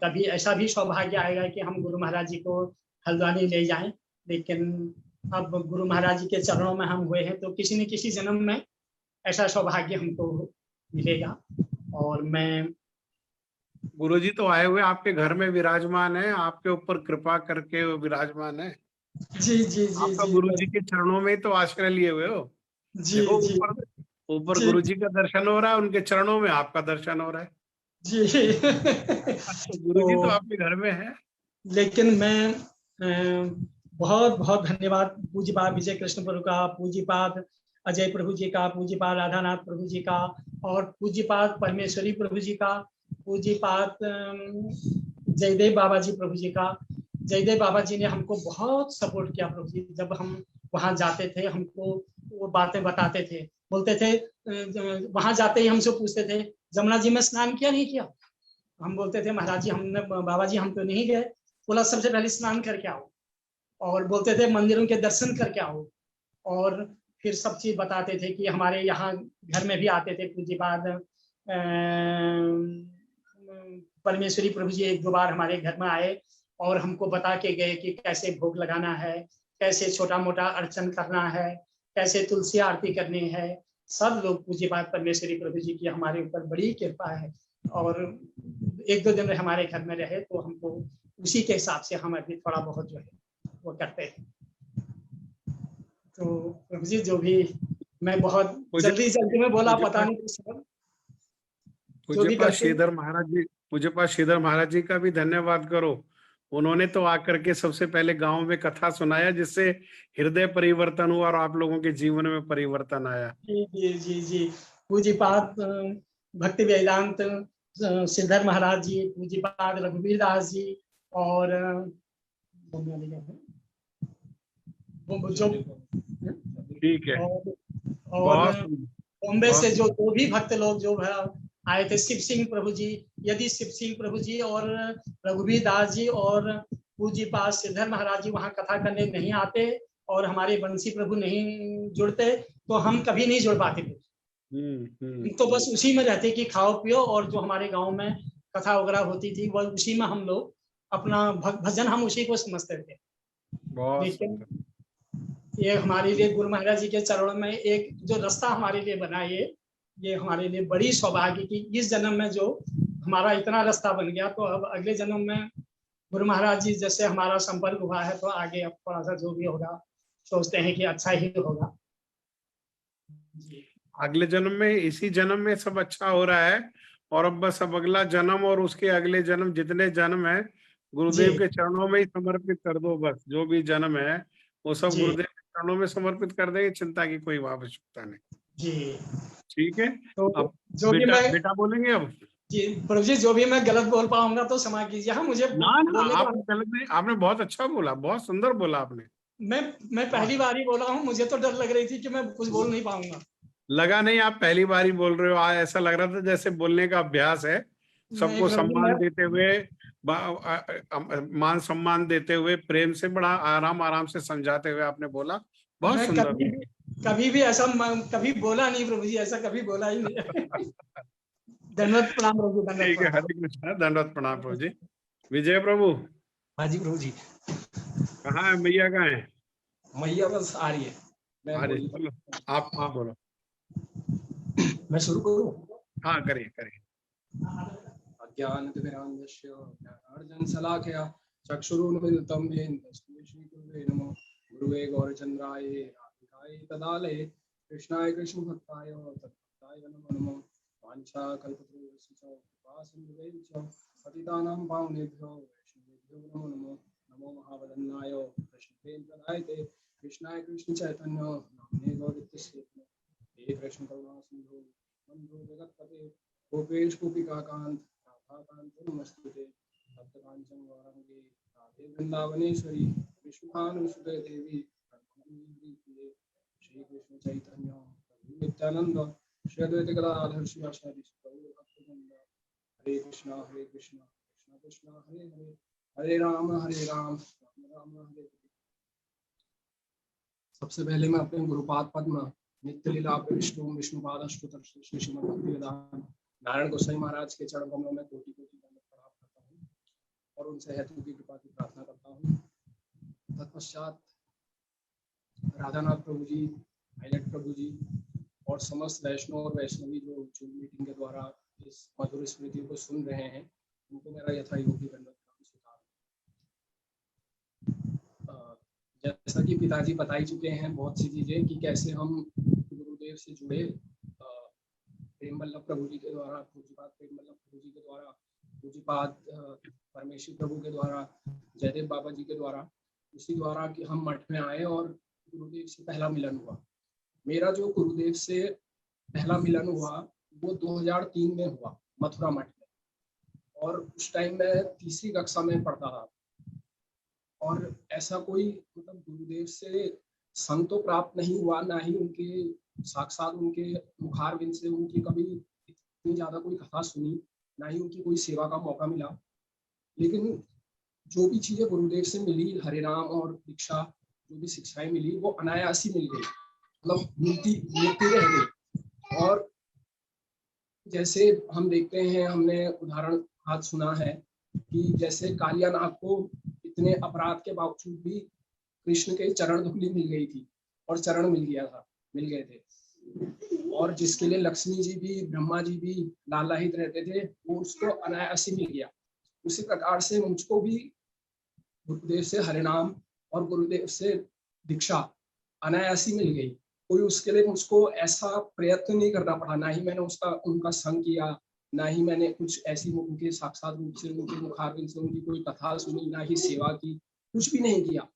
कभी ऐसा भी सौभाग्य आएगा कि हम गुरु महाराज जी को हल्द्वानी ले जाएं, लेकिन अब गुरु महाराज जी के चरणों में हम हुए हैं तो किसी न किसी जन्म में ऐसा सौभाग्य हमको मिलेगा। और मैं गुरुजी तो आए हुए आपके घर में विराजमान है, आपके ऊपर कृपा करके वो विराजमान है। जी जी जी आप तो जी गुरुजी के चरणों में ही तो आश्रय लिए हुए हो। जी देखो जी ऊपर ऊपर जी गुरुजी का दर्शन हो रहा है, उनके चरणों में आपका दर्शन हो रहा है। जी तो गुरुजी तो तो आपके घर में है। लेकिन मैं बहुत बहुत धन्यवाद पूज्यपाद विजय कृष्ण प्रभु का, पूज्यपाद अजय प्रभु जी का, पूज्यपाद राधानाथ प्रभु जी का, और पूज्यपाद परमेश्वरी प्रभु जी का, पूज्यपाद जयदेव बाबा जी प्रभु जी का। जयदेव बाबा जी ने हमको बहुत सपोर्ट किया प्रभु जी। जब हम वहां जाते थे हमको वो बातें बताते थे, बोलते थे वहां जाते ही हमसे पूछते थे जमुना जी में स्नान किया नहीं किया। हम बोलते थे महाराज जी हमने, बाबा जी हम तो नहीं गए। बोला सबसे पहले स्नान करके आओ, और बोलते थे मंदिरों के दर्शन करके आओ। और फिर सब चीज बताते थे कि हमारे यहाँ घर में भी आते थे पूज्यपाद परमेश्वरी प्रभु जी एक दो बार हमारे घर में आए और हमको बता के गए कि कैसे भोग लगाना है, कैसे छोटा मोटा अर्चन करना है, कैसे तुलसी आरती करनी है। सब लोग पूज्यपाद परमेश्वरी प्रभु जी की हमारे ऊपर बड़ी कृपा है। और एक दो दिन हमारे घर में रहे तो हमको उसी के हिसाब से हम अभी थोड़ा बहुत जो है वो करते हैं। तो प्रभु जी जो भी मैं बहुत जल्दी जल्दी में बोला, पता नहीं कुछ जो भी पूज्यपाद गलती। श्रीधर महाराज जी, पूज्यपाद श्रीधर महाराज जी का भी धन्यवाद करो। उन्होंने तो आकर के सबसे पहले गांव में कथा सुनाया, जिससे हृदय परिवर्तन हुआ और आप लोगों के जीवन में परिवर्तन आया। जी जी जी जी पूज्यपाद भक्ति वेदांत श्रीधर महाराज जी, पूज्यपाद रघुवीर दास जी, और जो ठीक है। और बहुत सुंदर, बॉम्बे बहुत से जो सुंदर। जो भी भक्त लोग जो आए थे, शिव सिंह प्रभु जी, यदि शिव सिंह प्रभु जी और रघुवीर दास जी और पूज्यपाद श्रीधर महाराज जी वहाँ कथा करने नहीं आते और हमारे बंसी प्रभु नहीं जुड़ते तो हम कभी नहीं जुड़ पाते। तो बस उसी में रहते कि खाओ पियो, और जो हमारे गांव में कथा वगैरह होती थी वह उसी में हम लोग अपना भजन हम उसी को समझते थे। बहुत लेकिन सुंदर। ये हमारे लिए गुरु महाराज जी के चरणों में एक जो रास्ता हमारे लिए बना, ये हमारे लिए बड़ी सौभाग्य की इस जन्म में जो हमारा इतना रास्ता बन गया, तो अब अगले जन्म में गुरु महाराज जी जैसे हमारा संपर्क हुआ है तो आगे अब थोड़ा सा जो भी होगा सोचते हैं कि अच्छा ही होगा। अगले जन्म में, इसी जन्म में सब अच्छा हो रहा है, और अब बस अब अगला जन्म और उसके अगले जन्म, जितने जन्म है गुरुदेव जी के चरणों में ही समर्पित कर दो। बस जो भी जन्म है वो सब जी गुरुदेव के चरणों में समर्पित कर देंगे, चिंता की कोई आवश्यकता नहीं। जी। ठीक है। तो अब जो भी बेटा मैं, बेटा बोलेंगे अब। जी प्रभु जी जो भी मैं गलत बोल पाऊंगा तो क्षमा कीजिए। हाँ मुझे ना ना, बोलने आप का, गलत नहीं, आपने बहुत अच्छा बोला, बहुत सुंदर बोला आपने। मैं मैं पहली बार ही बोला हूँ, मुझे तो डर लग रही थी कि मैं कुछ बोल नहीं पाऊंगा। लगा नहीं आप पहली बार ही बोल रहे हो, आज ऐसा लग रहा था जैसे बोलने का अभ्यास है। नहीं सबको प्रभु जी मैं, सम्मान देते हुए, मान सम्मान देते हुए, प्रेम से, बड़ा आराम आराम से समझाते हुए आपने बोला। बहुत मैं सुंदर कभी भी ऐसा कभी बोला नहीं प्रभु जी, ऐसा कभी बोला ही नहीं। धन्यवाद प्रणाम प्रभु, धन्यवाद ठीक है। प्रणाम। हरे कृष्णा, दंडवत प्रणाम प्रभु जी। विजय प्रभु हाँ जी प्रभु जी। कहाँ है, मैया कहाँ है? मैया बस आ रही है, मैं अरे बोल चलो, आप बोलो। मैं शुरू करूँ? हाँ करिए करिए। अज्ञानतिमिरान्धस्य ज्ञानार्जनशलाकया चक्षुरुन्मिलितं येन तस्मै श्रीगुरुवे नमः। गुरुवे गौरचन्द्राय राधिकाय तदालये कृष्णाय कृष्णभक्ताय तद्भक्ताय नमो नमः। वाञ्छाकल्पतरुभ्यश्च कृपासिन्धुभ्यश्च पतितानां पावनेभ्यो वैष्णवेभ्यो नमो नमः। नमो महावदन्नाय कृष्णप्रेमप्रदायते कृष्णाय कृष्णचैतन्य नाम्ने गौरतस्य हे कृष्ण करुणा सिन्धु बन्धु जगत्पते गोपेश गोपिकाकांत राधाकांत नमस्ते। भक्तकांचन गौरांगी राधे वृंदावनेश्वरी विष्णुभानुसुते देवी श्री कृष्ण चैतन्य प्रभु नित्यानंद श्री अद्वैत गदाधर शिवाचार्य भक्तवृंद। हरे कृष्णा कृष्णा कृष्णा हरे हरे, हरे राम राम राम राम हरे। सबसे पहले मैं अपने गुरुपाद पद्म नित्य लीला विष्णु विष्णुपाद अष्टोत्तर श्री श्रीमद् भक्तिवेदांत नारायण गोसाई महाराज के चरण कमलों में कोटि कोटि दंड प्रणाम करता हूँ और उनसे हेतु की कृपा की प्रार्थना करता हूँ। तत्पश्चात राधानाथ प्रभु जी, हाईलाइट प्रभु जी और समस्त वैष्णव और वैष्णवी जो जूम मीटिंग के द्वारा इस मधुर स्मृतियों को सुन रहे हैं, उनको मेरा यथायोग्य दंडवत प्रणाम स्वीकार। जैसा कि पिताजी बता ही चुके हैं बहुत सी चीजें कि कैसे हम गुरुदेव से जुड़े, प्रेम वल्लभ प्रभु जी के द्वारा, पूज्यपाद प्रेम वल्लभ प्रभु जी के द्वारा, पूज्यपाद परमेश्वर प्रभु के द्वारा, जयदेव बाबा जी के द्वारा, उसी द्वारा कि हम मठ में आए और गुरुदेव से पहला मिलन हुआ। मेरा जो गुरुदेव से पहला मिलन हुआ वो 2003 में हुआ मथुरा मठ में, और उस टाइम मैं तीसरी कक्षा में पढ़ता था। और ऐसा कोई मतलब गुरुदेव से संग तो प्राप्त नहीं हुआ, ना ही उनके साक्षात उनके मुखारविंद से उनकी कभी इतनी ज्यादा कोई कथा सुनी, ना ही उनकी कोई सेवा का मौका मिला। लेकिन जो भी चीजें गुरुदेव से मिली, हरे राम और दीक्षा, जो भी शिक्षाएं मिली वो अनायास ही मिल गई, मतलब मिलती रह गई। और जैसे हम देखते हैं, हमने उदाहरण आज सुना है कि जैसे कालिया नाग को इतने अपराध के बावजूद भी कृष्ण के चरण धूलि मिल गई थी और चरण मिल गए थे, और जिसके लिए लक्ष्मी जी भी ब्रह्मा जी भी लालायित रहते थे, वो उसको अनायास ही मिल गया। उसी प्रकार से मुझको भी गुरुदेव से हरे नाम और गुरुदेव से दीक्षा अनायासी मिल गई। कोई उसके लिए मुझको ऐसा प्रयत्न नहीं करना पड़ा, ना ही मैंने उनका संग किया, ना ही मैंने कुछ ऐसी उनके साक्षात रूप से उनके मुखारविंद से उनकी कोई कथा सुनी, ना ही सेवा की, कुछ भी नहीं किया।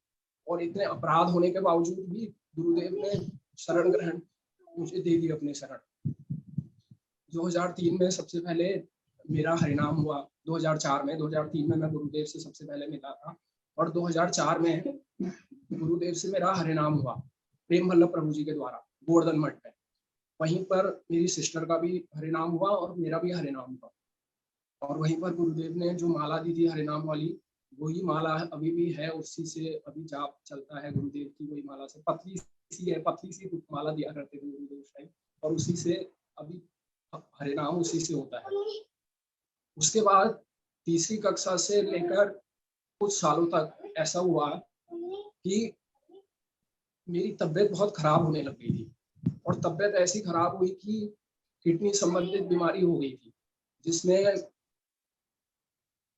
और इतने अपराध होने के बावजूद भी गुरुदेव ने शरण ग्रहण मुझे दे दी अपने शरण। 2003 में सबसे पहले मेरा हरिनाम हुआ, 2004 में मैं गुरुदेव से सबसे पहले मिला था, और 2004 में गुरुदेव से मेरा हरिनाम हुआ प्रेम वल्लभ प्रभु जी के द्वारा गोवर्धन मठ में। वहीं पर मेरी सिस्टर का भी हरिनाम हुआ और मेरा भी हरिनाम हुआ। और वहीं पर गुरुदेव ने जो माला दी थी हरिनाम वाली, वही माला अभी भी है, उसी से अभी जाप चलता है गुरुदेव की। वही माला से पतली सी माला दिया करते थे गुरुदेव उस टाइम, और उसी से अभी हरिनाम उसी से होता है। उसके बाद तीसरी कक्षा से लेकर कुछ सालों तक ऐसा हुआ कि मेरी तबीयत बहुत खराब होने लग गई थी, और तबीयत ऐसी खराब हुई कि किडनी संबंधित बीमारी हो गई थी, जिसमें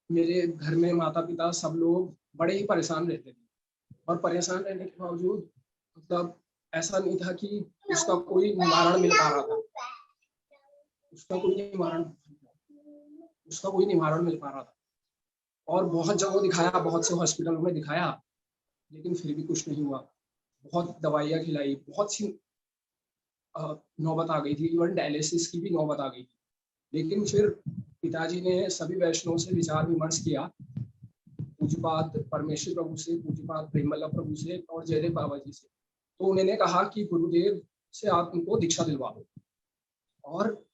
मेरे घर में माता पिता सब लोग बड़े ही परेशान रहते थे। और परेशान रहने के बावजूद मतलब ऐसा नहीं था कि उसका कोई निवारण मिल पा रहा था, उसका कोई निवारण मिल पा रहा था। और बहुत जगह दिखाया, बहुत से हॉस्पिटलों में दिखाया, लेकिन फिर भी कुछ नहीं हुआ। बहुत दवाइयाँ खिलाई, बहुत सी नौबत आ गई थी, इवन डायलिसिस की भी नौबत आ गई थी। लेकिन फिर पिताजी ने सभी वैष्णवों से विचार विमर्श किया, पूज्यपाद परमेश्वर प्रभु से, पूज्यपाद प्रेम वल्लभ प्रभु से और जयदेव बाबा जी से। तो उन्होंने कहा कि गुरुदेव से आप उनको दीक्षा दिलवा दो, और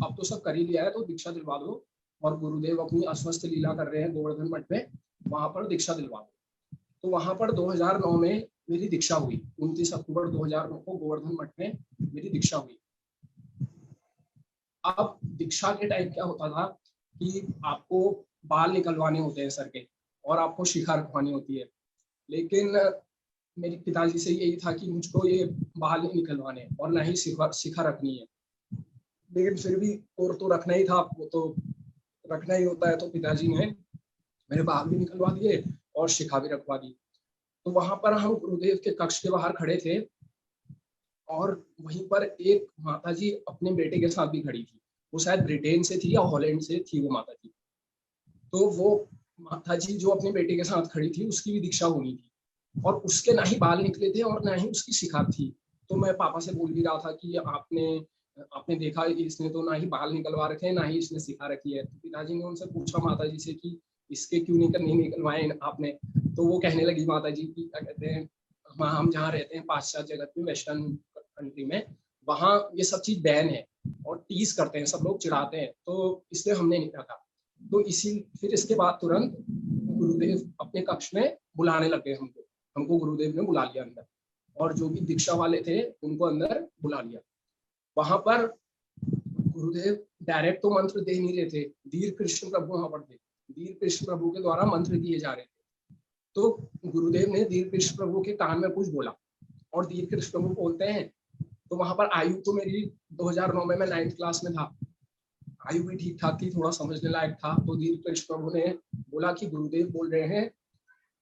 अब तो सब कर ही लिया है तो दीक्षा दिलवा दो। और गुरुदेव अपनी अस्वस्थ लीला कर रहे हैं गोवर्धन मठ में, वहां पर दीक्षा दिलवा दो। तो वहां पर 2009 में मेरी दीक्षा हुई। 29 अक्टूबर 2009 को गोवर्धन मठ में मेरी दीक्षा हुई। अब दीक्षा के टाइम क्या होता था कि आपको बाल निकलवाने होते हैं सर के, और आपको शिखा रखवानी होती है। लेकिन मेरे पिताजी से यही था कि मुझको ये बाल नहीं निकलवाने और ना ही शिखा रखनी है। लेकिन फिर भी और तो रखना ही था, आपको तो रखना ही होता है। तो पिताजी ने मेरे बाल भी निकलवा दिए और शिखा भी रखवा दी। तो वहां पर हम गुरुदेव के कक्ष के बाहर खड़े थे, और वहीं पर एक माताजी अपने बेटे के साथ भी खड़ी थी। वो शायद ब्रिटेन से थी या हॉलैंड से थी वो माताजी। तो वो माताजी जो अपने बेटे के साथ खड़ी थी, उसकी भी दीक्षा होनी थी, और उसके ना ही बाल निकले थे और ना ही उसकी शिखा थी। तो मैं पापा से बोल भी रहा था कि आपने देखा इसने तो ना ही बाल निकलवा रखे हैं, ना ही इसने शिखा रखी है। तो पिताजी ने उनसे पूछा माताजी से कि इसके क्यों नहीं निकलवाए आपने। तो वो कहने लगी माताजी की, क्या कहते हैं, हम जहाँ रहते हैं पाश्चात्य जगत में, वेस्टर्न कंट्री में, वहाँ ये सब चीज बैन है और टीज करते हैं, सब लोग चिढ़ाते हैं, तो इसलिए हमने नहीं रखा। तो फिर इसके बाद तुरंत गुरुदेव अपने कक्ष में बुलाने लगे हमको गुरुदेव ने बुला लिया अंदर। और जो भी दीक्षा वाले थे उनको अंदर बुला लिया। वहां पर गुरुदेव डायरेक्ट तो मंत्र दे नहीं रहे थे, धीर कृष्ण प्रभु वहां पर थे, धीर कृष्ण प्रभु के द्वारा मंत्र दिए जा रहे थे। तो गुरुदेव ने धीर कृष्ण प्रभु के कान में कुछ बोला और धीर कृष्ण प्रभु बोलते हैं। तो वहां पर आयु तो मेरी 2009 में मैं 9th क्लास में था, आयु भी ठीक ठाक थी, थोड़ा समझने लायक था। तो धीर कृष्ण प्रभु ने बोला कि गुरुदेव बोल रहे हैं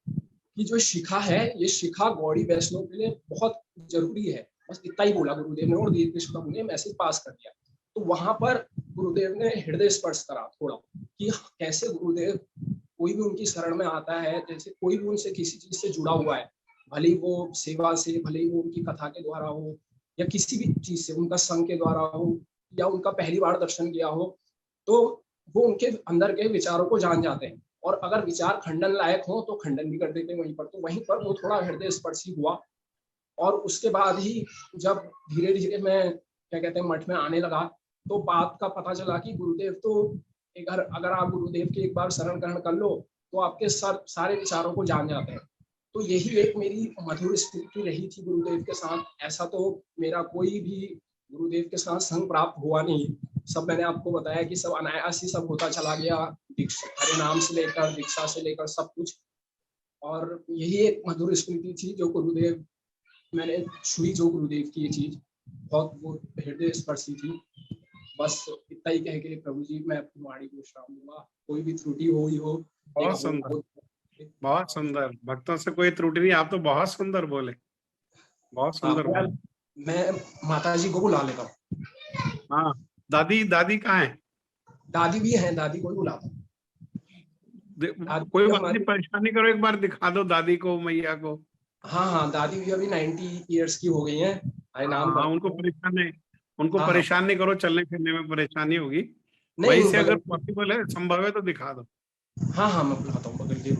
कि जो शिखा है ये शिखा गौड़ी वैष्णव के लिए बहुत जरूरी है। बस इतना ही बोला गुरुदेव ने और धीर कृष्ण प्रभु ने मैसेज पास कर दिया। तो वहां पर गुरुदेव ने हृदय स्पर्श करा थोड़ा कि कैसे गुरुदेव कोई भी उनकी शरण में आता है, जैसे कोई भी उनसे किसी चीज से जुड़ा हुआ है, भले ही वो सेवा से, भले ही वो उनकी कथा के द्वारा हो या किसी भी चीज से, उनका संघ के द्वारा हो या उनका पहली बार दर्शन किया हो, तो वो उनके अंदर के विचारों को जान जाते हैं और अगर विचार खंडन लायक हो तो खंडन भी कर देते हैं वहीं पर। तो वहीं पर वो थोड़ा हृदय स्पर्शी हुआ और उसके बाद ही जब धीरे धीरे मैं क्या कहते हैं मठ में आने लगा तो बात का पता चला कि गुरुदेव तो अगर आप गुरुदेव की एक बार शरण ग्रहण कर लो तो आपके सारे विचारों को जान जाते हैं। तो यही एक मेरी मधुर स्मृति रही थी गुरुदेव के साथ। ऐसा तो मेरा कोई भी गुरुदेव के साथ संग प्राप्त हुआ नहीं, सब मैंने आपको बताया कि सब अनायास ही सब होता चला गया, हरे नाम से लेकर दीक्षा से लेकर सब कुछ। और यही एक मधुर स्मृति थी जो गुरुदेव मैंने छुई, जो गुरुदेव की ये चीज बहुत वो हृदय स्पर्शी थी। बस इतना ही कह के प्रभु जी मैं अपनी वाणी को विश्राम दूंगा, कोई भी त्रुटि हुई हो। बहुत सुंदर, बहुत सुंदर, भक्तों से कोई त्रुटि नहीं, आप तो बहुत सुंदर बोले, बहुत सुंदर बोले। मैं माता जी को बुला लेता हूँ। हाँ, दादी, दादी कहाँ है? दादी भी है, दादी को बुलाता हूँ। कोई बात नहीं, परेशान नहीं करो, एक बार दिखा दो दादी को, मैया को। हाँ हाँ, दादी भी अभी 90 ईयर्स की हो गई हैं। हाँ, उनको परेशान नहीं करो, चलने फिरने में परेशानी होगी। वहीं से अगर पॉसिबल है, संभव है तो दिखा दो। हाँ हाँ, मैं बुलाता हूँ बगल के।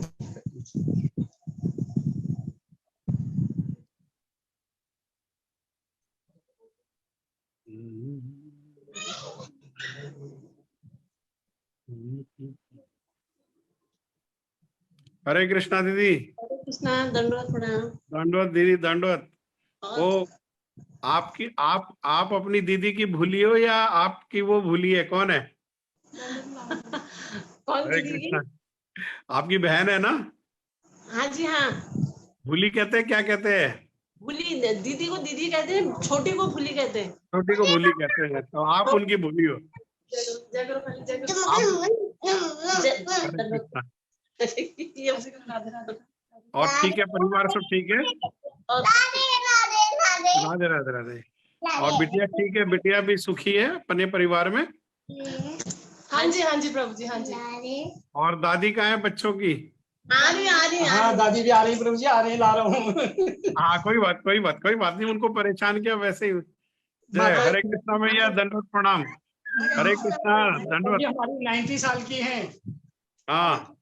हरे कृष्णा दीदी। हरे कृष्णा, दंडवत प्रणाम। दंडवत दीदी, दंडवत। वो आप अपनी दीदी की भूली हो या आपकी वो भूली है, कौन है? कौन हरे दीदी? कृष्णा, आपकी बहन है ना? हाँ जी हाँ। भूली कहते हैं, क्या कहते हैं? भूली, दीदी को दीदी कहते हैं, छोटी को भूली कहते हैं। छोटी को भूली कहते हैं, तो आप उनकी भूली हो। जय करो पहले, जय करो। और ठीक है, परिवार सब ठीक है? राधे राधे राधे। और बिटिया ठीक है? बिटिया भी सुखी है अपने परिवार में? हाँ जी प्रभु जी, हाँ जी। और दादी कहाँ है बच्चों की? आ रही। हाँ, दादी भी आ रही प्रभु जी, आ रही, ला रहा हूँ। हाँ, कोई बात नहीं, उनको परेशान किया वैसे ही। जय हरे कृष्णा मैया, दंडवत प्रणाम। हरे कृष्णा, दंडवत। हमारी 90 साल की हैं। हाँ,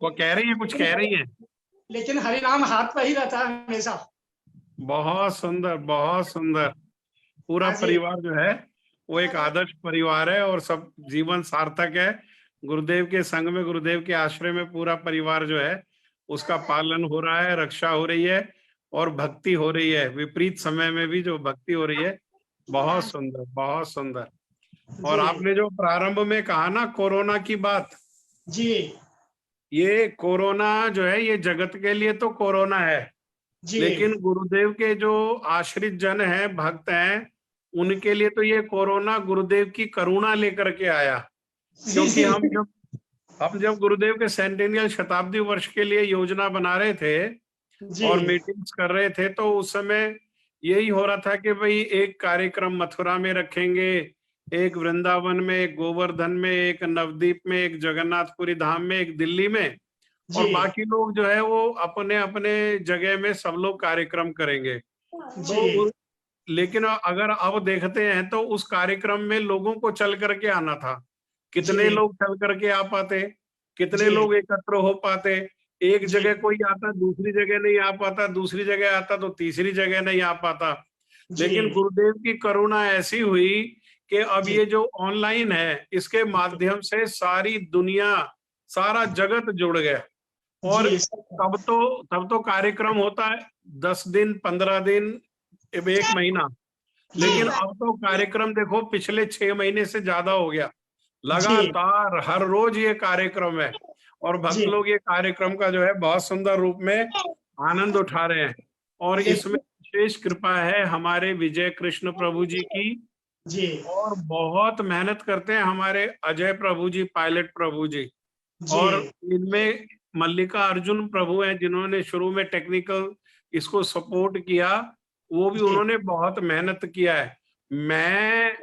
वो कह रही है, कुछ कह रही है, लेकिन हरि नाम हाथ पर ही रहता है हमेशा। बहुत सुंदर, बहुत सुंदर। पूरा परिवार जो है वो एक आदर्श परिवार है और सब जीवन सार्थक है। गुरुदेव के संग में, गुरुदेव के आश्रय में पूरा परिवार जो है उसका पालन हो रहा है, रक्षा हो रही है और भक्ति हो रही है। विपरीत समय में भी जो भक्ति हो रही है, बहुत सुंदर, बहुत सुंदर। और आपने जो प्रारंभ में कहा ना कोरोना की बात जी, ये कोरोना जो है ये जगत के लिए तो कोरोना है जी, लेकिन गुरुदेव के जो आश्रित जन हैं, भक्त हैं, उनके लिए तो ये कोरोना गुरुदेव की करुणा लेकर के आया। क्योंकि हम जब गुरुदेव के सेंटेनियल शताब्दी वर्ष के लिए योजना बना रहे थे और मीटिंग्स कर रहे थे, तो उस समय यही हो रहा था कि भाई एक कार्यक्रम मथुरा में रखेंगे, एक वृंदावन में, एक गोवर्धन में, एक नवदीप में, एक जगन्नाथपुरी धाम में, एक दिल्ली में, और बाकी लोग जो है वो अपने अपने जगह में सब लोग कार्यक्रम करेंगे। तो लेकिन अगर अब देखते हैं तो उस कार्यक्रम में लोगों को चल करके आना था। कितने लोग चल करके आ पाते, कितने लोग एकत्र हो पाते? एक जगह कोई आता, दूसरी जगह नहीं आ पाता, दूसरी जगह आता तो तीसरी जगह नहीं आ पाता। लेकिन गुरुदेव की करुणा ऐसी हुई कि अब ये जो ऑनलाइन है इसके माध्यम से सारी दुनिया, सारा जगत जुड़ गया और जी, तब तो कार्यक्रम होता है 10 दिन 15 दिन 1 महीना, लेकिन अब तो कार्यक्रम देखो पिछले 6 महीने से ज्यादा हो गया, लगातार हर रोज ये कार्यक्रम है और भक्त जी, लोग ये कार्यक्रम का जो है बहुत सुंदर रूप में आनंद उठा रहे हैं। और इसमें विशेष कृपा है हमारे विजय कृष्ण प्रभु जी की, जी, और बहुत मेहनत करते हैं हमारे अजय प्रभु जी, पायलट प्रभु जी। जी, और इनमें मल्लिका अर्जुन प्रभु हैं जिन्होंने शुरू में टेक्निकल इसको सपोर्ट किया, वो भी जी, उन्होंने बहुत मेहनत किया है। मैं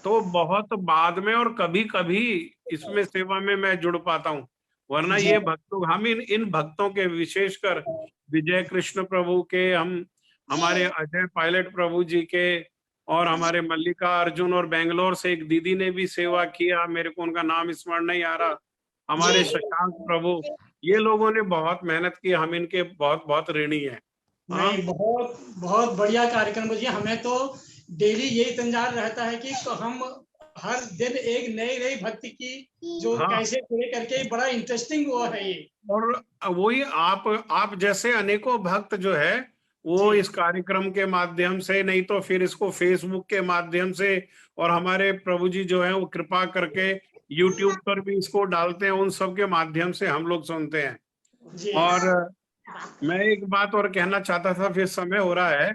तो बहुत बाद में और कभी कभी इसमें सेवा में मैं जुड़ पाता हूँ, वरना जी, ये भक्तों, हम इन भक्तों के, विशेषकर विजय कृष्ण प्रभु के, हमारे अजय पायलट प्रभु जी के, और हमारे मल्लिका अर्जुन, और बेंगलोर से एक दीदी ने भी सेवा किया, मेरे को उनका नाम स्मरण नहीं आ रहा, हमारे शशांक प्रभु, ये लोगों ने बहुत मेहनत की, हम इनके बहुत बहुत ऋणी हैं। हाँ नहीं, बहुत बहुत बढ़िया कार्यक्रम जी। हमें तो डेली यही इंतजार रहता है कि तो हम हर दिन एक नई नई भक्ति की जो हाँ, कैसे प्ले करके, बड़ा इंटरेस्टिंग वो है ये। और वही आप जैसे अनेकों भक्त जो है वो जी, इस कार्यक्रम के माध्यम से, नहीं तो फिर इसको फेसबुक के माध्यम से, और हमारे प्रभु जी जो है वो कृपा करके यूट्यूब पर भी इसको डालते हैं, उन सब के माध्यम से हम लोग सुनते हैं। जी, और मैं एक बात और कहना चाहता था, फिर समय हो रहा है,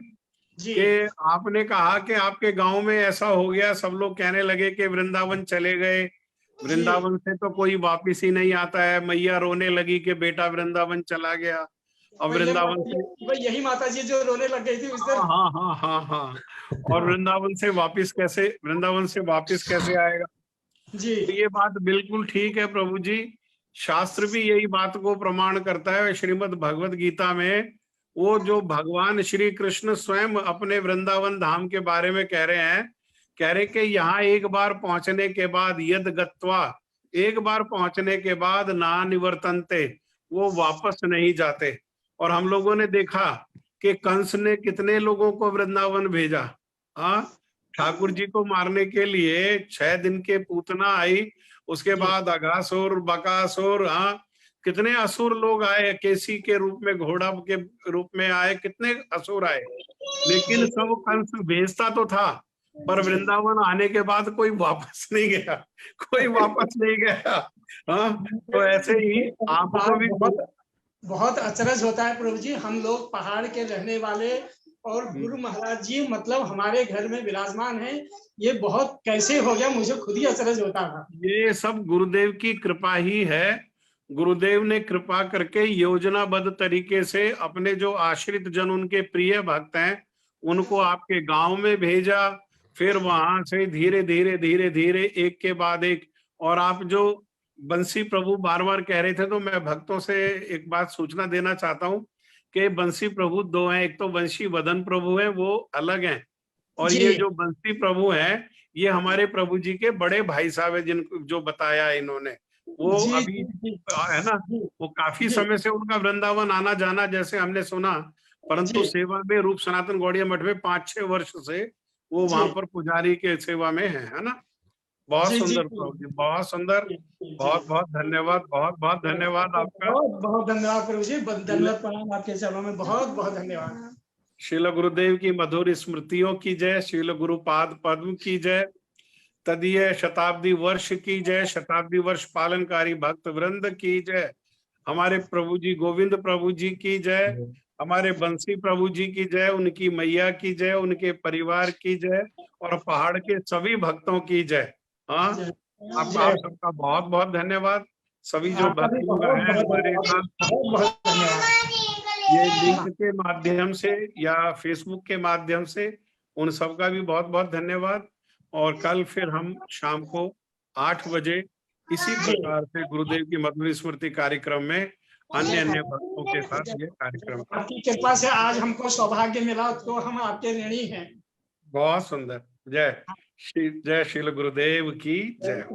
जी, कि आपने कहा कि आपके गांव में ऐसा हो गया, सब लोग कहने लगे कि वृंदावन चले गए, जी। वृंदावन से तो कोई वापिस ही नहीं आता है, मैया रोने लगी कि बेटा वृंदावन चला गया। अब वृंदावन से, यही माता जी जो रोने लग गई थी उस दिन। हाँ हाँ हाँ हाँ हाँ, और वृंदावन से वापिस कैसे आएगा। जी, तो ये बात बिल्कुल ठीक है प्रभु जी, शास्त्र भी यही बात को प्रमाण करता है। श्रीमद् भगवत गीता में वो जो भगवान श्री कृष्ण स्वयं अपने वृंदावन धाम के बारे में कह रहे हैं, कह रहे कि यहाँ एक बार पहुंचने के बाद, यद गत्वा, एक बार पहुंचने के बाद ना निवर्तनते, वो वापस नहीं जाते। और हम लोगों ने देखा कि कंस ने कितने लोगों को वृंदावन भेजा, हाँ, ठाकुर जी को मारने के लिए 6 दिन के पूतना आई, उसके जी, बाद अघासुर, बकासुर, हाँ, कितने असुर लोग आए, केसी के रूप में, घोड़ा के रूप में आए, कितने असुर आए, लेकिन सब कंस भेजता तो था, पर जी। वृंदावन आने के बाद कोई वापस नहीं गया, कोई वापस नहीं गया। हाँ, तो ऐसे ही आपको भी बहुत बहुत अचरज होता है प्रभु जी। हम लोग पहाड़ के रहने वाले और गुरु महाराज जी मतलब हमारे घर में विराजमान हैं, ये बहुत कैसे हो गया, मुझे खुद ही अचरज होता था। ये सब गुरुदेव की कृपा ही है। गुरुदेव ने कृपा करके योजनाबद्ध तरीके से अपने जो आश्रित जन, उनके प्रिय भक्त हैं, उनको आपके गांव में भेजा, फिर वहां से धीरे धीरे धीरे धीरे एक के बाद एक। और आप जो बंसी प्रभु बार बार कह रहे थे, तो मैं भक्तों से एक बात सूचना देना चाहता हूँ कि बंसी प्रभु दो हैं, एक तो बंशी वदन प्रभु है, वो अलग हैं, और ये जी, जो बंसी प्रभु हैं, ये हमारे प्रभु जी के बड़े भाई साहब है, जिनको जो बताया इन्होंने, वो जी, अभी जी, है ना, जी, वो काफी जी, समय से उनका वृंदावन आना जाना जैसे हमने सुना, परंतु जी, सेवा में रूप सनातन गौड़िया मठ में 5-6 वर्ष से वो वहां जी, पर पुजारी के सेवा में है ना। बहुत जी, जी, सुंदर जी, प्रभु जी, बहुत सुंदर, जी, जी, जी। बहुत बहुत धन्यवाद आपका। बहुत बहुत धन्यवाद प्रभु जी, धन्यवाद, प्रणाम आपके चरणों में, बहुत बहुत धन्यवाद। श्रील गुरुदेव की मधुर स्मृतियों की जय, श्रील गुरुपाद पद्म की जय, तदीय शताब्दी वर्ष की जय, शताब्दी वर्ष पालनकारी भक्त वृंद की जय, हमारे प्रभु जी गोविंद प्रभु जी की जय, हमारे बंसी प्रभु जी की जय, उनकी मैया की जय, उनके परिवार की जय, और पहाड़ के सभी भक्तों की जय। हाँ, जय आप जय। सबका बहुत बहुत धन्यवाद। सभी जो आपका भक्त भी लोग बहुत हैं बहुत हमारे धन्यवाद, साथ, बहुत बहुत धन्यवाद। ये लिंक के माध्यम से या फेसबुक के माध्यम से, उन सबका भी बहुत बहुत धन्यवाद। और कल फिर हम शाम को 8 बजे इसी जी, प्रकार से गुरुदेव की मधुर स्मृति कार्यक्रम में अन्य अन्य भक्तों के साथ ये कार्यक्रम का। आपकी कृपा से आज हमको सौभाग्य मिला, तो हम आपके ऋणी हैं। बहुत सुंदर। जय श्री गुरुदेव की जय।